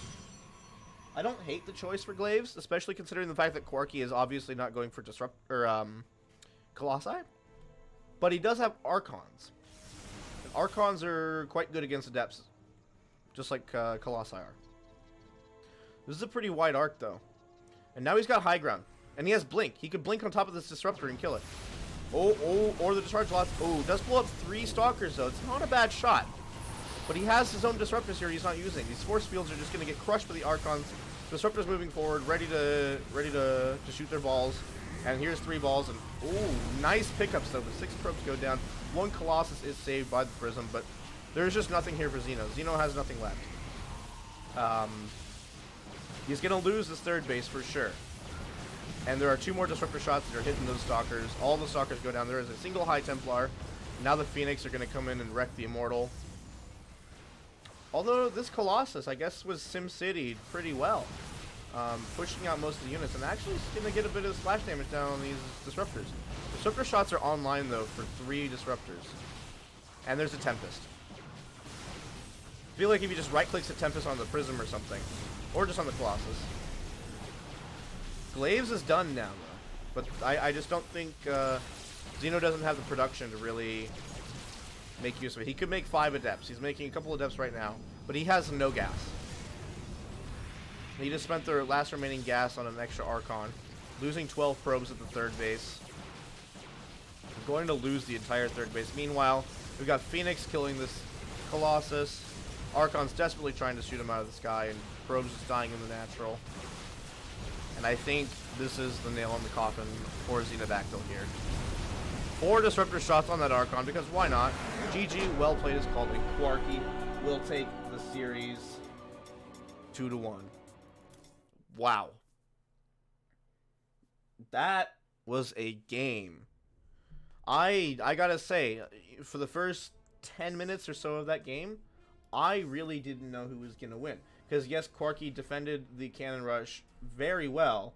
I don't hate the choice for glaives, especially considering the fact that Quarky is obviously not going for Colossi. But he does have Archons. And Archons are quite good against Adepts, just like Colossi are. This is a pretty wide arc, though. And now he's got high ground. And he has Blink. He could Blink on top of this Disruptor and kill it. Or the Discharge Lots. Oh, does blow up 3 Stalkers, though. It's not a bad shot. But he has his own Disruptors here he's not using. These Force Fields are just going to get crushed by the Archons. Disruptors moving forward, ready to shoot their balls. And here's 3 balls. And ooh, nice pickups, though. But 6 probes go down. 1 Colossus is saved by the Prism, but there's just nothing here for Xeno. Xeno has nothing left. He's going to lose this 3rd base for sure. And there are 2 more Disruptor shots that are hitting those Stalkers. All the Stalkers go down. There is a single High Templar. Now the Phoenix are going to come in and wreck the Immortal. Although this Colossus, I guess, was SimCity'd pretty well. Pushing out most of the units. And actually going to get a bit of splash damage down on these Disruptors. Disruptor shots are online, though, for 3 Disruptors. And there's a Tempest. I feel like if you just right-clicks a Tempest on the Prism or something. Or just on the Colossus. Glaives is done now, though. But I just don't think Xeno doesn't have the production to really make use of it. He could make 5 Adepts. He's making a couple Adepts right now. But he has no gas. He just spent their last remaining gas on an extra Archon. Losing 12 probes at the 3rd base. We're going to lose the entire 3rd base. Meanwhile, we've got Phoenix killing this Colossus. Archon's desperately trying to shoot him out of the sky. And probes just dying in the natural. And I think this is the nail in the coffin for Xenodactyl here. 4 Disruptor shots on that Archon, because why not? GG, well played is called, and Quarky will take the series 2-1. Wow. That was a game. I gotta say, for the first 10 minutes or so of that game, I really didn't know who was gonna win. Because yes, Quarky defended the cannon rush very well,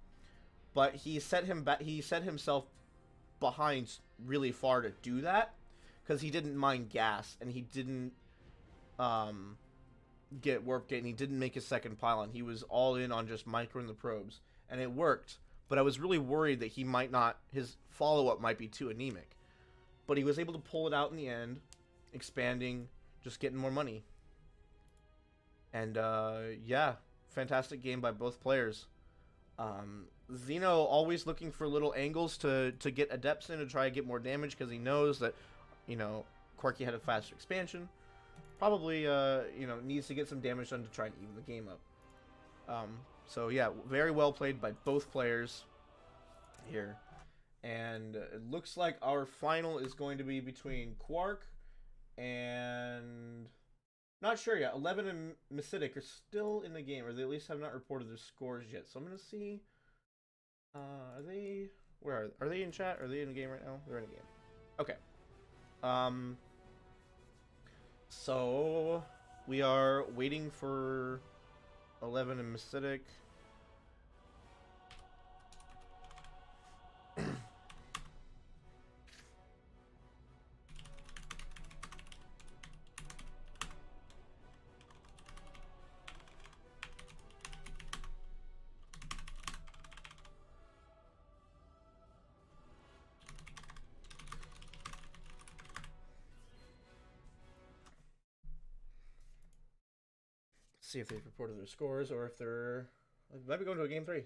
but he set himself behind really far to do that because he didn't mind gas and he didn't get warp gate and he didn't make a second pylon. He was all in on just microing the probes, and it worked. But I was really worried that he might not, his follow-up might be too anemic. But he was able to pull it out in the end, expanding, just getting more money. And yeah, fantastic game by both players. Xeno always looking for little angles to get adepts in to try to get more damage because he knows that, you know, Quirky had a faster expansion. Probably, you know, needs to get some damage done to try and even the game up. So yeah, very well played by both players here. And it looks like our final is going to be between Quark and... Not sure yet. 11 and Masidic are still in the game, or they at least have not reported their scores yet. So I'm going to see... are they... Where are they in chat? Are they in the game right now? They're in the game. Okay. So we are waiting for 11 and Masidic. See if they've reported their scores or if they're... They might be going to a game 3.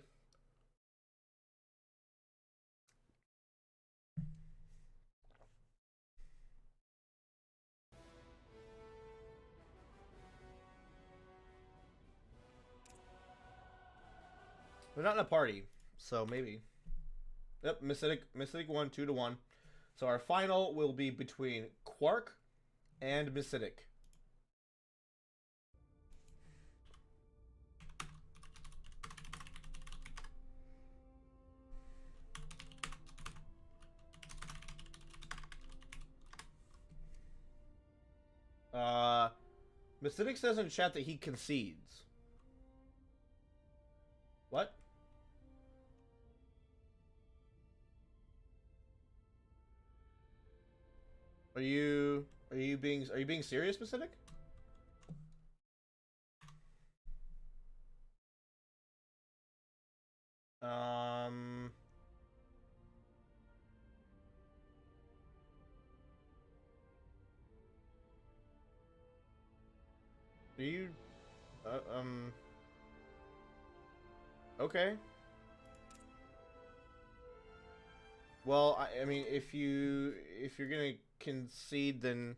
They're not in a party, so maybe. Yep, Masidic won 2-1. So our final will be between Quark and Masidic. Masidic says in chat that he concedes. What? Are you being serious, Masidic? Do you okay. Well, I mean, if you're gonna concede, then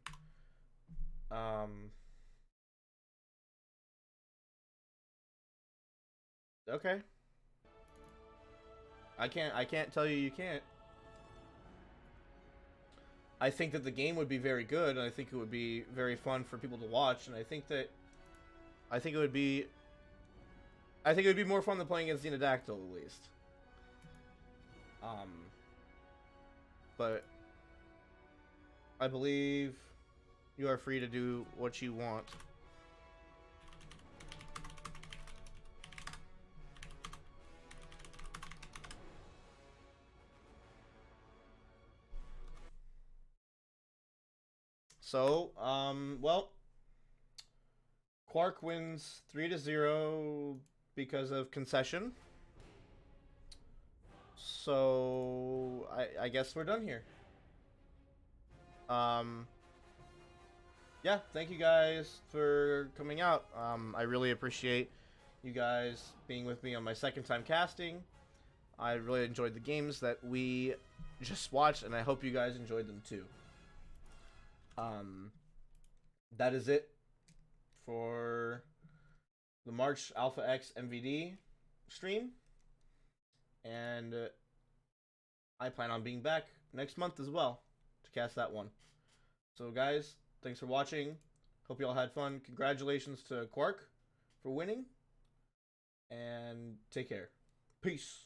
okay. I can't tell you can't. I think that the game would be very good, and I think it would be very fun for people to watch, and I think it would be more fun than playing against Xenodactyl, at least. But I believe you are free to do what you want. So, well, Quark wins 3-0 because of concession. So, I guess we're done here. Yeah, thank you guys for coming out. I really appreciate you guys being with me on my second time casting. I really enjoyed the games that we just watched, and I hope you guys enjoyed them too. That is it for the March Alpha X MVD stream, and I plan on being back next month as well to cast that one. So guys, thanks for watching. Hope you all had fun. Congratulations to Quark for winning, and take care. Peace.